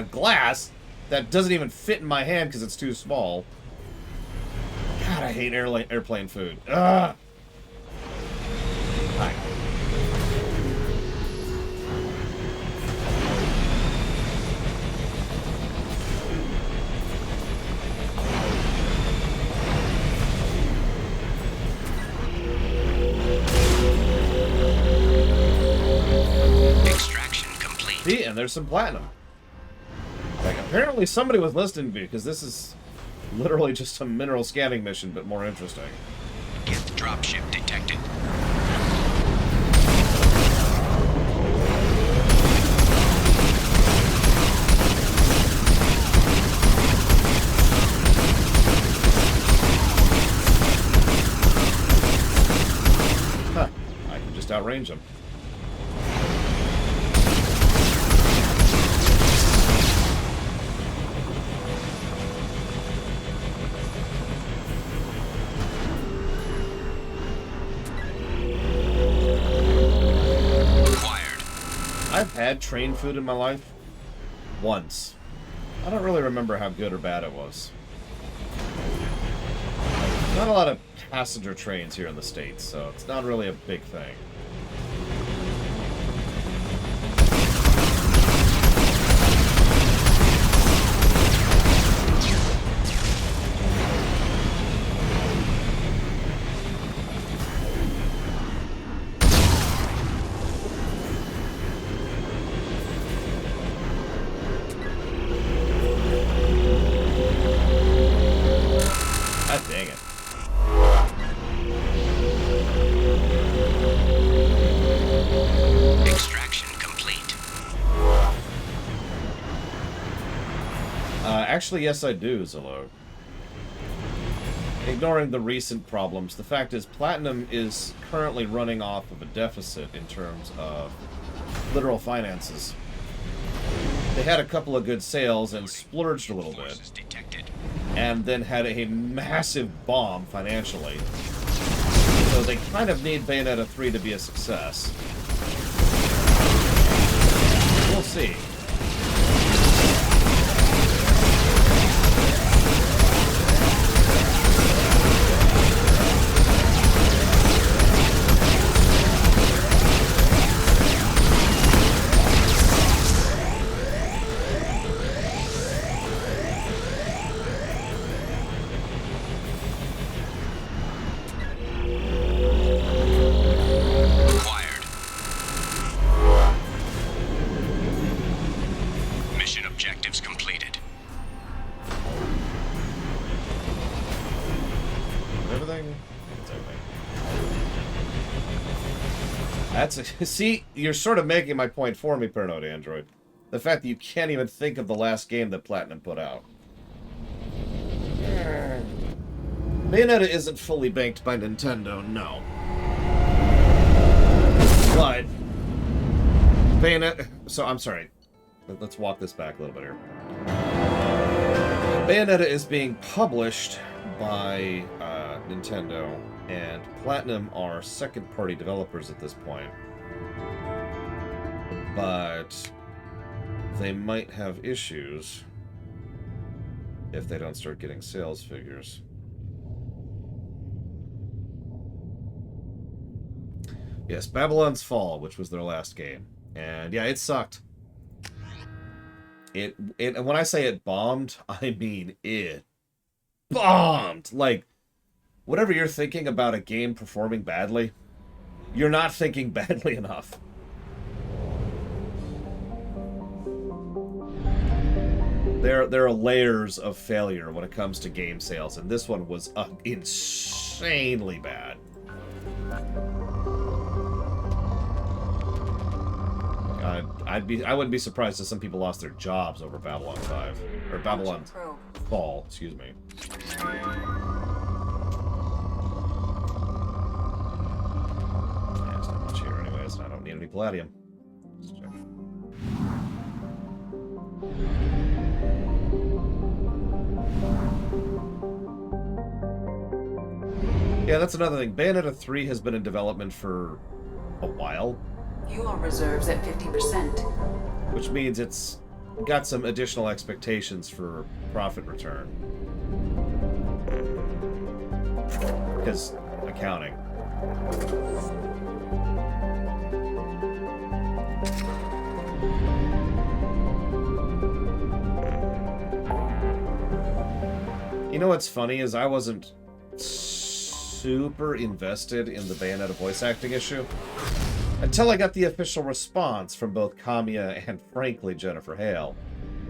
[SPEAKER 1] glass that doesn't even fit in my hand because it's too small. God, I hate airplane food. Ugh. Hi. See, and there's some platinum. Like, apparently somebody was listening to me, because this is literally just a mineral scanning mission, but more interesting.
[SPEAKER 16] Get the dropship detected.
[SPEAKER 1] Huh. I can just outrange them. I've had train food in my life. Once. I don't really remember how good or bad it was. Not a lot of passenger trains here in the States, so it's not really a big thing. Actually, yes, I do, Zillow. Ignoring the recent problems, the fact is Platinum is currently running off of a deficit in terms of literal finances. They had a couple of good sales and splurged a little bit. And then had a massive bomb financially. So they kind of need Bayonetta 3 to be a success. We'll see. See, you're sort of making my point for me, Paranoid Android. The fact that you can't even think of the last game that Platinum put out. Bayonetta isn't fully banked by Nintendo, no. But Bayonetta... So, I'm sorry. Let's walk this back a little bit here. Bayonetta is being published by Nintendo, and Platinum are second-party developers at this point. But they might have issues if they don't start getting sales figures. Yes, Babylon's Fall, which was their last game. And yeah, it sucked. And when I say it bombed, I mean it bombed. Like, whatever you're thinking about a game performing badly, you're not thinking badly enough. There are layers of failure when it comes to game sales, and this one was insanely bad. I wouldn't be surprised if some people lost their jobs over Babylon 5 or Babylon Fall, excuse me. Yeah, it's not much here anyways. I don't need any palladium. Let's check. Yeah, that's another thing. Bayonetta 3 has been in development for a while.
[SPEAKER 5] Fuel reserves at 50%.
[SPEAKER 1] Which means it's got some additional expectations for profit return. Because accounting. You know what's funny is I wasn't super invested in the Bayonetta voice acting issue until I got the official response from both Kamiya and, frankly, Jennifer Hale,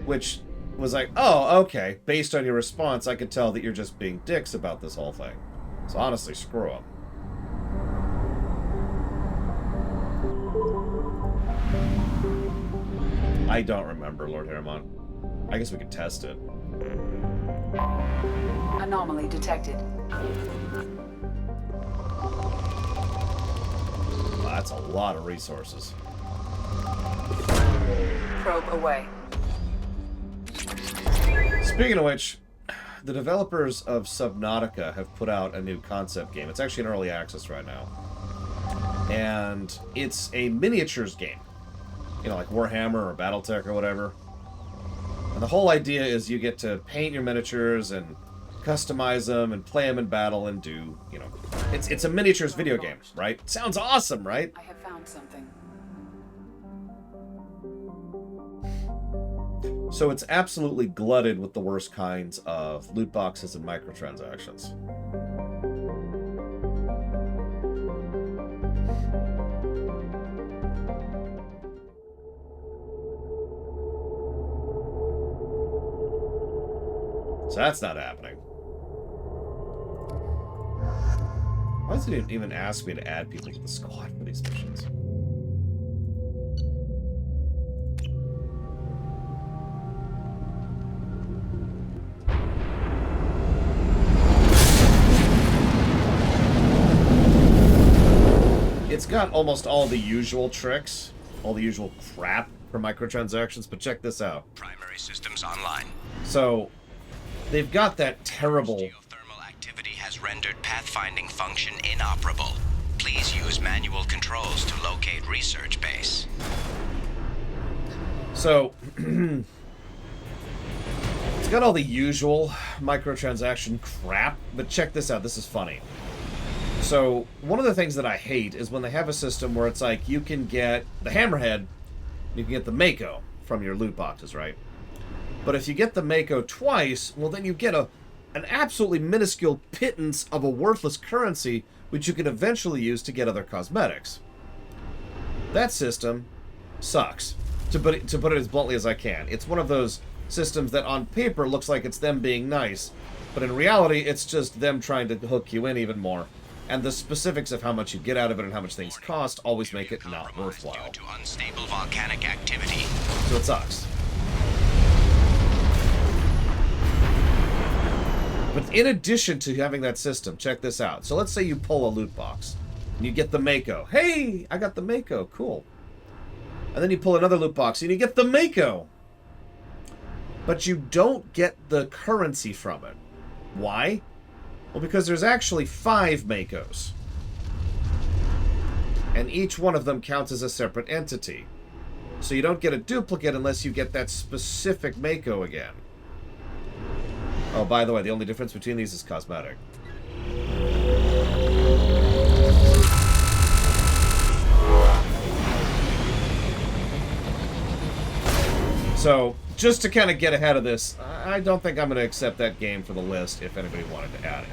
[SPEAKER 1] which was like, oh, okay, based on your response, I could tell that you're just being dicks about this whole thing. So honestly, screw them. I don't remember, Lord Harriman. I guess we could test it.
[SPEAKER 5] Anomaly detected.
[SPEAKER 1] Wow, that's a lot of resources.
[SPEAKER 5] Probe away.
[SPEAKER 1] Speaking of which, the developers of Subnautica have put out a new concept game. It's actually in early access right now. And it's a miniatures game. You know, like Warhammer or Battletech or whatever. And the whole idea is you get to paint your miniatures and customize them and play them in battle and do, you know, it's a miniatures video game, right? Sounds awesome, right?
[SPEAKER 5] I have found something.
[SPEAKER 1] So it's absolutely glutted with the worst kinds of loot boxes and microtransactions. So that's not happening. Why does it even ask me to add people to the squad for these missions? got almost all the usual tricks, all the usual crap for microtransactions, but check this out.
[SPEAKER 16] Primary systems online.
[SPEAKER 1] So, they've got that terrible...
[SPEAKER 16] Geothermal activity has rendered pathfinding function inoperable. Please use manual controls to locate research base.
[SPEAKER 1] So, it's got all the usual microtransaction crap, but check this out. This is funny. So, one of the things that I hate is when they have a system where it's like you can get the Hammerhead, you can get the Mako from your loot boxes, right? But if you get the Mako twice, well, then you get an absolutely minuscule pittance of a worthless currency, which you can eventually use to get other cosmetics. That system sucks, to put it as bluntly as I can. It's one of those systems that on paper looks like it's them being nice, but in reality, it's just them trying to hook you in even more. And the specifics of how much you get out of it and how much things cost always make it not worthwhile.
[SPEAKER 16] Due to unstable volcanic activity.
[SPEAKER 1] So it sucks. But in addition to having that system, check this out. So let's say you pull a loot box and you get the Mako. Hey, I got the Mako. Cool. And then you pull another loot box and you get the Mako. But you don't get the currency from it. Why? Well, because there's actually 5 Makos. And each one of them counts as a separate entity. So you don't get a duplicate unless you get that specific Mako again. Oh, by the way, the only difference between these is cosmetic. So, just to kind of get ahead of this, I don't think I'm going to accept that game for the list if anybody wanted to add it.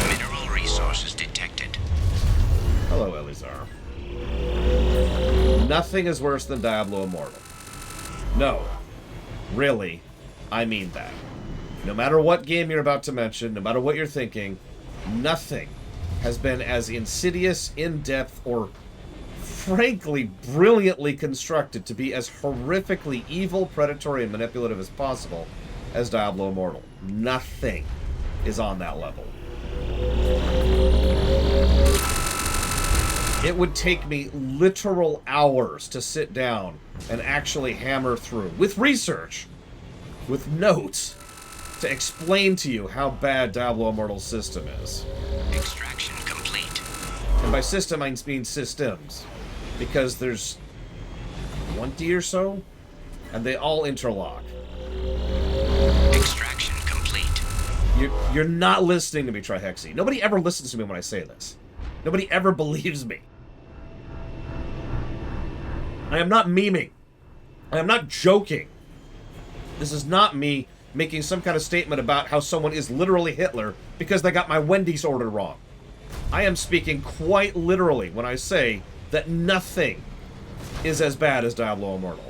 [SPEAKER 16] Mineral resources detected.
[SPEAKER 1] Hello, Elizar. Nothing is worse than Diablo Immortal. No. Really, I mean that. No matter what game you're about to mention, no matter what you're thinking, nothing has been as insidious, in-depth, or frankly brilliantly constructed to be as horrifically evil, predatory, and manipulative as possible as Diablo Immortal. Nothing is on that level. It would take me literal hours to sit down and actually hammer through, with research, with notes, to explain to you how bad Diablo Immortal's system is.
[SPEAKER 16] Extraction complete.
[SPEAKER 1] And by system, I mean systems. Because there's 20 or so, and they all interlock.
[SPEAKER 16] Extraction complete.
[SPEAKER 1] You're not listening to me, Trihexy. Nobody ever listens to me when I say this. Nobody ever believes me. I am not memeing. I am not joking. This is not me making some kind of statement about how someone is literally Hitler because they got my Wendy's order wrong. I am speaking quite literally when I say that nothing is as bad as Diablo Immortal.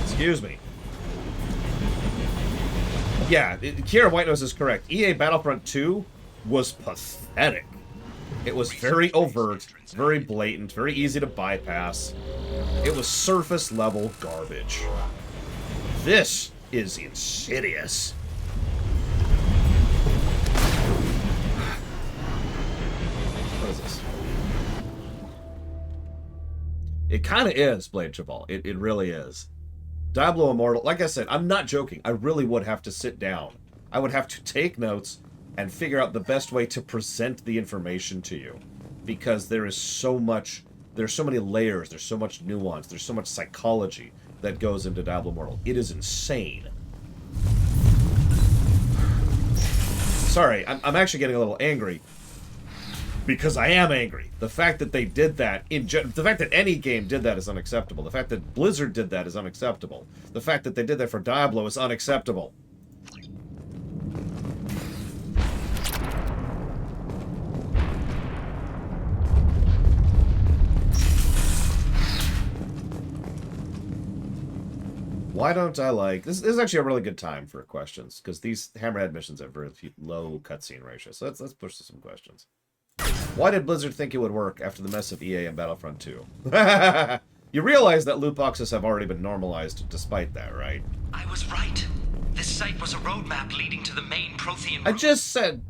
[SPEAKER 1] Excuse me. Yeah, Kiera Whitenose is correct. EA Battlefront 2 was pathetic. It was very overt, very blatant, very easy to bypass. It was surface level garbage. This is insidious. What is this? It kind of is, Blade Chabal. It really is. Diablo Immortal, like I said, I'm not joking. I really would have to sit down. I would have to take notes and figure out the best way to present the information to you. Because there is so much, there's so many layers, there's so much nuance, there's so much psychology that goes into Diablo Immortal. It is insane. Sorry, I'm actually getting a little angry. Because I am angry. The fact that they did that, the fact that any game did that is unacceptable. The fact that Blizzard did that is unacceptable. The fact that they did that for Diablo is unacceptable. Why don't I like... This is actually a really good time for questions, because these Hammerhead missions have very low cutscene ratio. So let's push to some questions. Why did Blizzard think it would work after the mess of EA and Battlefront 2? You realize that loot boxes have already been normalized despite that, right?
[SPEAKER 8] I was right. This site was a roadmap leading to the main Prothean
[SPEAKER 1] I just said...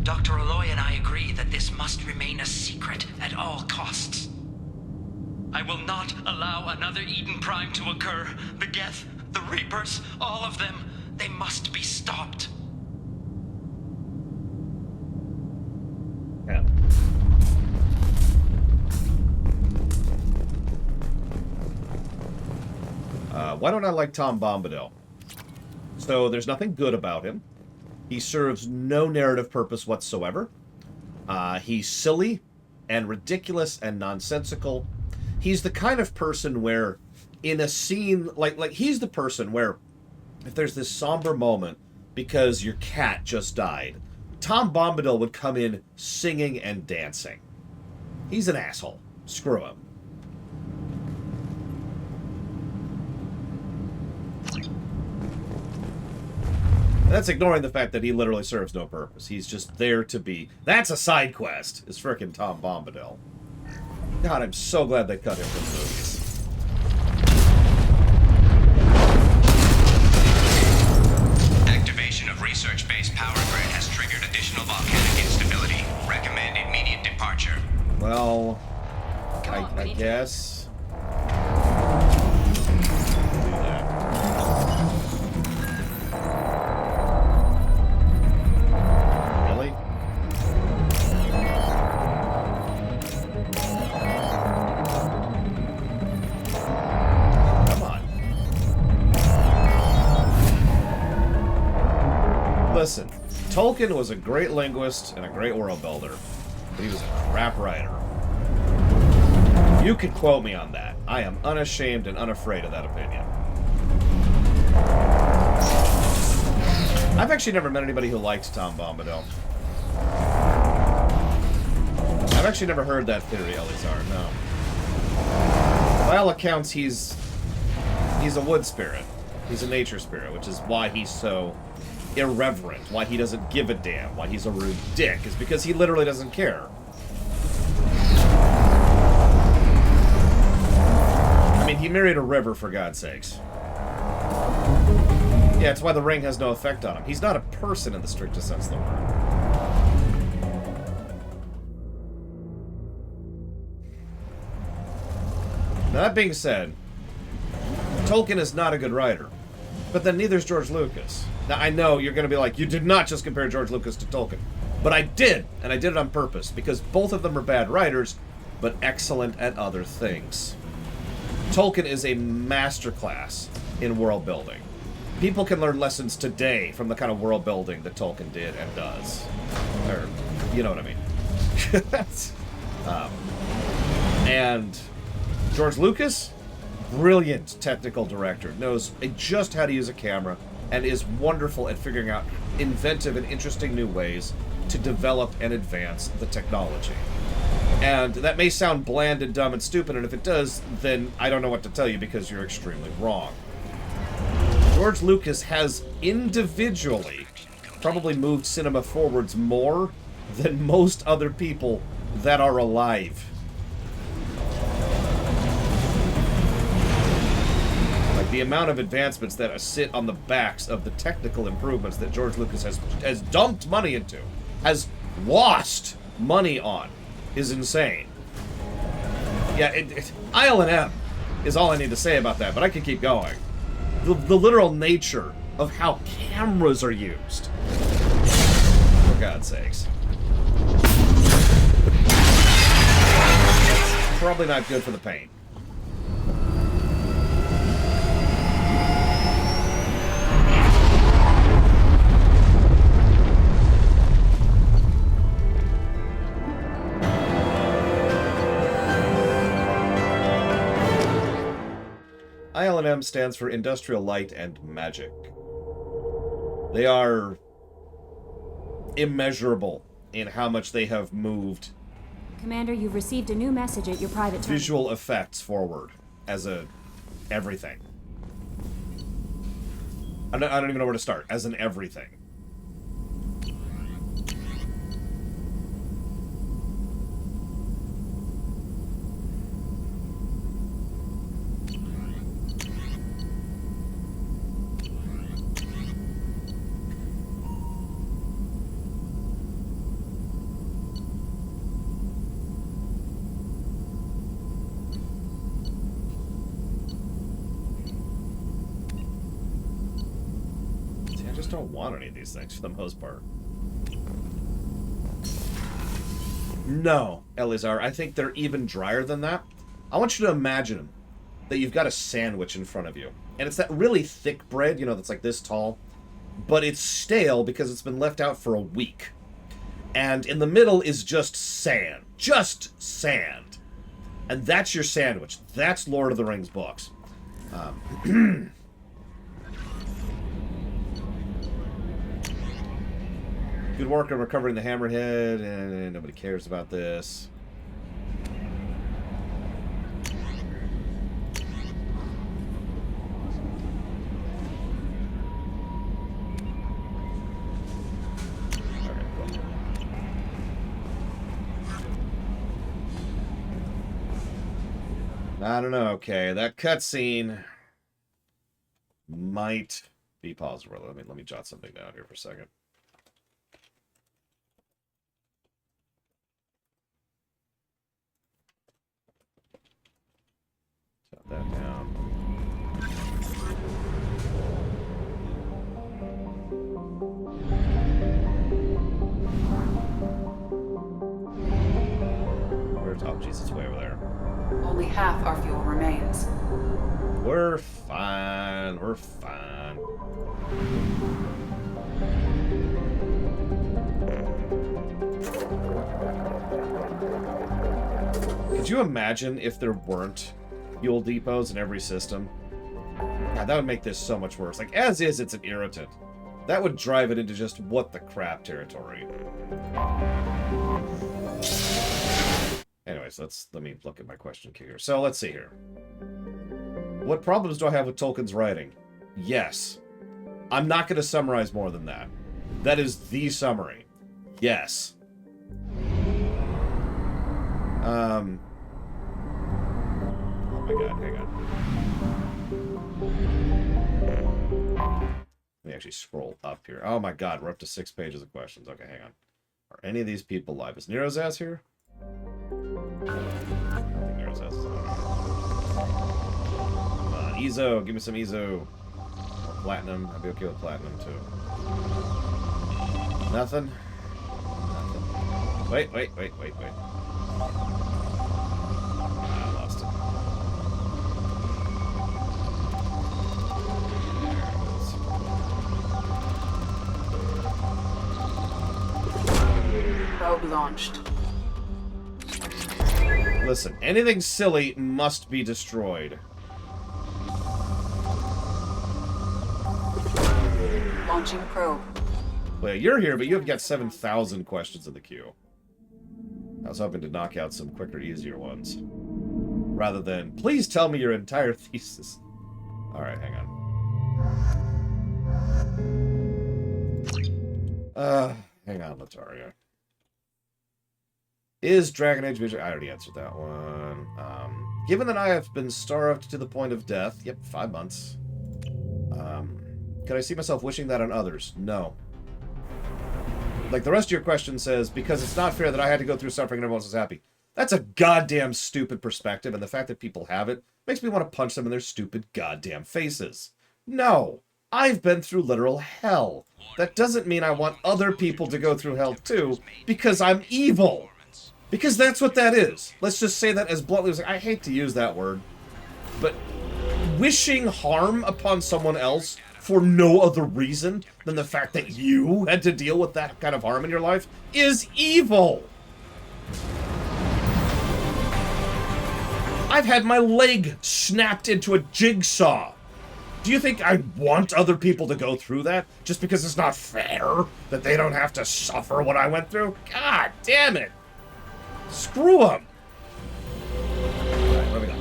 [SPEAKER 8] Dr. Aloy and I agree that this must remain a secret at all costs. I will not allow another Eden Prime to occur. The Geth, the Reapers, all of them, they must be stopped.
[SPEAKER 1] Yeah. Why don't I like Tom Bombadil? So there's nothing good about him. He serves no narrative purpose whatsoever. He's silly and ridiculous and nonsensical. He's the kind of person where in a scene, like he's the person where if there's this somber moment because your cat just died, Tom Bombadil would come in singing and dancing. He's an asshole. Screw him. That's ignoring the fact that he literally serves no purpose. He's just there to be... That's a side quest, is frickin' Tom Bombadil. God, I'm so glad they cut him from movies.
[SPEAKER 14] Activation of research-based power grid has triggered additional volcanic instability. Recommend immediate departure.
[SPEAKER 1] Well, I guess... Listen, Tolkien was a great linguist and a great world builder, but he was a crap writer. You can quote me on that. I am unashamed and unafraid of that opinion. I've actually never met anybody who liked Tom Bombadil. I've actually never heard that theory, Elizar, no. By all accounts, he's a wood spirit. He's a nature spirit, which is why he's so... irreverent, why he doesn't give a damn, why he's a rude dick, is because he literally doesn't care. I mean, he married a river, for God's sakes. Yeah, it's why the ring has no effect on him. He's not a person in the strictest sense of the word. Now, that being said, Tolkien is not a good writer, but then neither is George Lucas. Now, I know you're going to be like, you did not just compare George Lucas to Tolkien. But I did, and I did it on purpose, because both of them are bad writers, but excellent at other things. Tolkien is a masterclass in world building. People can learn lessons today from the kind of world building that Tolkien did and does. Or, you know what I mean. And George Lucas, brilliant technical director, knows just how to use a camera, and is wonderful at figuring out inventive and interesting new ways to develop and advance the technology. And that may sound bland and dumb and stupid, and if it does, then I don't know what to tell you because you're extremely wrong. George Lucas has individually probably moved cinema forwards more than most other people that are alive. The amount of advancements that sit on the backs of the technical improvements that George Lucas has dumped money into, has lost money on, is insane. Yeah, Isle and M is all I need to say about that, but I could keep going. The literal nature of how cameras are used. For God's sakes. Probably not good for the paint. IL&M stands for Industrial Light and Magic. They are immeasurable in how much they have moved
[SPEAKER 6] Commander, you've received a new message at your private terminal.
[SPEAKER 1] Visual effects forward as a everything. I don't even know where to start. As an everything. just don't want any of these things for the most part. No, Eleazar, I think they're even drier than that. I want you to imagine that you've got a sandwich in front of you. And it's that really thick bread, you know, that's like this tall. But it's stale because it's been left out for a week. And in the middle is just sand. Just sand. And that's your sandwich. That's Lord of the Rings books. Good work on recovering the hammerhead, and nobody cares about this. I don't know. Okay, that cutscene might be possible. Let me jot something down here for a second. Jot that down. Where's... Oh, jeez, it's way over there.
[SPEAKER 5] Only half our fuel remains.
[SPEAKER 1] We're fine. We're fine. Could you imagine if there weren't fuel depots in every system? God, that would make this so much worse. Like, as is, it's an irritant. That would drive it into just what the crap territory. Anyways, let me look at my question queue here. So, let's see here. What problems do I have with Tolkien's writing? Yes. I'm not going to summarize more than that. That is the summary. Yes. Oh my god, hang on. Let me actually scroll up here. Oh my god, we're up to 6 pages of questions. Okay, hang on. Are any of these people live? Is Nero's ass here? I don't think Nero's ass is on. Come on, Ezo, give me some Ezo. Or platinum. I'd be okay with platinum too. Nothing? Nothing. Wait. I lost it.
[SPEAKER 5] Probe launched.
[SPEAKER 1] Listen, anything silly must be destroyed.
[SPEAKER 5] Launching probe.
[SPEAKER 1] Well, you're here, but you've got 7,000 questions in the queue. I was hoping to knock out some quicker, easier ones. Rather than, please tell me your entire thesis. Alright, hang on. Hang on, Lataria. Is Dragon Age Vision... I already answered that one. Given that I have been starved to the point of death... Yep, 5 months. Could I see myself wishing that on others? No. Like, the rest of your question says, because it's not fair that I had to go through suffering and everyone else is happy. That's a goddamn stupid perspective, and the fact that people have it makes me want to punch them in their stupid goddamn faces. No. I've been through literal hell. That doesn't mean I want other people to go through hell too, because I'm evil. Because that's what that is. Let's just say that as bluntly as... I hate to use that word. But wishing harm upon someone else for no other reason than the fact that you had to deal with that kind of harm in your life is evil. I've had my leg snapped into a jigsaw. Do you think I want other people to go through that just because it's not fair that they don't have to suffer what I went through? God damn it. Screw them. Alright, what do we got?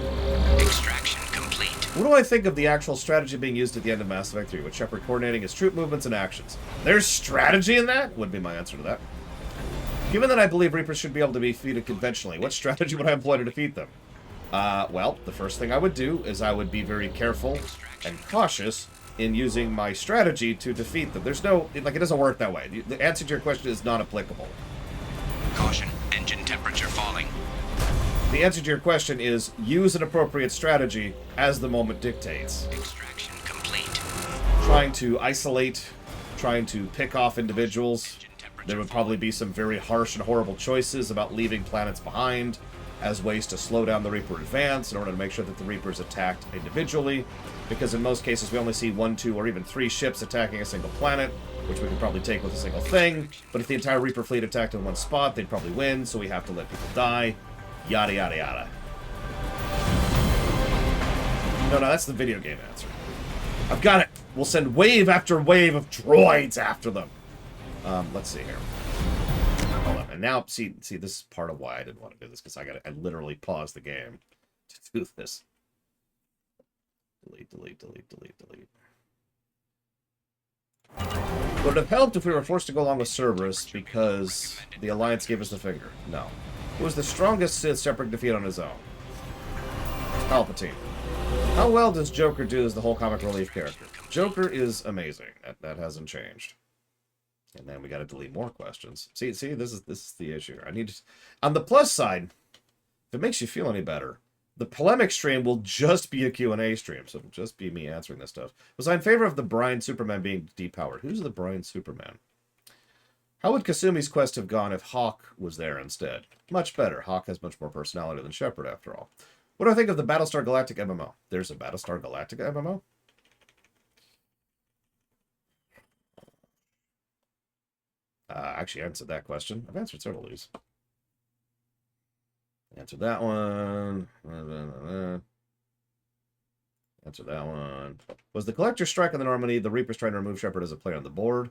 [SPEAKER 14] Extraction complete.
[SPEAKER 1] What do I think of the actual strategy being used at the end of Mass Effect 3, with Shepard coordinating his troop movements and actions? There's strategy in that? Would be my answer to that. Given that I believe Reapers should be able to be defeated conventionally, what strategy would I employ to defeat them? Well, the first thing I would do is I would be very careful and cautious in using my strategy to defeat them. There's no... Like, it doesn't work that way. The answer to your question is not applicable.
[SPEAKER 14] Caution, engine temperature falling.
[SPEAKER 1] The answer to your question is use an appropriate strategy as the moment dictates.
[SPEAKER 14] Extraction complete.
[SPEAKER 1] Trying to isolate, trying to pick off individuals. There would probably be some very harsh and horrible choices about leaving planets behind as ways to slow down the Reaper advance in order to make sure that the Reaper's attacked individually, because in most cases we only see 1, 2, or even 3 ships attacking a single planet, which we can probably take with a single thing, but if the entire Reaper fleet attacked in one spot, they'd probably win, so we have to let people die. Yada, yada, yada. No, that's the video game answer. I've got it! We'll send wave after wave of droids after them. Let's see here. Hold on. And now, see, this is part of why I didn't want to do this, because I literally paused the game to do this. Delete, delete, delete, delete, delete. Would it have helped if we were forced to go along with Cerberus because the Alliance gave us the finger? No. Who was the strongest Sith Shepard defeat on his own? Palpatine. How well does Joker do as the whole comic relief character? Joker is amazing. That hasn't changed. And then we got to delete more questions. See, this is the issue. I need to. On the plus side, if it makes you feel any better, the polemic stream will just be a Q&A stream, so it'll just be me answering this stuff. Was I in favor of the Brian Superman being depowered? Who's the Brian Superman? How would Kasumi's quest have gone if Hawk was there instead? Much better. Hawk has much more personality than Shepard, after all. What do I think of the Battlestar Galactica MMO? There's a Battlestar Galactica MMO? Actually, I answered that question. I've answered several of these. Answered that one. Answered that one. Was the Collector strike on the Normandy the Reapers trying to remove Shepard as a player on the board?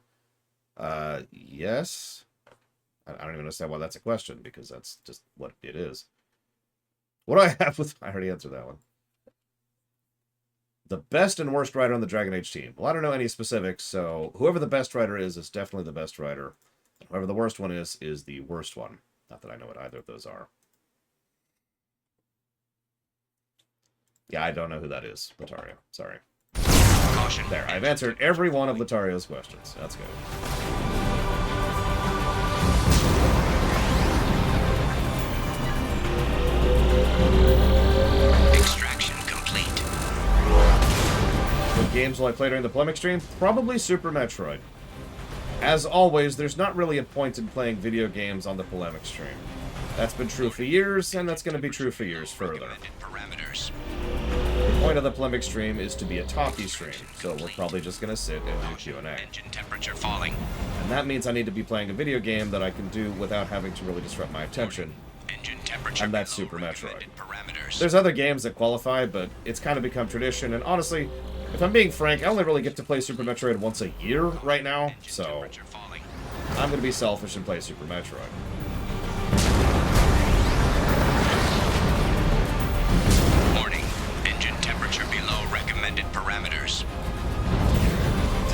[SPEAKER 1] Yes. I don't even understand why that's a question, because that's just what it is. What do I have with... I already answered that one. The best and worst writer on the Dragon Age team. Well, I don't know any specifics, so whoever the best writer is definitely the best writer. Whoever the worst one is the worst one. Not that I know what either of those are. Yeah, I don't know who that is. Latario. Sorry.
[SPEAKER 14] Caution.
[SPEAKER 1] There, I've answered every one of Latario's questions. That's good.
[SPEAKER 14] Extraction complete.
[SPEAKER 1] What games will I play during the polemic stream? Probably Super Metroid. As always, there's not really a point in playing video games on the polemic stream. That's been true for years, and that's going to be true for years further. The point of the polemic stream is to be a talkie stream, so we're probably just going to sit and do Q&A.
[SPEAKER 14] Engine temperature falling.
[SPEAKER 1] And that means I need to be playing a video game that I can do without having to really disrupt my attention.
[SPEAKER 14] Engine temperature
[SPEAKER 1] And that's Super Metroid.
[SPEAKER 14] parameters.
[SPEAKER 1] There's other games that qualify, but it's kind of become tradition, and honestly, if I'm being frank, I only really get to play Super Metroid once a year right now, so I'm going to be selfish and play Super Metroid.
[SPEAKER 14] Warning. Engine temperature below recommended parameters.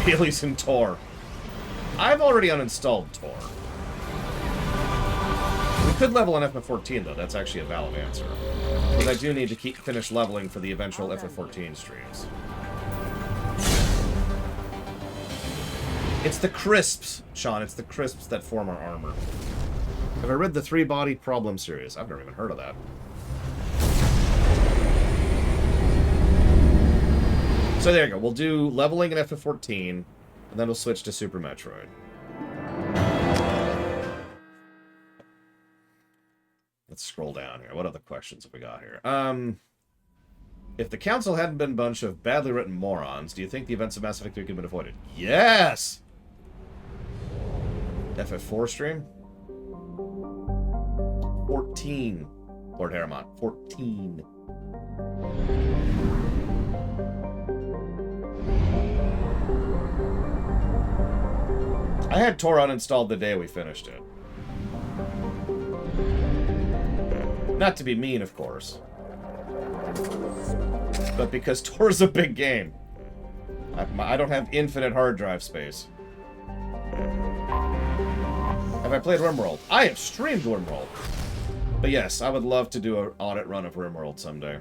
[SPEAKER 1] Dailies in Tor. I've already uninstalled Tor. We could level an FF14 though, that's actually a valid answer. Because I do need to finish leveling for the eventual FF14 streams. It's the crisps, Sean, it's the crisps that form our armor. Have I read the 3-Body Problem series? I've never even heard of that. So there you go, we'll do leveling in FF14, and then we'll switch to Super Metroid. Let's scroll down here. What other questions have we got here? If the Council hadn't been a bunch of badly written morons, do you think the events of Mass Effect 3 could have been avoided? Yes! FF4 stream? 14. Lord Harriman. 14. I had Tor uninstalled the day we finished it. Not to be mean, of course. But because Tor's a big game. I don't have infinite hard drive space. Have I played RimWorld? I have streamed RimWorld. But yes, I would love to do an audit run of RimWorld someday.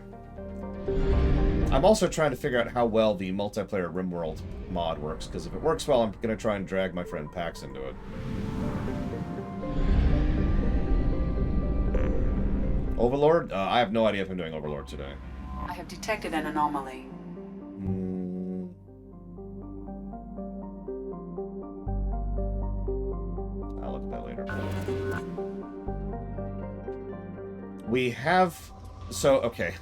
[SPEAKER 1] I'm also trying to figure out how well the multiplayer RimWorld mod works, because if it works well, I'm going to try and drag my friend Pax into it. Overlord? I have no idea if I'm doing Overlord today.
[SPEAKER 5] I have detected an anomaly.
[SPEAKER 1] We have... So, okay.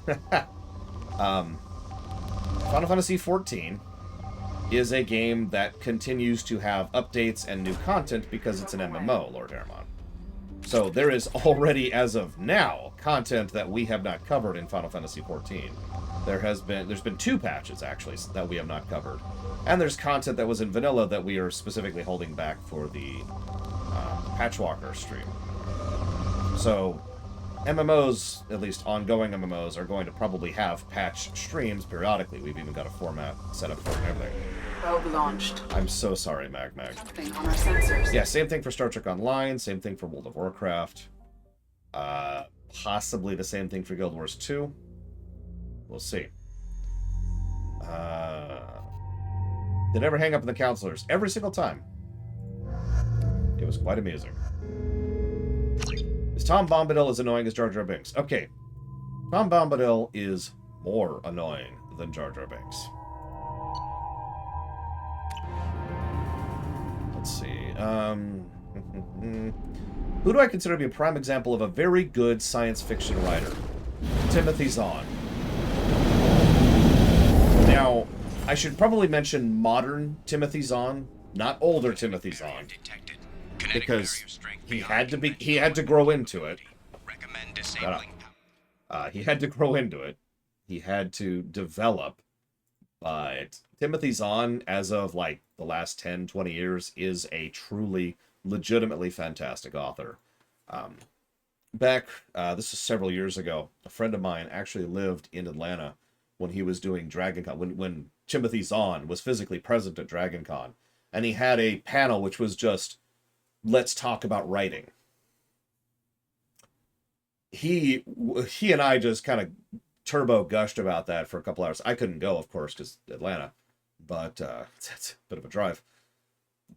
[SPEAKER 1] Final Fantasy XIV is a game that continues to have updates and new content because it's an MMO, Lord Aramon. So there is already, as of now, content that we have not covered in Final Fantasy XIV. There's been 2 patches, actually, that we have not covered. And there's content that was in vanilla that we are specifically holding back for the Patchwalker stream. So MMOs, at least ongoing MMOs, are going to probably have patch streams periodically. We've even got a format set up for it and everything.
[SPEAKER 5] Probe launched.
[SPEAKER 1] I'm so sorry, Mag.
[SPEAKER 5] Something on our sensors.
[SPEAKER 1] Yeah, same thing for Star Trek Online, same thing for World of Warcraft. Possibly the same thing for Guild Wars 2. We'll see. They never hang up on the counselors. Every single time. It was quite amusing. Is Tom Bombadil as annoying as Jar Jar Binks? Okay. Tom Bombadil is more annoying than Jar Jar Binks. Let's see. Who do I consider to be a prime example of a very good science fiction writer? Timothy Zahn. Now, I should probably mention modern Timothy Zahn, not older Timothy Zahn, because he had to grow into it. He had to grow into it. He had to develop. But Timothy Zahn, as of like the last 10, 20 years, is a truly, legitimately fantastic author. This is several years ago. A friend of mine actually lived in Atlanta when he was doing DragonCon, when Timothy Zahn was physically present at DragonCon. And he had a panel which was just, let's talk about writing. He and I just kind of turbo gushed about that for a couple hours. I couldn't go, of course, because Atlanta, but it's a bit of a drive.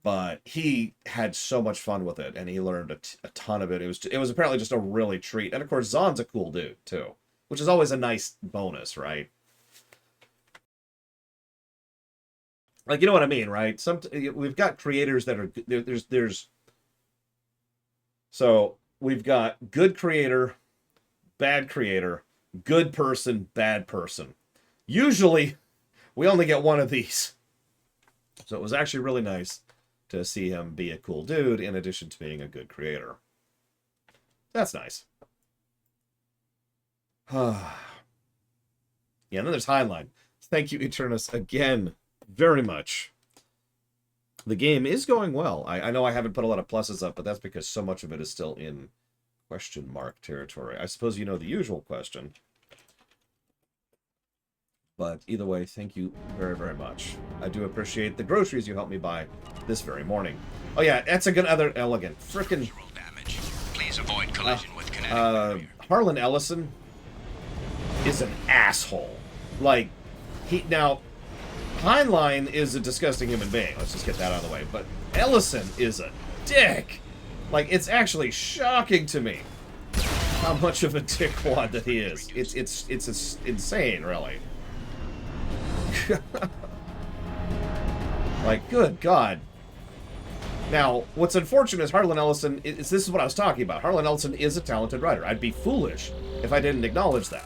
[SPEAKER 1] But he had so much fun with it, and he learned a ton of it. It was apparently just a really treat. And of course, Zahn's a cool dude too, which is always a nice bonus, right? Like, you know what I mean, right? We've got creators that are so we've got good creator, bad creator, good person, bad person. Usually, we only get one of these. So it was actually really nice to see him be a cool dude in addition to being a good creator. That's nice. Yeah, and then there's Heinlein. Thank you, Eternus, again, very much. The game is going well. I know I haven't put a lot of pluses up, but that's because so much of it is still in question mark territory. I suppose you know the usual question. But either way, thank you very, very much. I do appreciate the groceries you helped me buy this very morning. Oh yeah, that's a good other elegant. Frickin'
[SPEAKER 14] Please avoid collision with kinetic
[SPEAKER 1] Harlan Ellison is an asshole. Like, Heinlein is a disgusting human being. Let's just get that out of the way. But Ellison is a dick. Like, it's actually shocking to me how much of a dickwad that he is. It's insane, really. Like, good God. Now, what's unfortunate is Harlan Ellison, this is what I was talking about. Harlan Ellison is a talented writer. I'd be foolish if I didn't acknowledge that.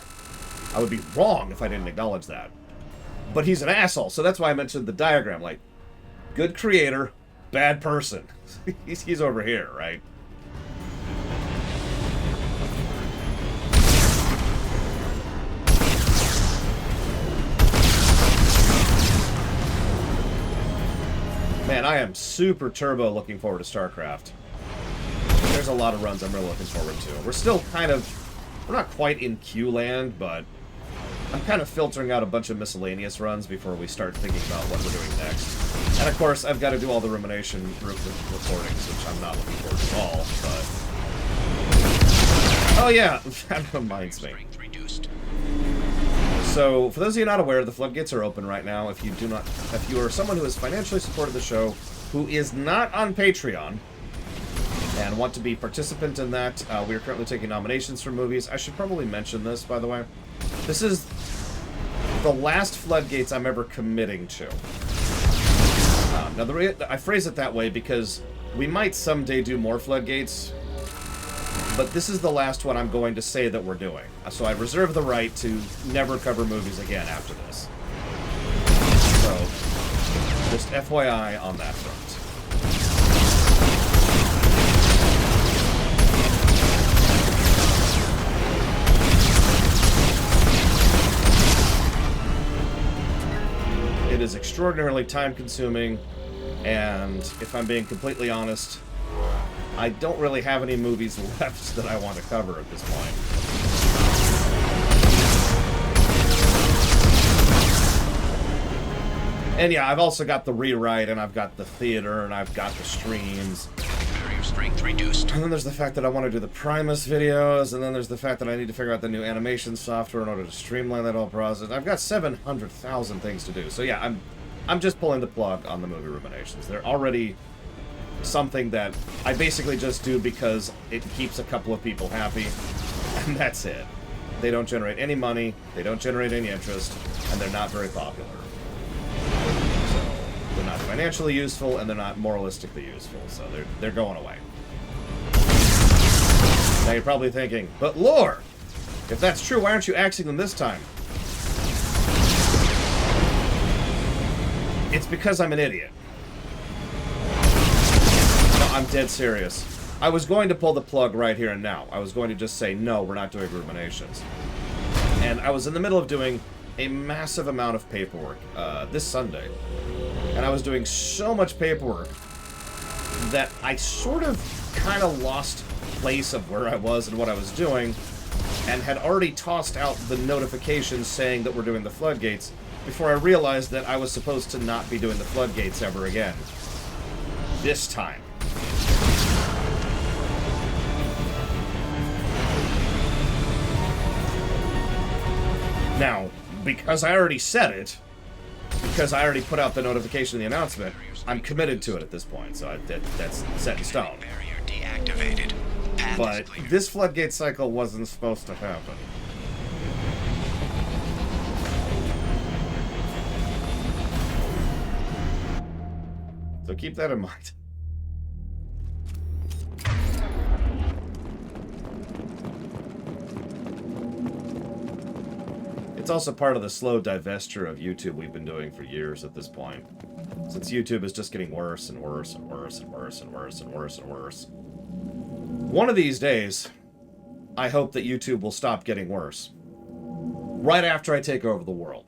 [SPEAKER 1] I would be wrong if I didn't acknowledge that. But he's an asshole, so that's why I mentioned the diagram. Like, good creator, bad person. he's over here, right? Man, I am super turbo looking forward to StarCraft. There's a lot of runs I'm really looking forward to. We're still we're not quite in Q land, but I'm kind of filtering out a bunch of miscellaneous runs before we start thinking about what we're doing next. And of course, I've got to do all the rumination recordings, which I'm not looking forward to at all, but... Oh yeah, that reminds me. So, for those of you not aware, the floodgates are open right now. If you are someone who has financially supported the show, who is not on Patreon, and want to be a participant in that, we are currently taking nominations for movies. I should probably mention this, by the way. This is the last floodgates I'm ever committing to. Now, I phrase it that way because we might someday do more floodgates, but this is the last one I'm going to say that we're doing. So I reserve the right to never cover movies again after this. So, just FYI on that front. It is extraordinarily time-consuming, and if I'm being completely honest, I don't really have any movies left that I want to cover at this point. And yeah, I've also got the rewrite, and I've got the theater, and I've got the streams.
[SPEAKER 14] Barrier strength reduced.
[SPEAKER 1] And then there's the fact that I want to do the Primus videos, and then there's the fact that I need to figure out the new animation software in order to streamline that whole process. I've got 700,000 things to do. So yeah, I'm just pulling the plug on the movie ruminations. They're already something that I basically just do because it keeps a couple of people happy, and that's it. They don't generate any money, they don't generate any interest, and they're not very popular. So they're not financially useful, and they're not moralistically useful, so they're going away. Now you're probably thinking, but Lore, if that's true, why aren't you axing them this time? It's because I'm an idiot. No, I'm dead serious. I was going to pull the plug right here and now. I was going to just say, no, we're not doing ruminations. And I was in the middle of doing a massive amount of paperwork this Sunday. And I was doing so much paperwork that I sort of kind of lost place of where I was and what I was doing, and had already tossed out the notifications saying that we're doing the floodgates before I realized that I was supposed to not be doing the floodgates ever again. This time. Now, because I already said it, because I already put out the notification of the announcement, I'm committed to it at this point, so that's set in stone.
[SPEAKER 14] Barrier deactivated.
[SPEAKER 1] But this floodgate cycle wasn't supposed to happen. So keep that in mind. It's also part of the slow divestiture of YouTube we've been doing for years at this point. Since YouTube is just getting worse and worse and worse and worse and worse and worse and worse. One of these days, I hope that YouTube will stop getting worse. Right after I take over the world.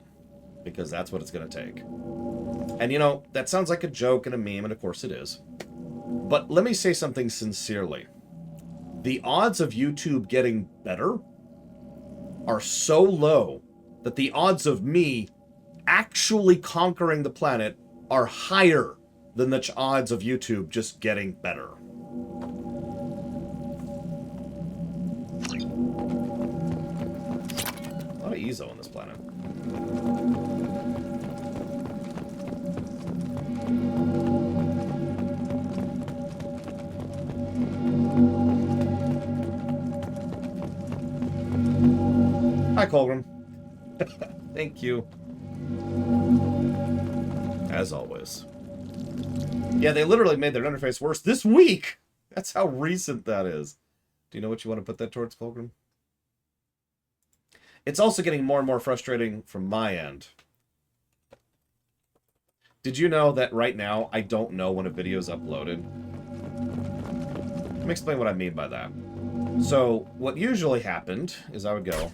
[SPEAKER 1] Because that's what it's going to take. And you know, that sounds like a joke and a meme, and of course it is. But let me say something sincerely. The odds of YouTube getting better are so low that the odds of me actually conquering the planet are higher than the odds of YouTube just getting better. A lot of Ezo on this planet. Hi, Colgrim. Thank you. As always. Yeah, they literally made their interface worse this week! That's how recent that is. Do you know what you want to put that towards, Colgrim? It's also getting more and more frustrating from my end. Did you know that right now, I don't know when a video is uploaded? Let me explain what I mean by that. So, what usually happened is I would go,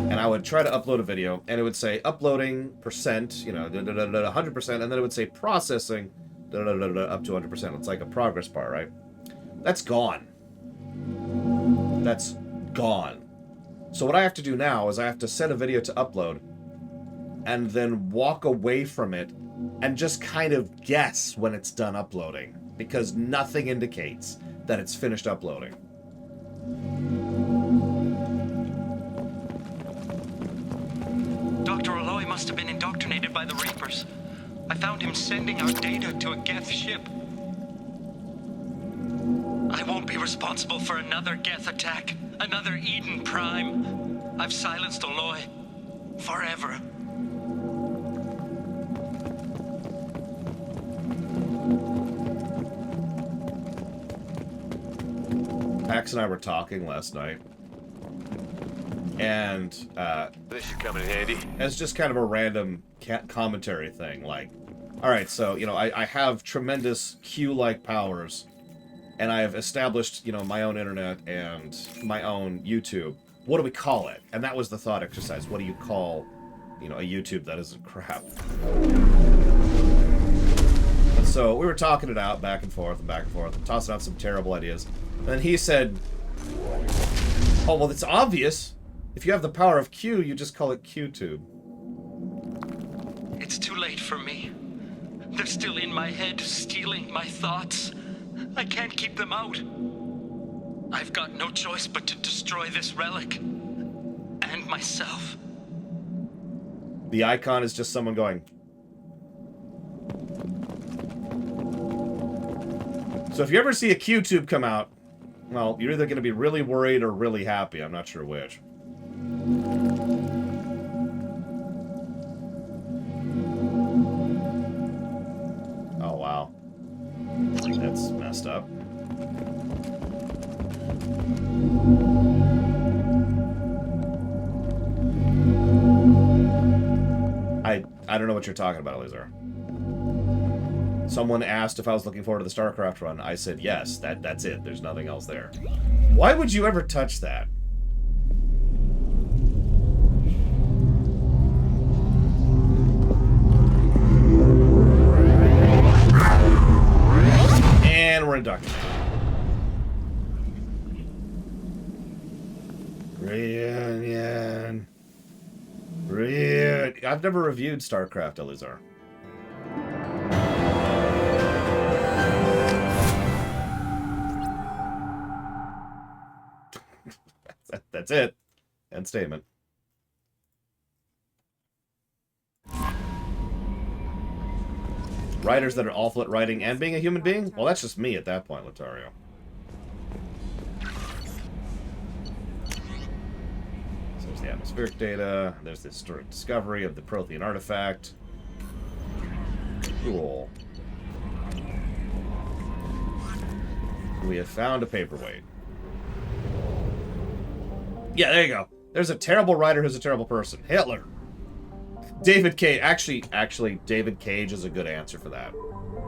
[SPEAKER 1] and I would try to upload a video, and it would say uploading percent, you know, 100%, and then it would say processing up to 100%. It's like a progress bar, right? That's gone. That's gone. So what I have to do now is I have to set a video to upload, and then walk away from it, and just kind of guess when it's done uploading, because nothing indicates that it's finished uploading.
[SPEAKER 8] Dr. Aloy must have been indoctrinated by the Reapers. I found him sending our data to a Geth ship. I won't be responsible for another Geth attack, another Eden Prime. I've silenced Aloy. Forever.
[SPEAKER 1] Pax and I were talking last night. And,
[SPEAKER 9] This should come in handy.
[SPEAKER 1] as just kind of a random commentary thing, like, alright, so, you know, I have tremendous Q-like powers, and I have established, you know, my own internet and my own YouTube. What do we call it? And that was the thought exercise. What do you call, you know, a YouTube that isn't crap? And so we were talking it out back and forth, and tossing out some terrible ideas. And then he said, oh, well, it's obvious. If you have the power of Q, you just call it QTube.
[SPEAKER 8] It's too late for me. They're still in my head, stealing my thoughts. I can't keep them out. I've got no choice but to destroy this relic. And myself.
[SPEAKER 1] The icon is just someone going. So if you ever see a QTube come out, well, you're either going to be really worried or really happy. I'm not sure which. Oh, wow. That's messed up. I don't know what you're talking about, Elizar. Someone asked if I was looking forward to the StarCraft run. I said yes. That's it. There's nothing else there. Why would you ever touch that? And we're inducted. Reunion. I've never reviewed StarCraft, Elizar. That's it. End statement. Writers that are awful at writing and being a human being? Well, that's just me at that point, Lothario. So there's the atmospheric data. There's the historic discovery of the Prothean artifact. Cool. We have found a paperweight. Yeah, there you go. There's a terrible writer who's a terrible person. Hitler. David Cage. Actually, David Cage is a good answer for that.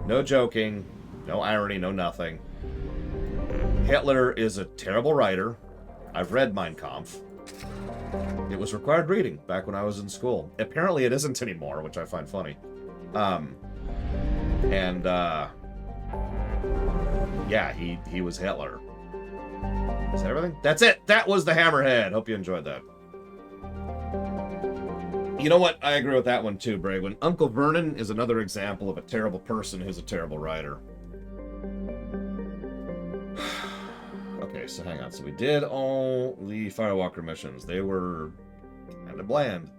[SPEAKER 1] No joking. No irony. No nothing. Hitler is a terrible writer. I've read Mein Kampf. It was required reading back when I was in school. Apparently it isn't anymore, which I find funny. Yeah, he was Hitler. Is that everything? That's it! That was the Hammerhead! Hope you enjoyed that. You know what? I agree with that one too, Bragwin. Uncle Vernon is another example of a terrible person who's a terrible writer. Okay, so hang on. So we did all the Firewalker missions. They were kind of bland.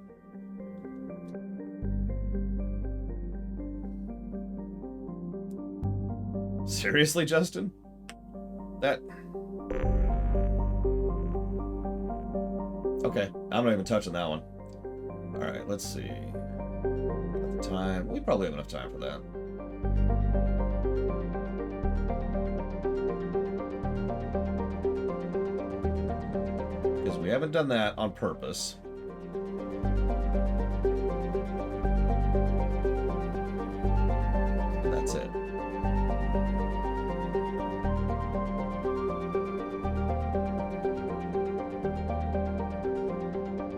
[SPEAKER 1] Seriously, Justin? That... Okay, I'm not even touching that one. Alright, let's see. At the time, we probably have enough time for that. Because we haven't done that on purpose. And that's it.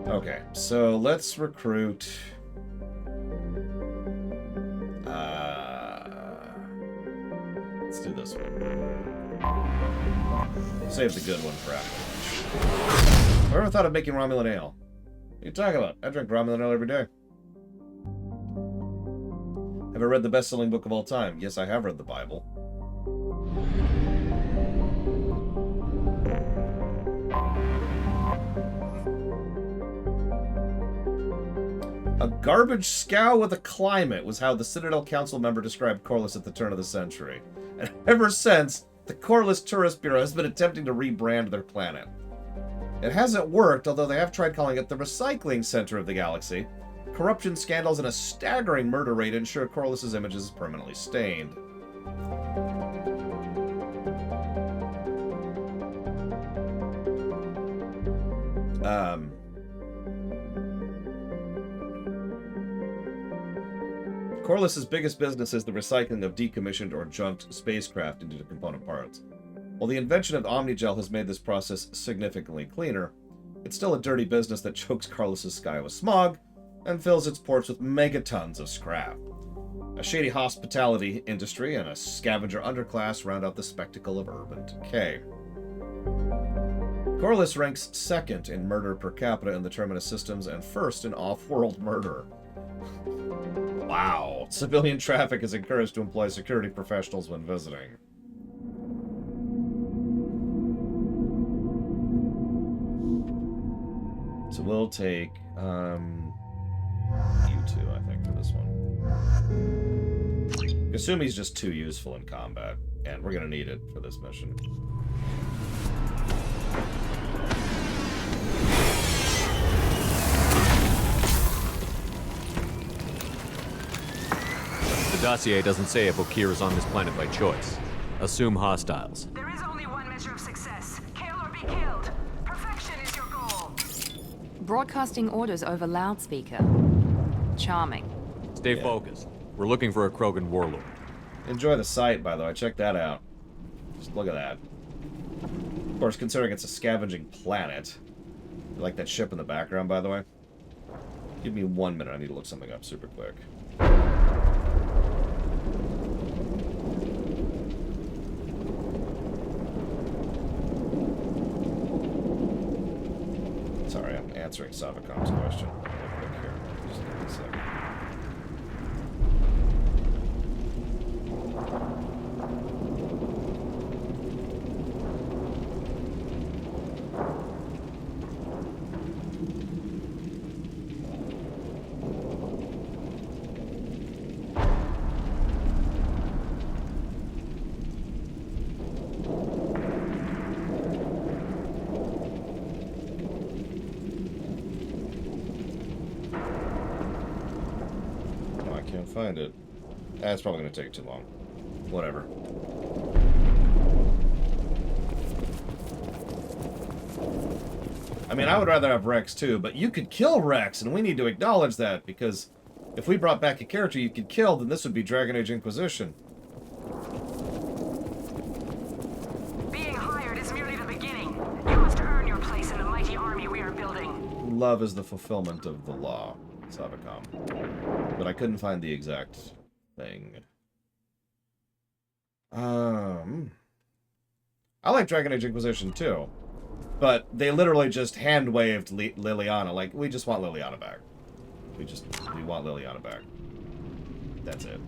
[SPEAKER 1] Okay, so let's recruit... let's do this one. Save the good one for after. Whoever thought of making Romulan ale? What are you talking about? I drink Romulan ale every day. Have I read the best-selling book of all time? Yes, I have read the Bible. A garbage scow with a climate was how the Citadel Council member described Corliss at the turn of the century. And ever since, the Corliss Tourist Bureau has been attempting to rebrand their planet. It hasn't worked, although they have tried calling it the recycling center of the galaxy. Corruption scandals and a staggering murder rate ensure Corliss's image is permanently stained. Corliss's biggest business is the recycling of decommissioned or junked spacecraft into component parts. While the invention of Omnigel has made this process significantly cleaner, it's still a dirty business that chokes Corliss's sky with smog and fills its ports with megatons of scrap. A shady hospitality industry and a scavenger underclass round out the spectacle of urban decay. Corliss ranks second in murder per capita in the Terminus systems and first in off-world murder. Wow. Civilian traffic is encouraged to employ security professionals when visiting. So we'll take, you two, I think, for this one. Kasumi's just too useful in combat, and we're gonna need it for this mission.
[SPEAKER 2] The dossier doesn't say if Okir is on this planet by choice. Assume hostiles.
[SPEAKER 17] There is only one measure of success. Kill or be killed. Perfection is your goal.
[SPEAKER 23] Broadcasting orders over loudspeaker. Charming.
[SPEAKER 2] Stay focused. We're looking for a Krogan warlord.
[SPEAKER 1] Enjoy the sight, by the way. Check that out. Just look at that. Of course, considering it's a scavenging planet. You like that ship in the background, by the way? Give me 1 minute. I need to look something up super quick. Sorry, I'm answering Savacom's question. Real quick here. Just give me a second. Find it. It's probably going to take too long. Whatever. I mean, I would rather have Rex too, but you could kill Rex, and we need to acknowledge that, because if we brought back a character you could kill, then this would be Dragon Age Inquisition.
[SPEAKER 17] Being hired is merely the beginning. You must earn your place in the mighty army we are building.
[SPEAKER 1] Love is the fulfillment of the law. Savacom. But I couldn't find the exact thing. I like Dragon Age Inquisition too. But they literally just hand-waved Liliana. Like, we just want Liliana back. We want Liliana back. That's it.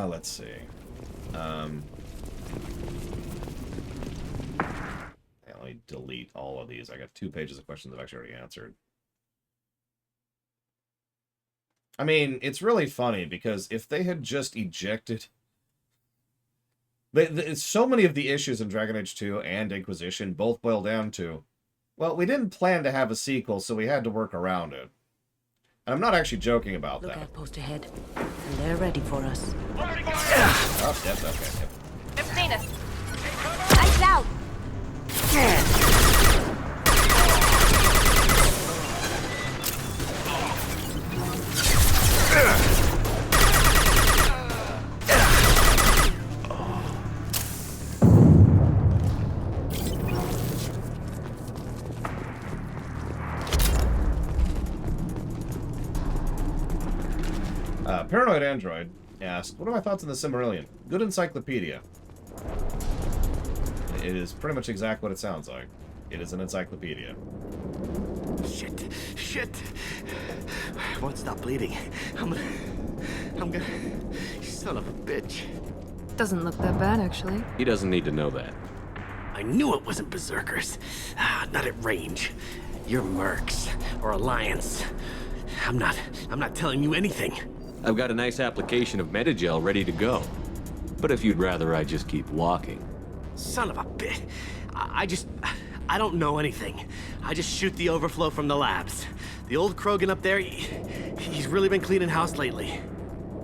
[SPEAKER 1] Let's see. Yeah, let me delete all of these. I got 2 pages of questions I've actually already answered. I mean, it's really funny because if they had just ejected... so many of the issues in Dragon Age 2 and Inquisition both boil down to, well, we didn't plan to have a sequel, so we had to work around it. And I'm not actually joking about that.
[SPEAKER 7] Look outpost ahead, and they're ready for us.
[SPEAKER 1] Oh, yep, okay, yep.
[SPEAKER 11] They've seen us.
[SPEAKER 7] Lights out!
[SPEAKER 1] Paranoid Android asked, what are my thoughts on the Silmarillion? Good encyclopedia. It is pretty much exactly what it sounds like. It is an encyclopedia.
[SPEAKER 18] Shit. Shit. I won't stop bleeding. I'm gonna... Son of a bitch.
[SPEAKER 23] Doesn't look that bad, actually.
[SPEAKER 2] He doesn't need to know that.
[SPEAKER 18] I knew it wasn't Berserkers. Not at range. You're Mercs. Or Alliance. I'm not telling you anything.
[SPEAKER 2] I've got a nice application of Metagel ready to go. But if you'd rather I just keep walking.
[SPEAKER 18] Son of a bitch. I don't know anything. I just shoot the overflow from the labs. The old Krogan up there, he's really been cleaning house lately.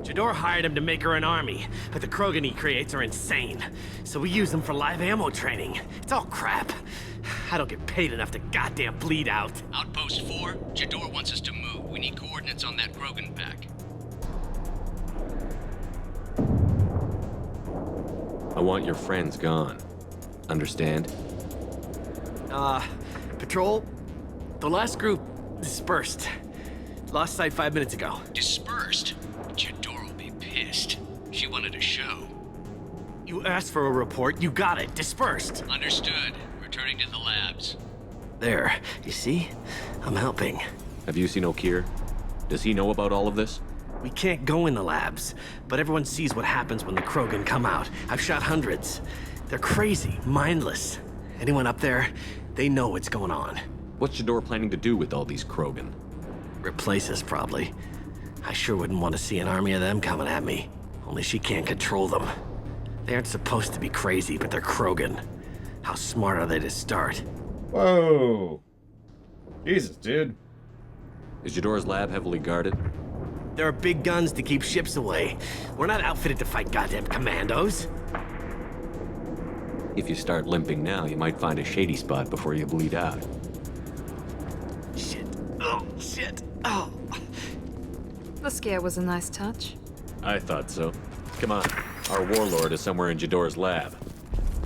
[SPEAKER 18] Jador hired him to make her an army, but the Krogan he creates are insane. So we use them for live ammo training. It's all crap. I don't get paid enough to goddamn bleed out.
[SPEAKER 19] Outpost 4, Jador wants us to move. We need coordinates on that Krogan pack.
[SPEAKER 2] I want your friends gone. Understand?
[SPEAKER 18] Patrol, the last group dispersed. Lost sight 5 minutes ago.
[SPEAKER 19] Dispersed? Jador will be pissed. She wanted a show.
[SPEAKER 18] You asked for a report, you got it. Dispersed.
[SPEAKER 19] Understood. Returning to the labs.
[SPEAKER 18] There, you see? I'm helping.
[SPEAKER 2] Have you seen Okir? Does he know about all of this?
[SPEAKER 18] We can't go in the labs, but everyone sees what happens when the Krogan come out. I've shot hundreds. They're crazy, mindless. Anyone up there, they know what's going on.
[SPEAKER 2] What's Jador planning to do with all these Krogan?
[SPEAKER 18] Replace us, probably. I sure wouldn't want to see an army of them coming at me. Only she can't control them. They aren't supposed to be crazy, but they're Krogan. How smart are they to start?
[SPEAKER 1] Whoa. Jesus, dude.
[SPEAKER 2] Is Jador's lab heavily guarded?
[SPEAKER 18] There are big guns to keep ships away. We're not outfitted to fight goddamn commandos.
[SPEAKER 2] If you start limping now, you might find a shady spot before you bleed out.
[SPEAKER 18] Shit. Oh, shit. Oh.
[SPEAKER 23] The scare was a nice touch.
[SPEAKER 2] I thought so. Come on. Our Warlord is somewhere in Jador's lab.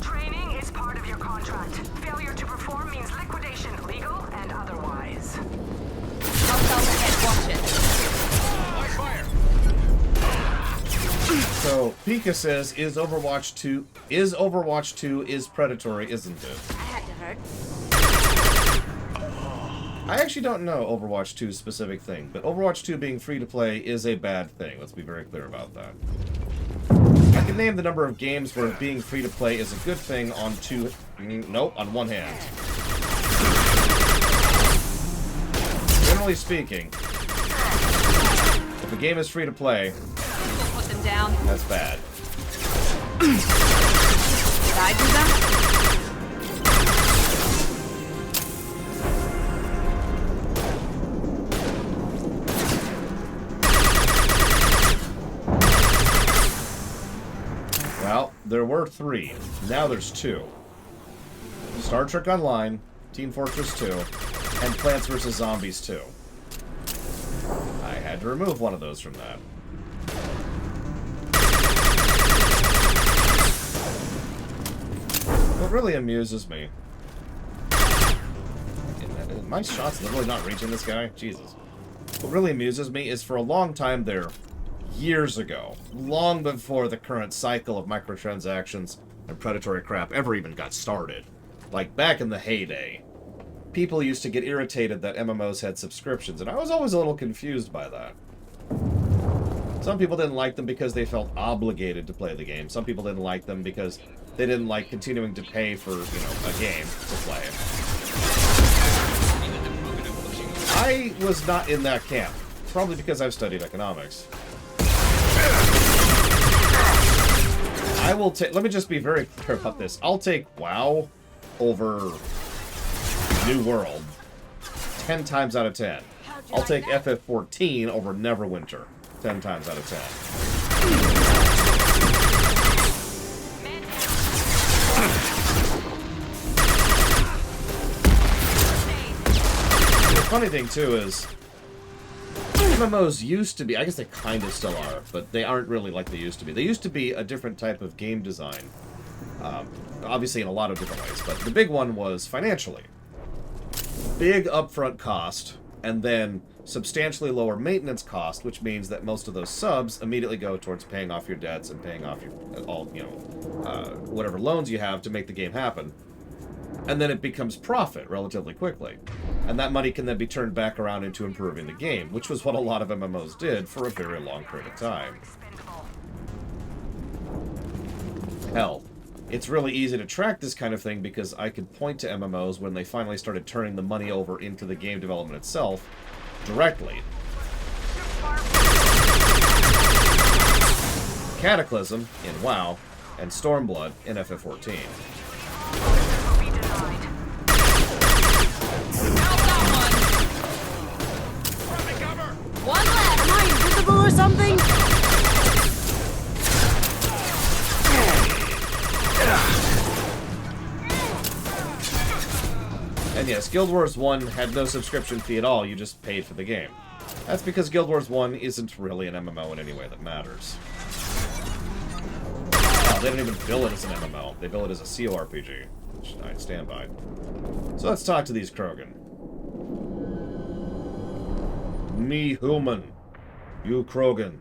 [SPEAKER 17] Training is part of your contract. Failure to perform means liquidation, legal and otherwise.
[SPEAKER 11] Watch it.
[SPEAKER 1] So, Pika says, is Overwatch 2 is Predatory, isn't it?
[SPEAKER 7] I had to hurt.
[SPEAKER 1] I actually don't know Overwatch 2's specific thing, but Overwatch 2 being free to play is a bad thing. Let's be very clear about that. I can name the number of games where being free to play is a good thing on on one hand. Generally speaking, if a game is free to play,
[SPEAKER 11] Put them down.
[SPEAKER 1] that's bad.
[SPEAKER 11] Did I do that?
[SPEAKER 1] Well, there were 3. Now there's 2. Star Trek Online, Team Fortress 2, and Plants vs. Zombies 2. I had to remove one of those from that. What really amuses me... My shot's literally not reaching this guy? Jesus. What really amuses me is for a long time there, years ago, long before the current cycle of microtransactions and predatory crap ever even got started, like back in the heyday, people used to get irritated that MMOs had subscriptions, and I was always a little confused by that. Some people didn't like them because they felt obligated to play the game. Some people didn't like them because they didn't like continuing to pay for, a game to play. I was not in that camp, probably because I've studied economics. I will take... Let me just be very clear about this. I'll take WoW over New World 10 times out of 10. I'll take FF14 over Neverwinter 10 times out of 10. The funny thing, too, is MMOs used to be, I guess they kind of still are, but they aren't really like they used to be. They used to be a different type of game design. Obviously in a lot of different ways, but the big one was financially. Big upfront cost, and then substantially lower maintenance cost, which means that most of those subs immediately go towards paying off your debts and paying off your whatever loans you have to make the game happen. And then it becomes profit relatively quickly. And that money can then be turned back around into improving the game, which was what a lot of MMOs did for a very long period of time. Hell, it's really easy to track this kind of thing because I could point to MMOs when they finally started turning the money over into the game development itself directly. Cataclysm in WoW, and Stormblood in FF14.
[SPEAKER 7] devil or something?
[SPEAKER 1] And yes, Guild Wars 1 had no subscription fee at all, you just paid for the game. That's because Guild Wars 1 isn't really an MMO in any way that matters. Oh, they don't even bill it as an MMO, they bill it as a CORPG, which I stand by. So let's talk to these Krogan. Me human, you Krogan.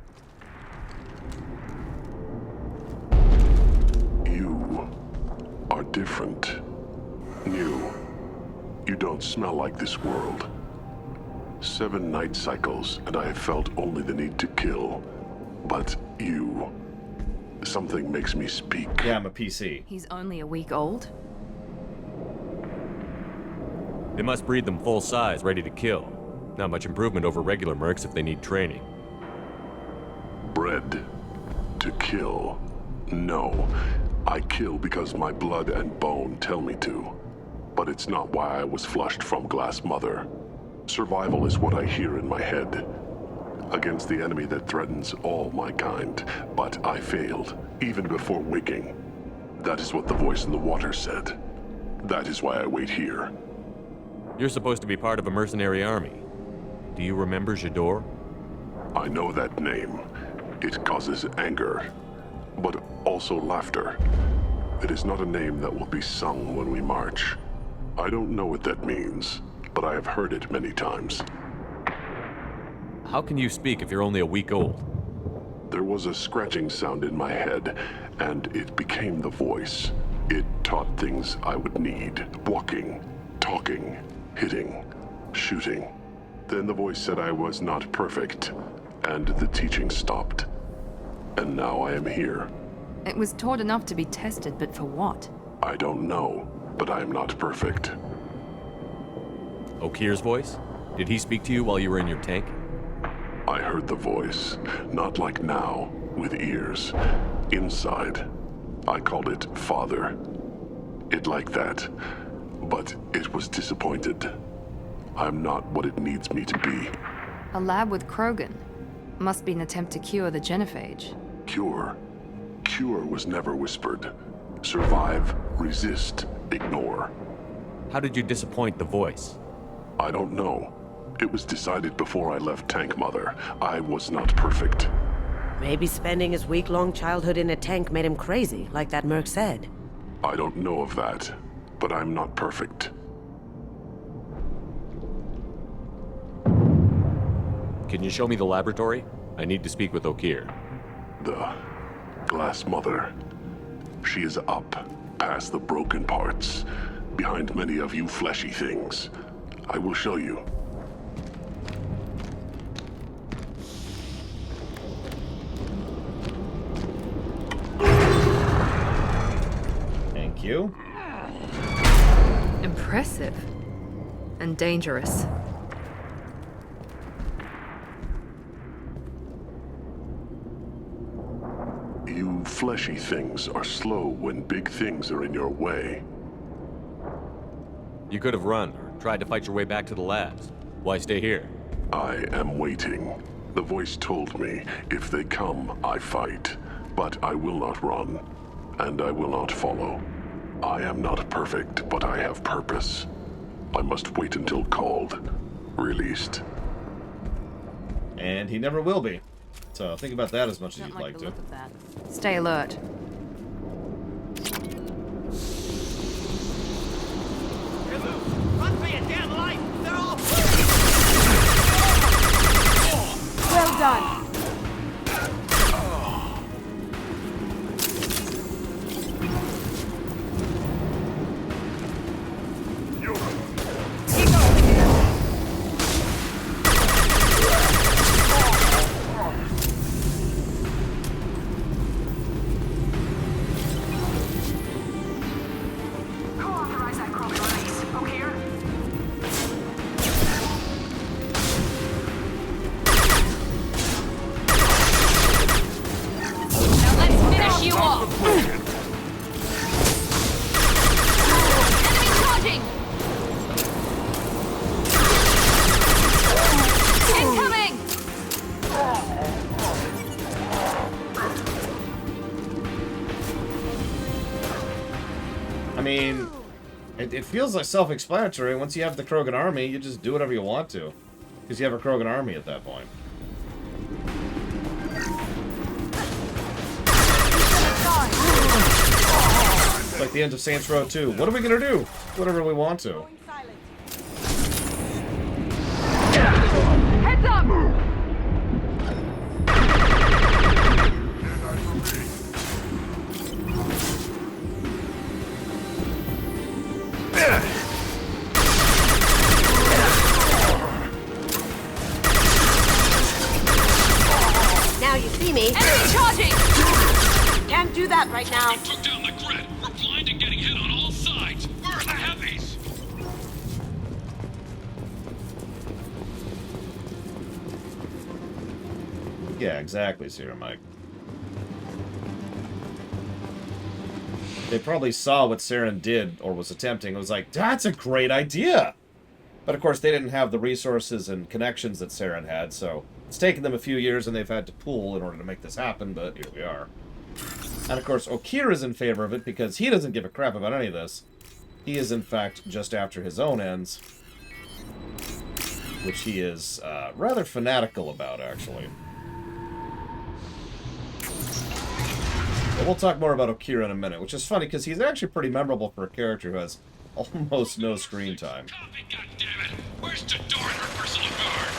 [SPEAKER 4] You are different. New. You don't smell like this world. 7 night cycles, and I have felt only the need to kill. But you... something makes me speak.
[SPEAKER 1] Yeah, I'm a PC.
[SPEAKER 23] He's only a week old?
[SPEAKER 2] They must breed them full size, ready to kill. Not much improvement over regular mercs if they need training.
[SPEAKER 4] Bred to kill. No. I kill because my blood and bone tell me to. But it's not why I was flushed from Glass Mother. Survival is what I hear in my head. Against the enemy that threatens all my kind. But I failed, even before waking. That is what the voice in the water said. That is why I wait here.
[SPEAKER 2] You're supposed to be part of a mercenary army. Do you remember Jador?
[SPEAKER 4] I know that name. It causes anger, but also laughter. It is not a name that will be sung when we march. I don't know what that means, but I have heard it many times.
[SPEAKER 2] How can you speak if you're only a week old?
[SPEAKER 4] There was a scratching sound in my head, and it became the voice. It taught things I would need. Walking, talking, hitting, shooting. Then the voice said I was not perfect, and the teaching stopped. And now I am here.
[SPEAKER 23] It was taught enough to be tested, but for what?
[SPEAKER 4] I don't know, but I am not perfect.
[SPEAKER 2] Okir's voice? Did he speak to you while you were in your tank?
[SPEAKER 4] I heard the voice, not like now, with ears. Inside. I called it Father. It like that, but it was disappointed. I'm not what it needs me to be.
[SPEAKER 23] A lab with Krogan. Must be an attempt to cure the genophage.
[SPEAKER 4] Cure? Cure was never whispered. Survive, resist, ignore.
[SPEAKER 2] How did you disappoint the voice?
[SPEAKER 4] I don't know. It was decided before I left Tank Mother. I was not perfect.
[SPEAKER 7] Maybe spending his week-long childhood in a tank made him crazy, like that merc said.
[SPEAKER 4] I don't know of that, but I'm not perfect.
[SPEAKER 2] Can you show me the laboratory? I need to speak with Okir.
[SPEAKER 4] The Glass Mother. She is up, past the broken parts, behind many of you fleshy things. I will show you.
[SPEAKER 1] Thank you.
[SPEAKER 23] Impressive. And dangerous.
[SPEAKER 4] You fleshy things are slow when big things are in your way.
[SPEAKER 2] You could have run, or tried to fight your way back to the labs. Why stay here?
[SPEAKER 4] I am waiting. The voice told me, if they come, I fight. But I will not run, and I will not follow. I am not perfect, but I have purpose. I must wait until called, released.
[SPEAKER 1] And he never will be. So think about that as much as you'd like to.
[SPEAKER 23] Stay alert.
[SPEAKER 18] Run for your damn life! They're all...
[SPEAKER 7] Well done.
[SPEAKER 1] mean, it feels like self-explanatory. Once you have the Krogan army, you just do whatever you want to. Because you have a Krogan army at that point. It's like the end of Saints Row 2. What are we gonna do? Whatever we want to.
[SPEAKER 17] Heads up!
[SPEAKER 7] Now you see me.
[SPEAKER 17] Enemy charging!
[SPEAKER 7] Can't do that right now.
[SPEAKER 19] We took down the grid. We're blind and getting hit on all sides. Where are the heavies?
[SPEAKER 1] Yeah, exactly, Sierra Mike. They probably saw what Saren did, or was attempting, and was like, that's a great idea! But of course, they didn't have the resources and connections that Saren had, so it's taken them a few years and they've had to pool in order to make this happen, but here we are. And of course, Okir is in favor of it because he doesn't give a crap about any of this. He is, in fact, just after his own ends, which he is rather fanatical about, actually. But we'll talk more about Okir in a minute, which is funny because he's actually pretty memorable for a character who has almost no screen time.
[SPEAKER 19] Where's Jador and her personal guard?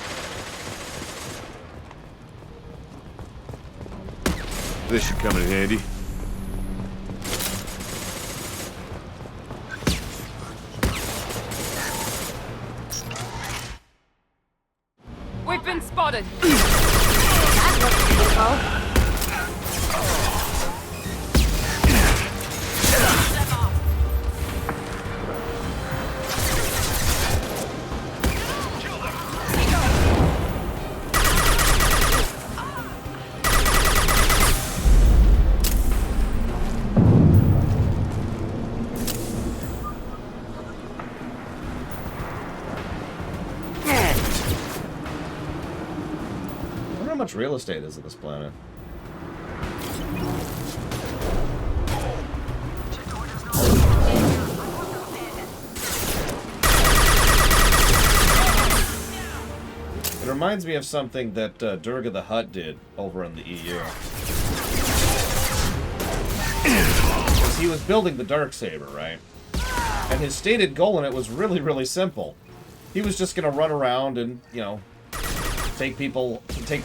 [SPEAKER 15] This should come in handy.
[SPEAKER 17] We've been spotted.
[SPEAKER 1] How much real estate is on this planet? It reminds me of something that Durga the Hutt did over in the EU. Because he was building the Darksaber, right? And his stated goal in it was really, really simple. He was just going to run around and, you know, take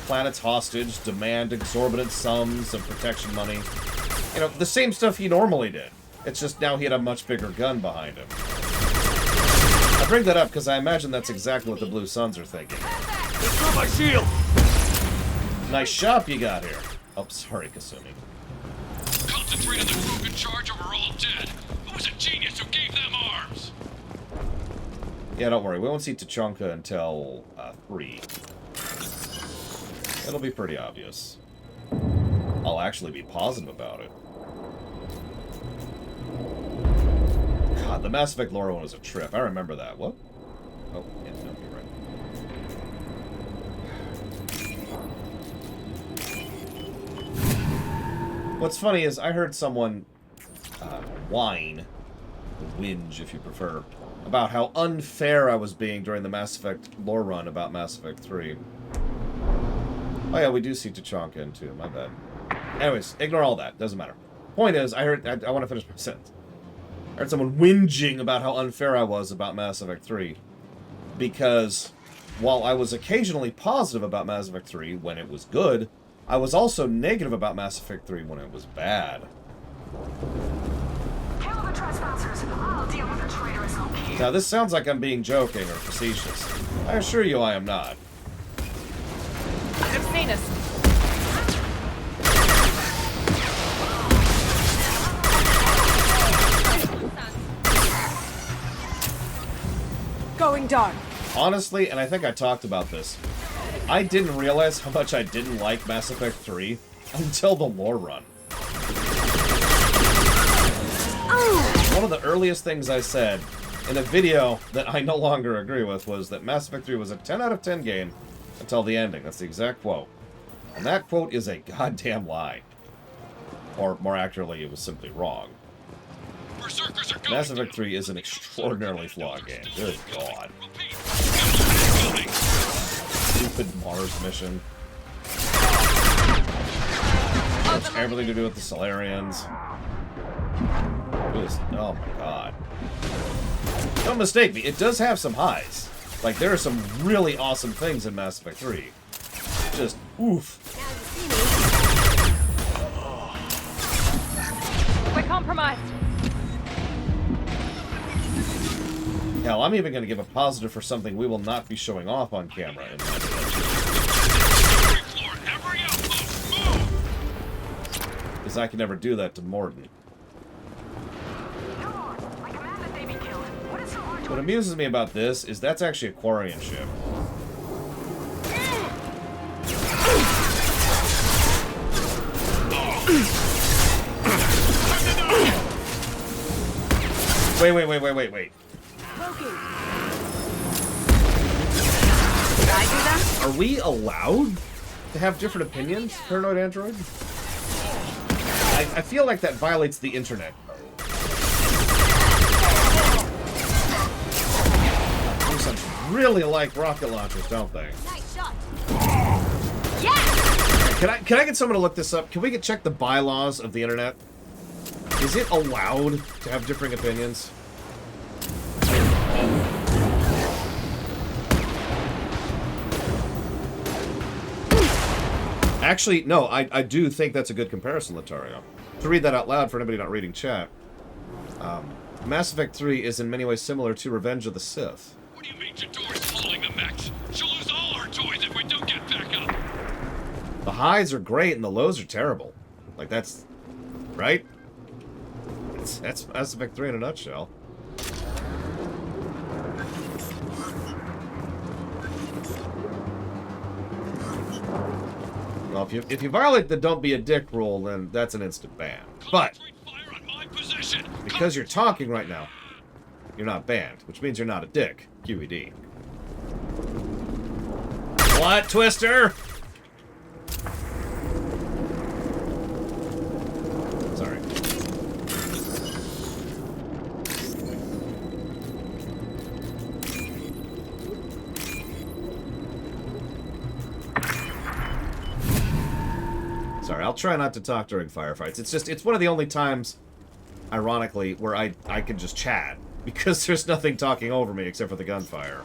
[SPEAKER 1] planets hostage, demand exorbitant sums of protection money. You know, the same stuff he normally did. It's just now he had a much bigger gun behind him. I bring that up because I imagine that's exactly what the Blue Suns are thinking.
[SPEAKER 19] Got my shield!
[SPEAKER 1] Nice shop you got here. Oh, sorry, Kasumi.
[SPEAKER 19] Concentrate on the Krogan charge or we're all dead. Who was a genius who gave them arms?
[SPEAKER 1] Yeah, don't worry. We won't see Tachanka until 3. It'll be pretty obvious. I'll actually be positive about it. God, the Mass Effect lore one was a trip. I remember that. What? Oh, yeah, no, you're right. What's funny is I heard someone whine, whinge if you prefer, about how unfair I was being during the Mass Effect lore run about Mass Effect 3. Oh yeah, we do see Tachanka in 2, my bad. Anyways, ignore all that, doesn't matter. Point is, I want to finish my sentence. I heard someone whinging about how unfair I was about Mass Effect 3. Because, while I was occasionally positive about Mass Effect 3 when it was good, I was also negative about Mass Effect 3 when it was bad.
[SPEAKER 17] Kill the trespassers. I'll deal with the traitorous Okir.
[SPEAKER 1] Now, this sounds like I'm being joking or facetious. I assure you I am not.
[SPEAKER 17] They've seen us. Going dark.
[SPEAKER 1] Honestly, and I think I talked about this, I didn't realize how much I didn't like Mass Effect 3 until the lore run. One of the earliest things I said in a video that I no longer agree with was that Mass Effect 3 was a 10 out of 10 game until the ending. That's the exact quote. And that quote is a goddamn lie. Or, more accurately, it was simply wrong. Mass Effect 3 is an extraordinarily flawed game. Good God. Stupid Mars mission. It's everything to do with the Solarians. Just, oh my God. Don't mistake me, it does have some highs. Like, there are some really awesome things in Mass Effect 3. Just, oof.
[SPEAKER 11] We're compromised.
[SPEAKER 1] Hell, I'm even going to give a positive for something we will not be showing off on camera in Mass Effect 3. Because I can never do that to Mordin. What amuses me about this is that's actually a Quarian ship. Wait. Are we allowed to have different opinions, Paranoid Android? I feel like that violates the internet. Really like rocket launchers, don't they?
[SPEAKER 11] Nice shot.
[SPEAKER 1] Yeah. Can I get someone to look this up? Can we check the bylaws of the internet? Is it allowed to have differing opinions? Actually, no, I do think that's a good comparison, Latario. To read that out loud for anybody not reading chat, Mass Effect 3 is in many ways similar to Revenge of the Sith.
[SPEAKER 19] What do you mean Jador's holding the mechs? She'll lose all her toys if we don't get back up.
[SPEAKER 1] The highs are great and the lows are terrible. Like, that's... right? That's Mass Effect 3 in a nutshell. Well, if you violate the don't be a dick rule, then that's an instant ban. But because you're talking right now, you're not banned, which means you're not a dick. QED. What, Twister? Sorry. Sorry, I'll try not to talk during firefights. It's one of the only times, ironically, where I can just chat. Because there's nothing talking over me except for the gunfire.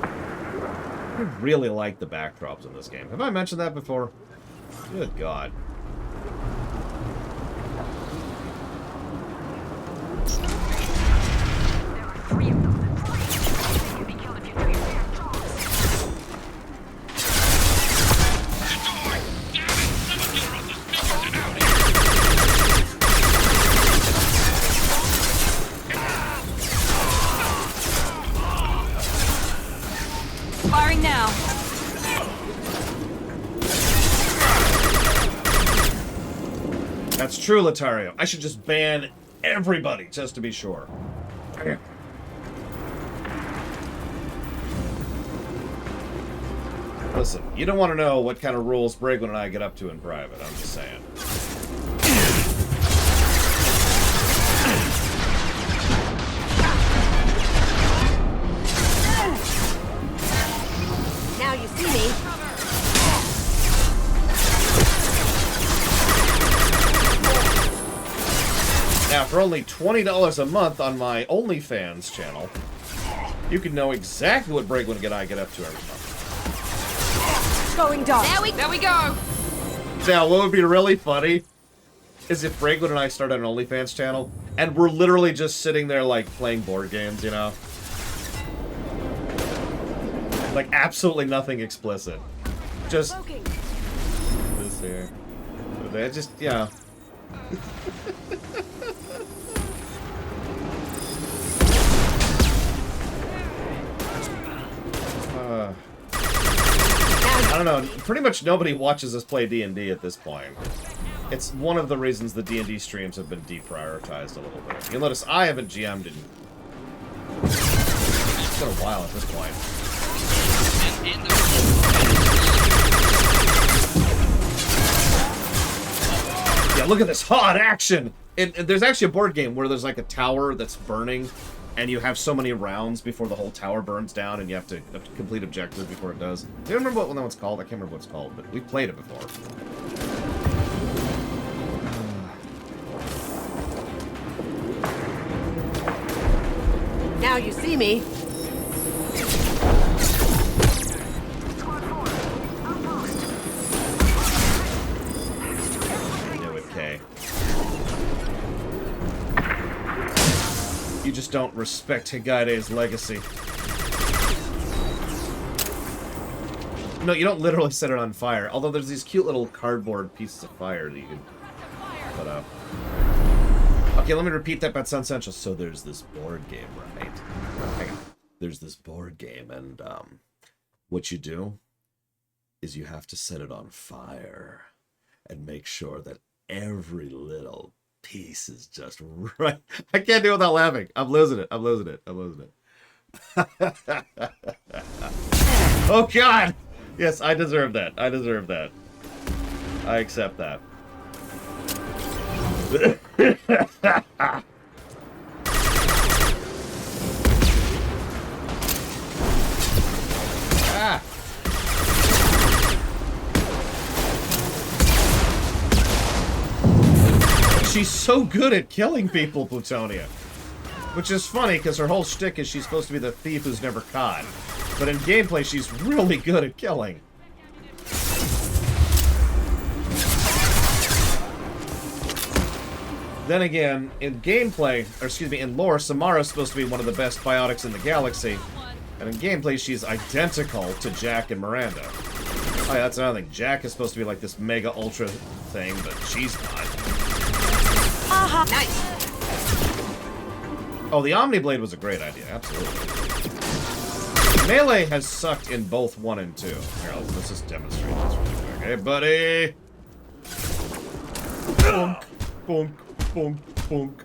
[SPEAKER 1] I really like the backdrops in this game. Have I mentioned that before? Good God.
[SPEAKER 11] Firing now.
[SPEAKER 1] That's true, Latario. I should just ban everybody, just to be sure. Listen, you don't want to know what kind of rules Brigwin and I get up to in private, I'm just saying.
[SPEAKER 7] Now you see me.
[SPEAKER 1] Now, for only $20 a month on my OnlyFans channel, you can know exactly what Brigwin and I get up to every month.
[SPEAKER 11] Going dark. There we go.
[SPEAKER 1] Now, what would be really funny is if Brigwin and I started an OnlyFans channel, and we're literally just sitting there, like, playing board games, you know? Like, absolutely nothing explicit. Just... this here. They just, yeah. I don't know, pretty much nobody watches us play D&D at this point. It's one of the reasons the D&D streams have been deprioritized a little bit. You'll notice I haven't GM'd in... it's been a while at this point. yeah, look at this hot action. There's actually a board game where there's like a tower that's burning, and you have so many rounds before the whole tower burns down, and you have to complete objectives before it does. Do you remember what that one's called? I can't remember what it's called, but we've played it before.
[SPEAKER 7] Now you see me.
[SPEAKER 1] You just don't respect Higade's legacy. No, you don't literally set it on fire. Although there's these cute little cardboard pieces of fire that you can put up. Okay, let me repeat that, but sounds essential. So there's this board game, right? Hang on. There's this board game, and what you do is you have to set it on fire and make sure that every little piece is just right. I can't do it without laughing. I'm losing it. I'm losing it. I'm losing it. Oh, God. Yes, I deserve that. I deserve that. I accept that. Ah. She's so good at killing people, Plutonia. Which is funny, because her whole shtick is she's supposed to be the thief who's never caught. But in gameplay, she's really good at killing. Then again, in gameplay, or excuse me, in lore, Samara's supposed to be one of the best biotics in the galaxy. And in gameplay, she's identical to Jack and Miranda. Oh yeah, that's another thing. Jack is supposed to be like this mega ultra thing, but she's not.
[SPEAKER 7] Nice.
[SPEAKER 1] Oh, the Omniblade was a great idea, absolutely. Melee has sucked in both 1 and 2. Here, let's just demonstrate this really quick. Hey, buddy! Bonk, bonk, bonk, bonk.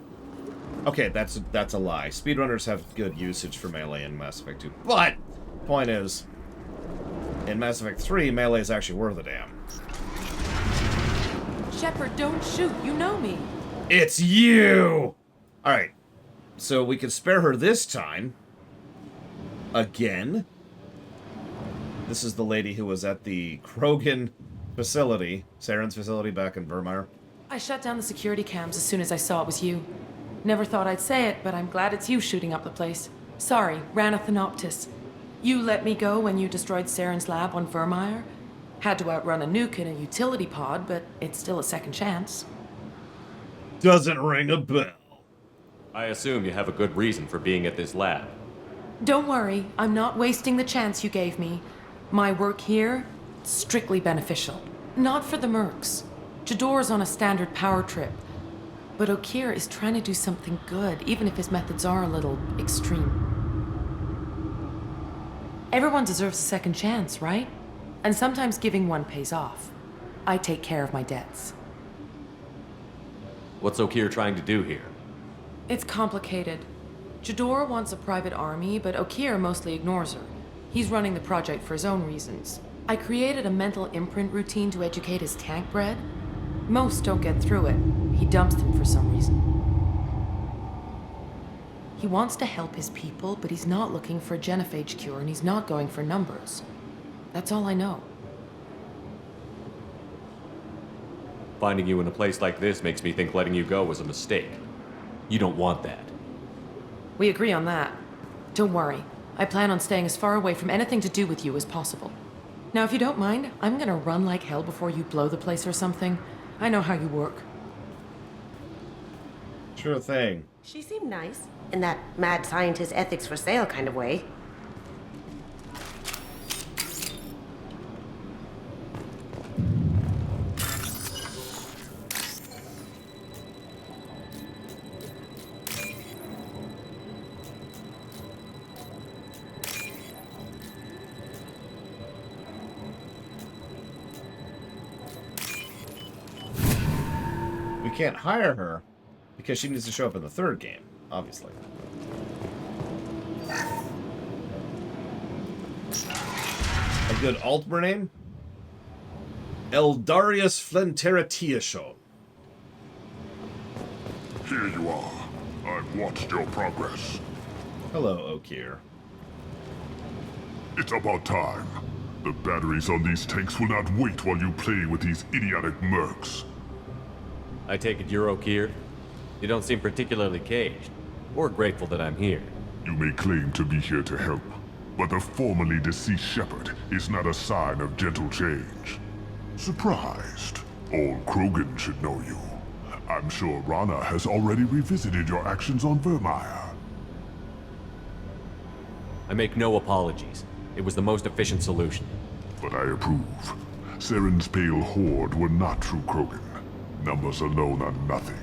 [SPEAKER 1] Okay, that's a lie. Speedrunners have good usage for melee in Mass Effect 2. But, point is, in Mass Effect 3, melee is actually worth a damn.
[SPEAKER 3] Shepard, don't shoot. You know me.
[SPEAKER 1] It's you! Alright. So we can spare her this time. Again. This is the lady who was at the Krogan facility, Saren's facility back in Vermeer.
[SPEAKER 3] I shut down the security cams as soon as I saw it was you. Never thought I'd say it, but I'm glad it's you shooting up the place. Sorry, ran a Thanoptis. You let me go when you destroyed Saren's lab on Vermeer. Had to outrun a nuke in a utility pod, but it's still a second chance.
[SPEAKER 1] Doesn't ring a bell.
[SPEAKER 2] I assume you have a good reason for being at this lab.
[SPEAKER 3] Don't worry, I'm not wasting the chance you gave me. My work here, strictly beneficial. Not for the mercs. Jador's on a standard power trip. But Okir is trying to do something good, even if his methods are a little extreme. Everyone deserves a second chance, right? And sometimes giving one pays off. I take care of my debts.
[SPEAKER 2] What's Okir trying to do here?
[SPEAKER 3] It's complicated. Jador wants a private army, but Okir mostly ignores her. He's running the project for his own reasons. I created a mental imprint routine to educate his tank bred. Most don't get through it. He dumps them for some reason. He wants to help his people, but he's not looking for a genophage cure, and he's not going for numbers. That's all I know.
[SPEAKER 2] Finding you in a place like this makes me think letting you go was a mistake. You don't want that.
[SPEAKER 3] We agree on that. Don't worry. I plan on staying as far away from anything to do with you as possible. Now, if you don't mind, I'm gonna run like hell before you blow the place or something. I know how you work.
[SPEAKER 1] Sure thing.
[SPEAKER 7] She seemed nice, in that mad scientist ethics for sale kind of way.
[SPEAKER 1] We can't hire her because she needs to show up in the third game, obviously. A good Altmer name? Eldarius Flenteratiasho.
[SPEAKER 4] Here you are. I've watched your progress.
[SPEAKER 1] Hello, Okir.
[SPEAKER 4] It's about time. The batteries on these tanks will not wait while you play with these idiotic mercs.
[SPEAKER 2] I take it you're Okir? You don't seem particularly caged, or grateful that I'm here.
[SPEAKER 4] You may claim to be here to help, but the formerly deceased shepherd is not a sign of gentle change. Surprised? Old Krogan should know you. I'm sure Rana has already revisited your actions on Vermeer.
[SPEAKER 2] I make no apologies. It was the most efficient solution.
[SPEAKER 4] But I approve. Saren's pale horde were not true Krogan. Numbers alone are nothing.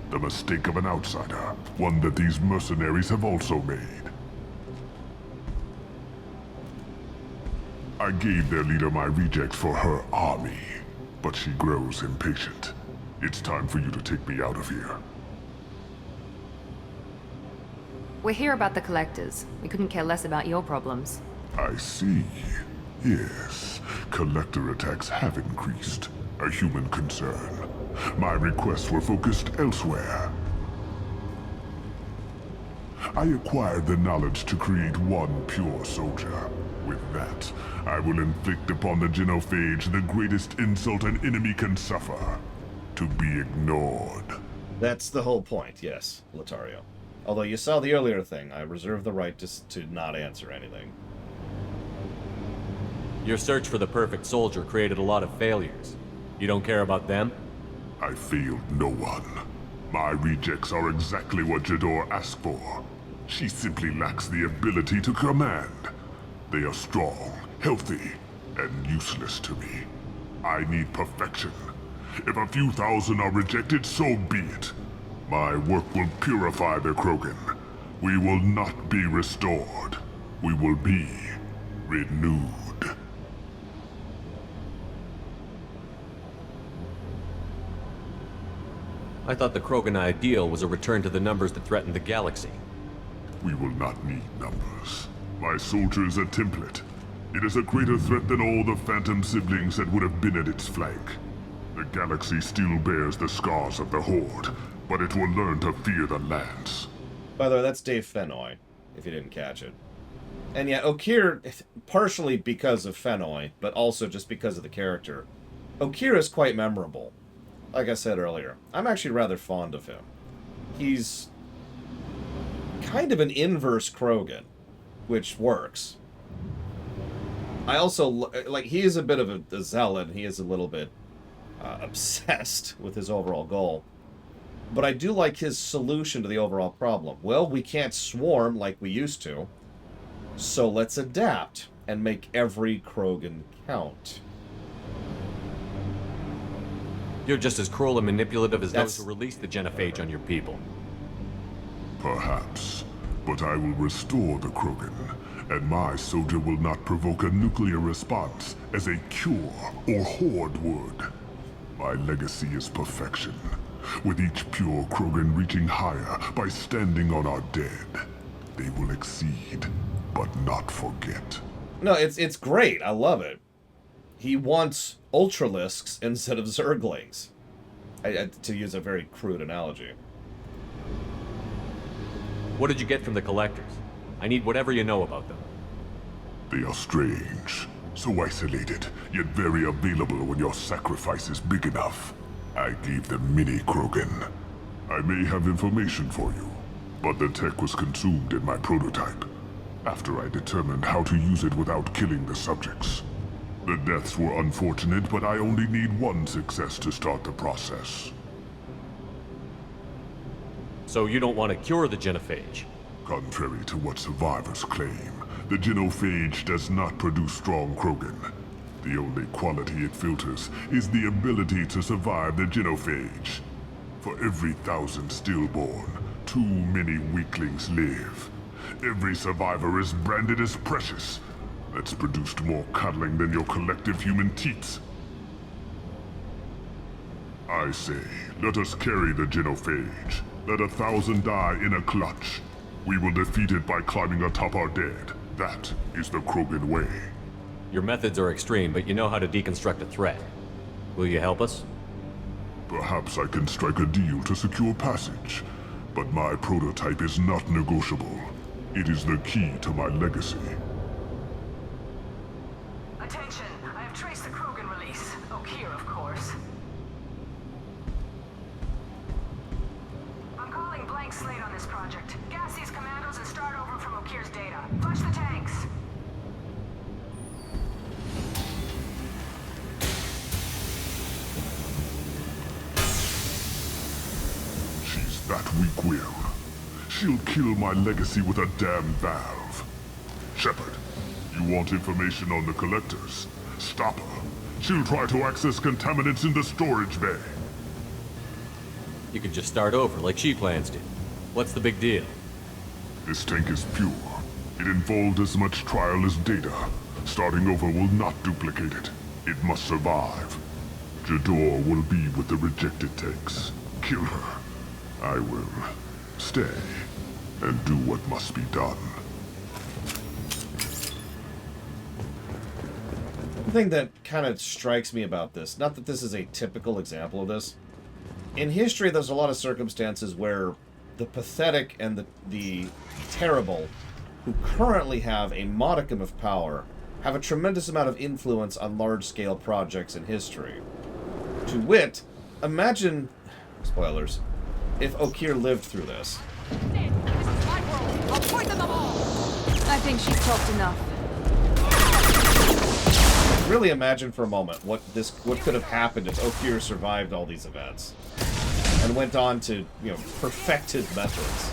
[SPEAKER 4] The mistake of an outsider, one that these mercenaries have also made. I gave their leader my rejects for her army, but she grows impatient. It's time for you to take me out of here.
[SPEAKER 23] We're here about the collectors. We couldn't care less about your problems.
[SPEAKER 4] I see. Yes, collector attacks have increased. A human concern. My requests were focused elsewhere. I acquired the knowledge to create one pure soldier. With that, I will inflict upon the genophage the greatest insult an enemy can suffer. To be ignored.
[SPEAKER 1] That's the whole point, yes, Lothario. Although you saw the earlier thing, I reserve the right to not answer anything.
[SPEAKER 2] Your search for the perfect soldier created a lot of failures. You don't care about them?
[SPEAKER 4] I failed no one. My rejects are exactly what Jador asked for. She simply lacks the ability to command. They are strong, healthy, and useless to me. I need perfection. If a few thousand are rejected, so be it. My work will purify the Krogan. We will not be restored. We will be renewed.
[SPEAKER 2] I thought the Krogan ideal was a return to the numbers that threatened the galaxy.
[SPEAKER 4] We will not need numbers. My soldier is a template. It is a greater threat than all the phantom siblings that would have been at its flank. The galaxy still bears the scars of the Horde, but it will learn to fear the Lance.
[SPEAKER 1] By the way, that's Dave Fennoy, if you didn't catch it. And yeah, Okir, partially because of Fennoy, but also just because of the character, Okir is quite memorable. Like I said earlier, I'm actually rather fond of him. He's kind of an inverse Krogan, which works. I also, like, he is a bit of a zealot, he is a little bit obsessed with his overall goal. But I do like his solution to the overall problem. Well, we can't swarm like we used to, so let's adapt and make every Krogan count.
[SPEAKER 2] You're just as cruel and manipulative as those who released the genophage on your people.
[SPEAKER 4] Perhaps, but I will restore the Krogan, and my soldier will not provoke a nuclear response as a cure or horde would. My legacy is perfection, with each pure Krogan reaching higher by standing on our dead. They will exceed, but not forget.
[SPEAKER 1] No, it's great. I love it. He wants Ultralisks instead of Zerglings. To use a very crude analogy.
[SPEAKER 2] What did you get from the collectors? I need whatever you know about them.
[SPEAKER 4] They are strange, so isolated, yet very available when your sacrifice is big enough. I gave them mini Krogan. I may have information for you, but the tech was consumed in my prototype, after I determined how to use it without killing the subjects. The deaths were unfortunate, but I only need one success to start the process.
[SPEAKER 2] So you don't want to cure the genophage?
[SPEAKER 4] Contrary to what survivors claim, the genophage does not produce strong Krogan. The only quality it filters is the ability to survive the genophage. For every 1,000 stillborn, too many weaklings live. Every survivor is branded as precious. That's produced more cuddling than your collective human teats. I say, let us carry the genophage. Let 1,000 die in a clutch. We will defeat it by climbing atop our dead. That is the Krogan way.
[SPEAKER 2] Your methods are extreme, but you know how to deconstruct a threat. Will you help us?
[SPEAKER 4] Perhaps I can strike a deal to secure passage. But my prototype is not negotiable. It is the key to my legacy.
[SPEAKER 17] Attention! I have traced the Krogan release. Okir, of course. I'm calling blank slate on this project. Gas these commandos and start over from Okir's data. Flush the tanks!
[SPEAKER 4] She's that weak-willed. She'll kill my legacy with a damn valve. Shepard, you want information on the collectors? Stop her. She'll try to access contaminants in the storage bay.
[SPEAKER 2] You could just start over, like she plans to. What's the big deal?
[SPEAKER 4] This tank is pure. It involved as much trial as data. Starting over will not duplicate it. It must survive. Jador will be with the rejected tanks. Kill her. I will stay and do what must be done.
[SPEAKER 1] The thing that kind of strikes me about this, not that this is a typical example of this, in history there's a lot of circumstances where the pathetic and the terrible, who currently have a modicum of power, have a tremendous amount of influence on large-scale projects in history. To wit, imagine, spoilers, if Okir lived through this.
[SPEAKER 23] I'll poison them all! I think she's talked enough.
[SPEAKER 1] Really imagine for a moment what could have happened if Okir survived all these events and went on to, perfect his methods.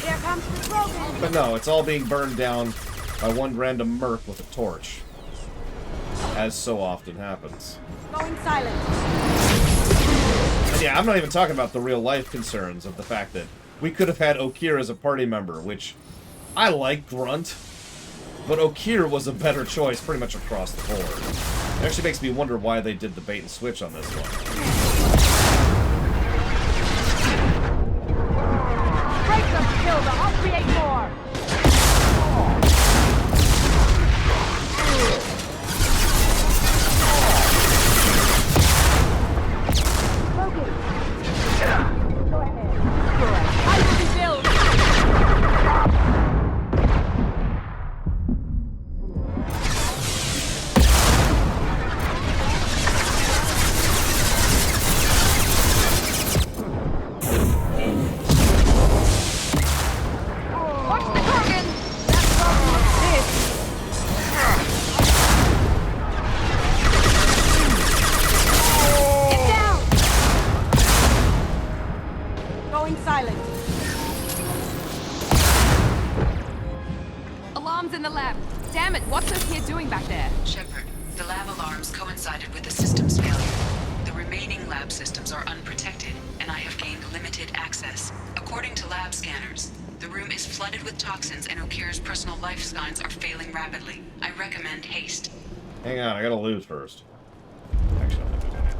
[SPEAKER 7] Here comes the Krogan!
[SPEAKER 1] But no, it's all being burned down by one random merc with a torch. As so often happens.
[SPEAKER 7] Going silent.
[SPEAKER 1] And yeah, I'm not even talking about the real life concerns of the fact that we could have had Okir as a party member, which I like Grunt, but Okir was a better choice pretty much across the board. It actually makes me wonder why they did the bait and switch on this one.
[SPEAKER 17] Break them, kill them, I'll create more!
[SPEAKER 1] Hang on, I gotta lose first. Actually, I'm gonna do that.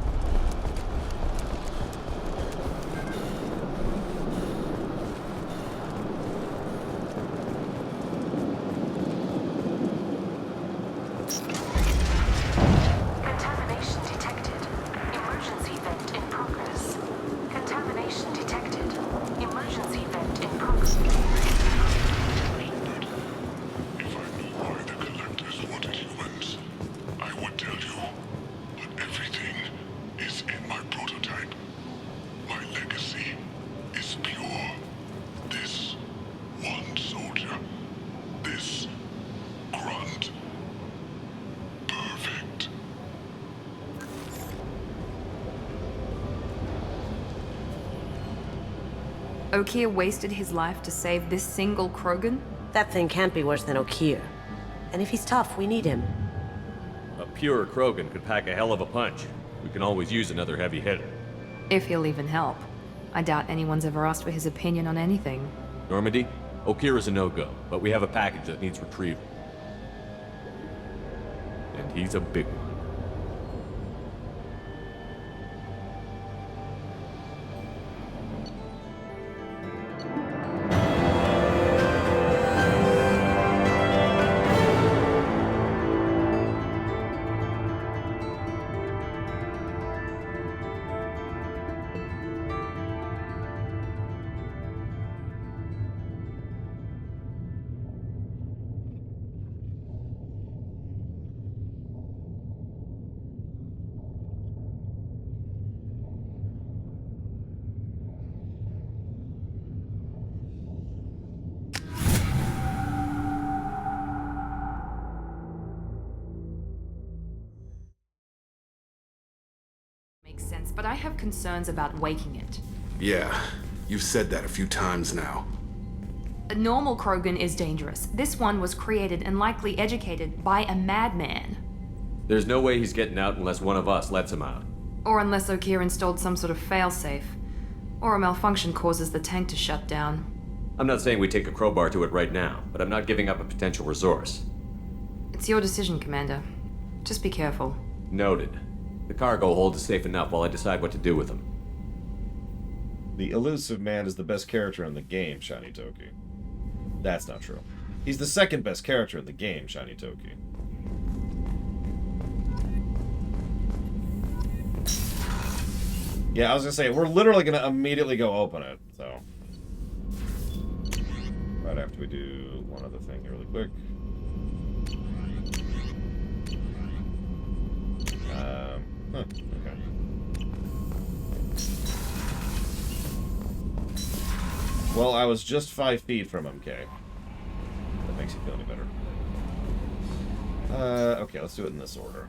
[SPEAKER 17] Contamination detected. Emergency vent in progress. Contamination detected. Emergency vent in progress.
[SPEAKER 4] If I knew why the collectors wanted humans, I would tell you. But everything is in my prototype. My legacy is pure. This one soldier. This grunt. Perfect.
[SPEAKER 23] Okir wasted his life to save this single Krogan?
[SPEAKER 7] That thing can't be worse than Okir. And if he's tough, we need him.
[SPEAKER 2] A pure Krogan could pack a hell of a punch. We can always use another heavy hitter.
[SPEAKER 23] If he'll even help. I doubt anyone's ever asked for his opinion on anything.
[SPEAKER 2] Normandy, Okir is a no-go, but we have a package that needs retrieval. And he's a big one.
[SPEAKER 23] but I have concerns about waking it.
[SPEAKER 20] Yeah, you've said that a few times now.
[SPEAKER 23] A normal Krogan is dangerous. This one was created and likely educated by a madman.
[SPEAKER 2] There's no way he's getting out unless one of us lets him out.
[SPEAKER 23] Or unless Okir installed some sort of failsafe. Or a malfunction causes the tank to shut down.
[SPEAKER 2] I'm not saying we take a crowbar to it right now, but I'm not giving up a potential resource.
[SPEAKER 23] It's your decision, Commander. Just be careful.
[SPEAKER 2] Noted. The cargo hold is safe enough while I decide what to do with him.
[SPEAKER 1] The elusive man is the best character in the game, Shiny Toki. That's not true. He's the second best character in the game, Shiny Toki. Yeah, I was gonna say, we're literally gonna immediately go open it, so. Right after we do one other thing here really quick. Okay. Well, I was just 5 feet from him, Kay. That makes you feel any better. Okay, let's do it in this order.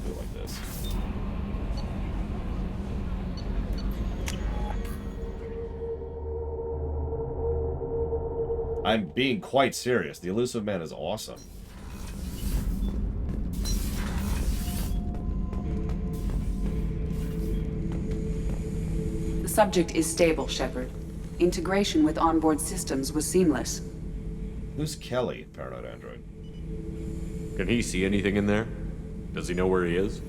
[SPEAKER 1] Do it like this. I'm being quite serious. The elusive man is awesome.
[SPEAKER 5] The subject is stable, Shepard. Integration with onboard systems was seamless.
[SPEAKER 1] Who's Kelly, Paranoid Android?
[SPEAKER 2] Can he see anything in there? Does he know where he is?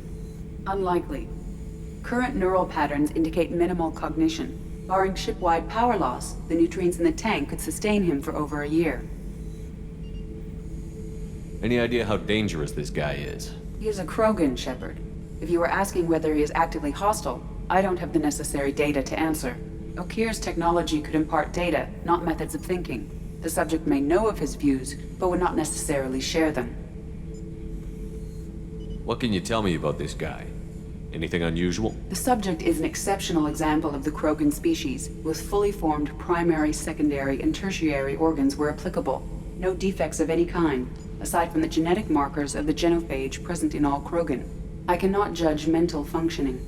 [SPEAKER 5] Unlikely. Current neural patterns indicate minimal cognition. Barring ship-wide power loss, the nutrients in the tank could sustain him for over a year.
[SPEAKER 2] Any idea how dangerous this guy is?
[SPEAKER 5] He is a Krogan, Shepard. If you were asking whether he is actively hostile, I don't have the necessary data to answer. Okir's technology could impart data, not methods of thinking. The subject may know of his views, but would not necessarily share them.
[SPEAKER 2] What can you tell me about this guy? Anything unusual?
[SPEAKER 5] The subject is an exceptional example of the Krogan species, with fully formed primary, secondary, and tertiary organs where applicable. No defects of any kind, aside from the genetic markers of the genophage present in all Krogan. I cannot judge mental functioning.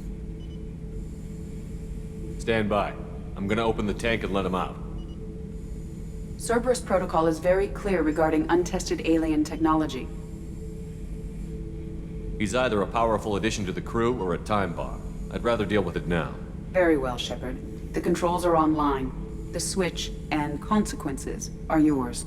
[SPEAKER 2] Stand by. I'm gonna open the tank and let him out.
[SPEAKER 5] Cerberus protocol is very clear regarding untested alien technology.
[SPEAKER 2] He's either a powerful addition to the crew or a time bomb. I'd rather deal with it now.
[SPEAKER 5] Very well, Shepard. The controls are online. The switch and consequences are yours.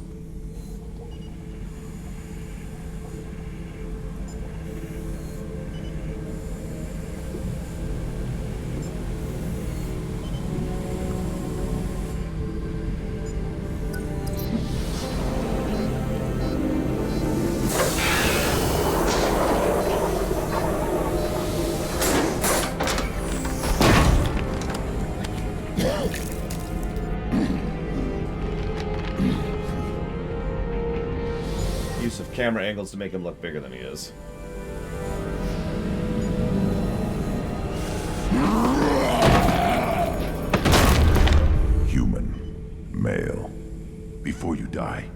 [SPEAKER 1] Camera angles to make him look bigger than he is.
[SPEAKER 4] Human. Male. Before you die,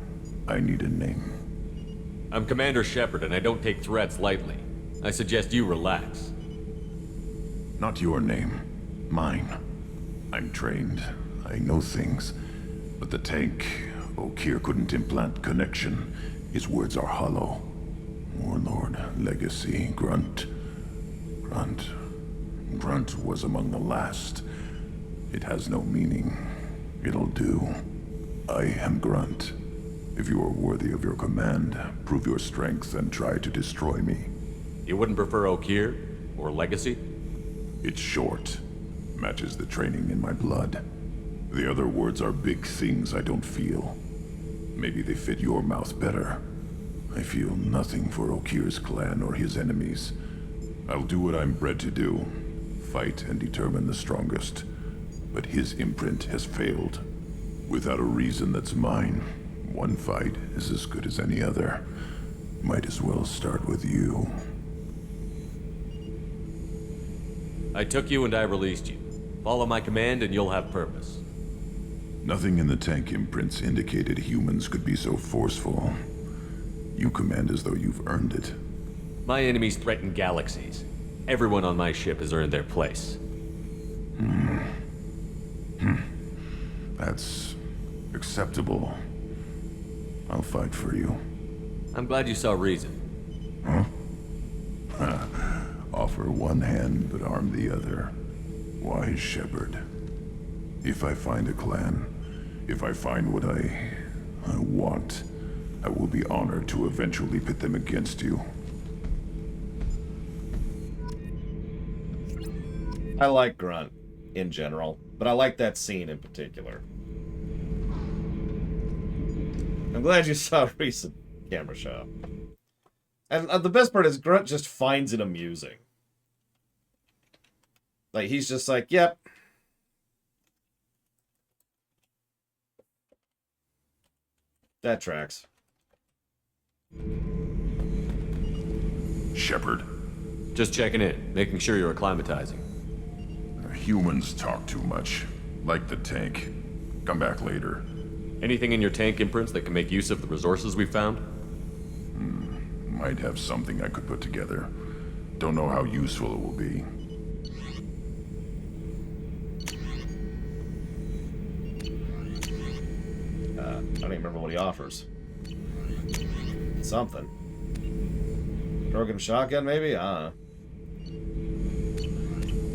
[SPEAKER 4] I need a name.
[SPEAKER 2] I'm Commander Shepard, and I don't take threats lightly. I suggest you relax.
[SPEAKER 4] Not your name. Mine. I'm trained. I know things. But the tank, Okir couldn't implant connection. His words are hollow. Warlord, legacy, Grunt. Grunt was among the last. It has no meaning. It'll do. I am Grunt. If you are worthy of your command, prove your strength and try to destroy me.
[SPEAKER 2] You wouldn't prefer Okir? Or legacy?
[SPEAKER 4] It's short. Matches the training in my blood. The other words are big things I don't feel. Maybe they fit your mouth better. I feel nothing for Okir's clan or his enemies. I'll do what I'm bred to do. Fight and determine the strongest. But his imprint has failed. Without a reason that's mine, one fight is as good as any other. Might as well start with you.
[SPEAKER 2] I took you and I released you. Follow my command and you'll have purpose.
[SPEAKER 4] Nothing in the tank imprints indicated humans could be so forceful. You command as though you've earned it.
[SPEAKER 2] My enemies threaten galaxies. Everyone on my ship has earned their place.
[SPEAKER 10] That's acceptable. I'll fight for you.
[SPEAKER 2] I'm glad you saw reason.
[SPEAKER 10] Huh? Offer one hand, but arm the other. Wise shepherd. If I find a clan, if I find what I want, I will be honored to eventually pit them against you.
[SPEAKER 1] I like Grunt in general, but I like that scene in particular. I'm glad you saw a recent camera shot. And the best part is Grunt just finds it amusing. Like, he's just like, yep. That tracks.
[SPEAKER 10] Shepherd.
[SPEAKER 2] Just checking in, making sure you're acclimatizing.
[SPEAKER 10] Humans talk too much. Like the tank. Come back later.
[SPEAKER 2] Anything in your tank imprints that can make use of the resources we found?
[SPEAKER 10] Might have something I could put together. Don't know how useful it will be.
[SPEAKER 1] I don't even remember what he offers. Something. Broken shotgun, maybe? I don't know.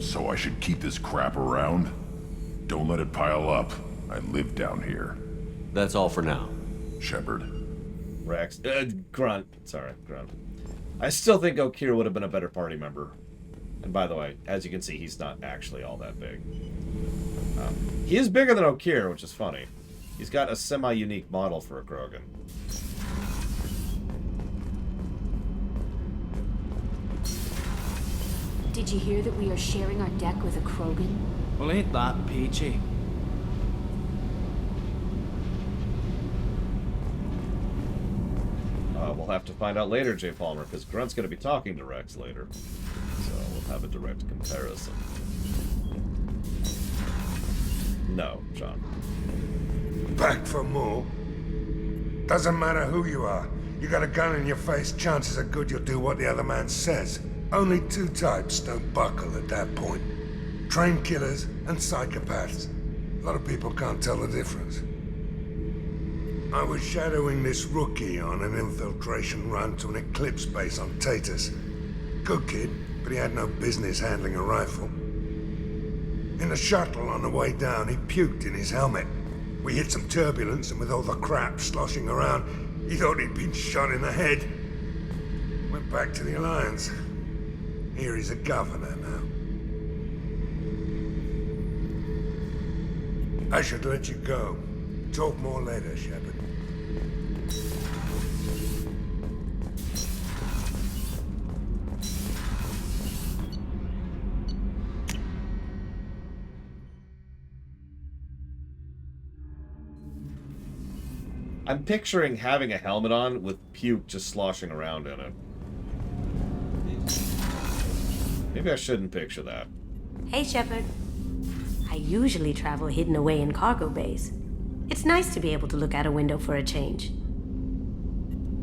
[SPEAKER 10] So I should keep this crap around? Don't let it pile up. I live down here.
[SPEAKER 2] That's all for now.
[SPEAKER 10] Shepherd.
[SPEAKER 1] Rex. Grunt. Sorry, Grunt. I still think Okir would have been a better party member. And by the way, as you can see, he's not actually all that big. He is bigger than Okir, which is funny. He's got a semi-unique model for a Krogan.
[SPEAKER 11] Did you hear that we are sharing our deck with a Krogan?
[SPEAKER 12] Well, ain't that peachy?
[SPEAKER 1] We'll have to find out later, J. Palmer, because Grunt's going to be talking to Rex later. So we'll have a direct comparison. No, John.
[SPEAKER 13] Back for more? Doesn't matter who you are. You got a gun in your face, chances are good you'll do what the other man says. Only two types don't buckle at that point. Trained killers and psychopaths. A lot of people can't tell the difference. I was shadowing this rookie on an infiltration run to an Eclipse base on Tatus. Good kid, but he had no business handling a rifle. In the shuttle on the way down, he puked in his helmet. We hit some turbulence, and with all the crap sloshing around, he thought he'd been shot in the head. Went back to the Alliance. Here he's a governor now. I should let you go. Talk more later, Shepard.
[SPEAKER 1] I'm picturing having a helmet on with puke just sloshing around in it. Maybe I shouldn't picture that.
[SPEAKER 7] Hey, Shepard. I usually travel hidden away in cargo bays. It's nice to be able to look out a window for a change.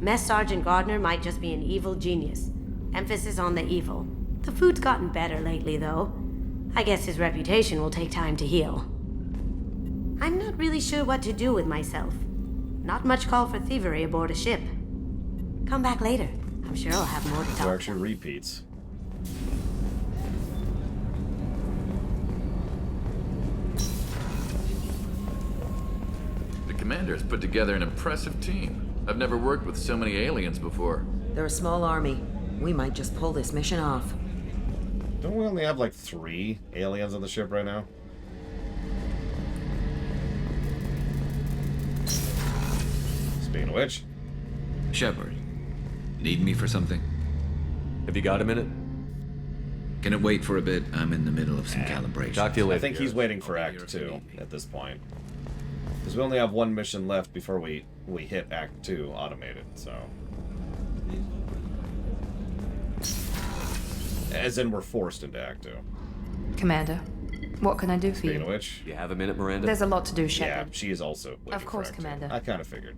[SPEAKER 7] Mess Sergeant Gardner might just be an evil genius. Emphasis on the evil. The food's gotten better lately, though. I guess his reputation will take time to heal. I'm not really sure what to do with myself. Not much call for thievery aboard a ship. Come back later. I'm sure I'll have more to talk about.
[SPEAKER 1] Actually repeats.
[SPEAKER 9] The commander has put together an impressive team. I've never worked with so many aliens before.
[SPEAKER 21] They're a small army. We might just pull this mission off.
[SPEAKER 1] Don't we only have like 3 aliens on the ship right now? Speaking of which...
[SPEAKER 22] Shepard, need me for something?
[SPEAKER 2] Have you got a minute?
[SPEAKER 22] Can it wait for a bit? I'm in the middle of some calibration.
[SPEAKER 2] Talk to you later.
[SPEAKER 1] I think he's waiting for Act 2 at this point. Because we only have 1 mission left before we hit Act 2 automated, so... As in, we're forced into Act 2.
[SPEAKER 23] Commander, what can I do for
[SPEAKER 1] Speaking
[SPEAKER 23] you?
[SPEAKER 1] of which...
[SPEAKER 2] You have a minute, Miranda?
[SPEAKER 23] There's a lot to do, Shepard.
[SPEAKER 1] Yeah, she is also waiting
[SPEAKER 23] Of course,
[SPEAKER 1] for Act 2.
[SPEAKER 23] Commander.
[SPEAKER 1] I kind of figured.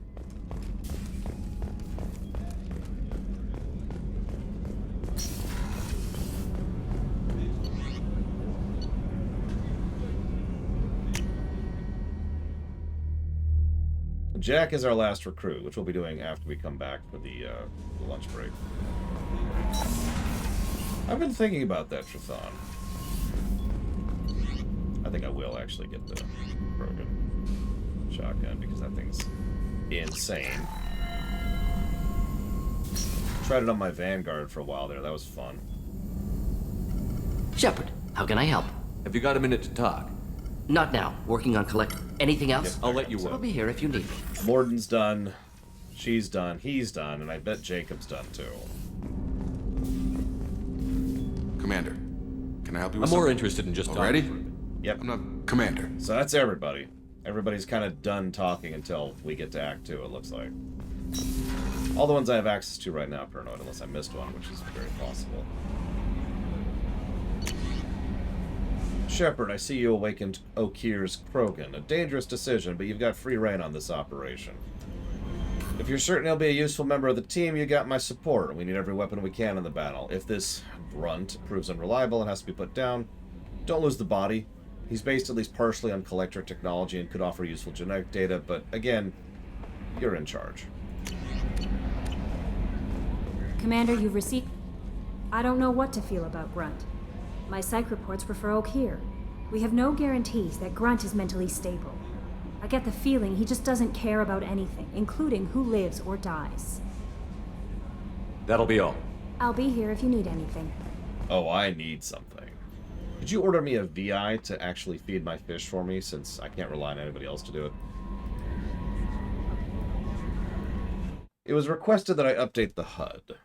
[SPEAKER 1] Jack is our last recruit, which we'll be doing after we come back for the lunch break. I've been thinking about that, Trithan. I think I will actually get the Krogan shotgun because that thing's insane. Tried it on my Vanguard for a while there. That was fun.
[SPEAKER 6] Shepard, how can I help?
[SPEAKER 2] Have you got a minute to talk?
[SPEAKER 6] Not now. Working on collect. Anything else?
[SPEAKER 2] Yep, I'll let you work.
[SPEAKER 6] I'll be here if you need me.
[SPEAKER 1] Mordin's done. She's done. He's done. And I bet Jacob's done too.
[SPEAKER 20] Commander, can I help you with
[SPEAKER 2] I'm more
[SPEAKER 20] something?
[SPEAKER 2] interested in just
[SPEAKER 20] Already?
[SPEAKER 1] Yep.
[SPEAKER 20] I'm not Commander.
[SPEAKER 1] So that's everybody. Everybody's kind of done talking until we get to Act 2, it looks like. All the ones I have access to right now, Paranoid, unless I missed one, which is very possible. Shepard, I see you awakened Okir's Krogan. A dangerous decision, but you've got free reign on this operation. If you're certain he'll be a useful member of the team, you got my support. We need every weapon we can in the battle. If this grunt proves unreliable and has to be put down, don't lose the body. He's based at least partially on collector technology and could offer useful genetic data, but again, you're in charge.
[SPEAKER 11] Commander, you've received... I don't know what to feel about Grunt. My psych reports refer Okir. We have no guarantees that Grunt is mentally stable. I get the feeling he just doesn't care about anything, including who lives or dies.
[SPEAKER 2] That'll be all.
[SPEAKER 11] I'll be here if you need anything.
[SPEAKER 1] Oh, I need something. Could you order me a VI to actually feed my fish for me, since I can't rely on anybody else to do it? It was requested that I update the HUD.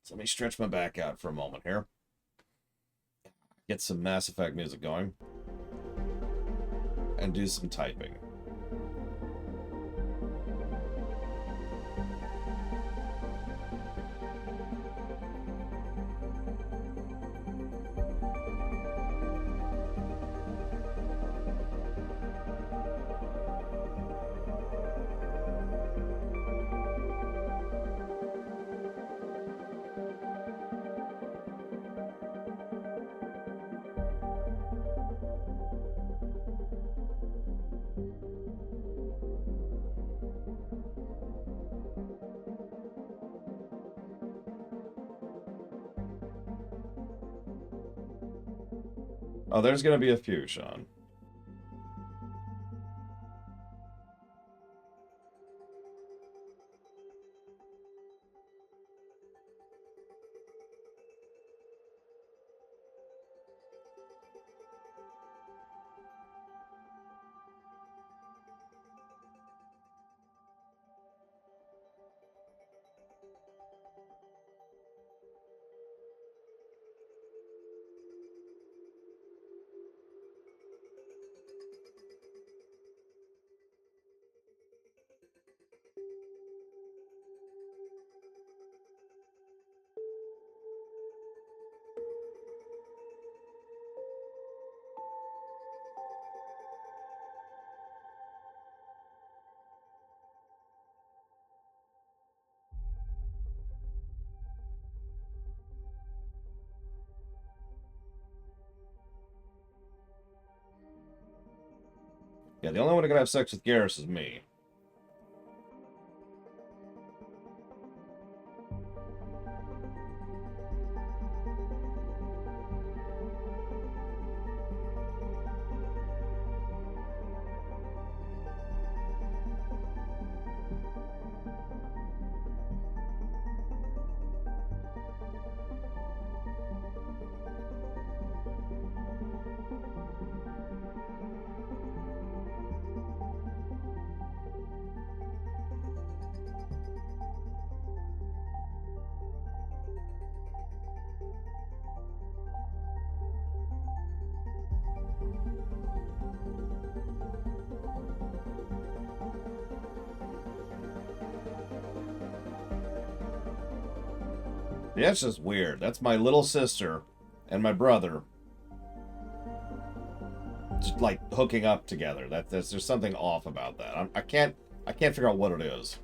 [SPEAKER 1] So let me stretch my back out for a moment here. Get some Mass Effect music going. And do some typing. Oh, there's gonna be a few, Sean. Yeah, the only one who can have sex with Garrus is me. Yeah, it's just weird. That's my little sister and my brother just like hooking up together. There's something off about that. I can't figure out what it is.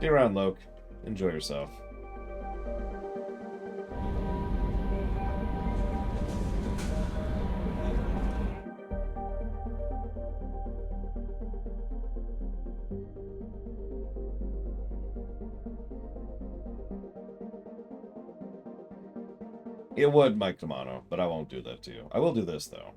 [SPEAKER 1] See you around, Loke. Enjoy yourself. It would, Mike Tomano, but I won't do that to you. I will do this, though.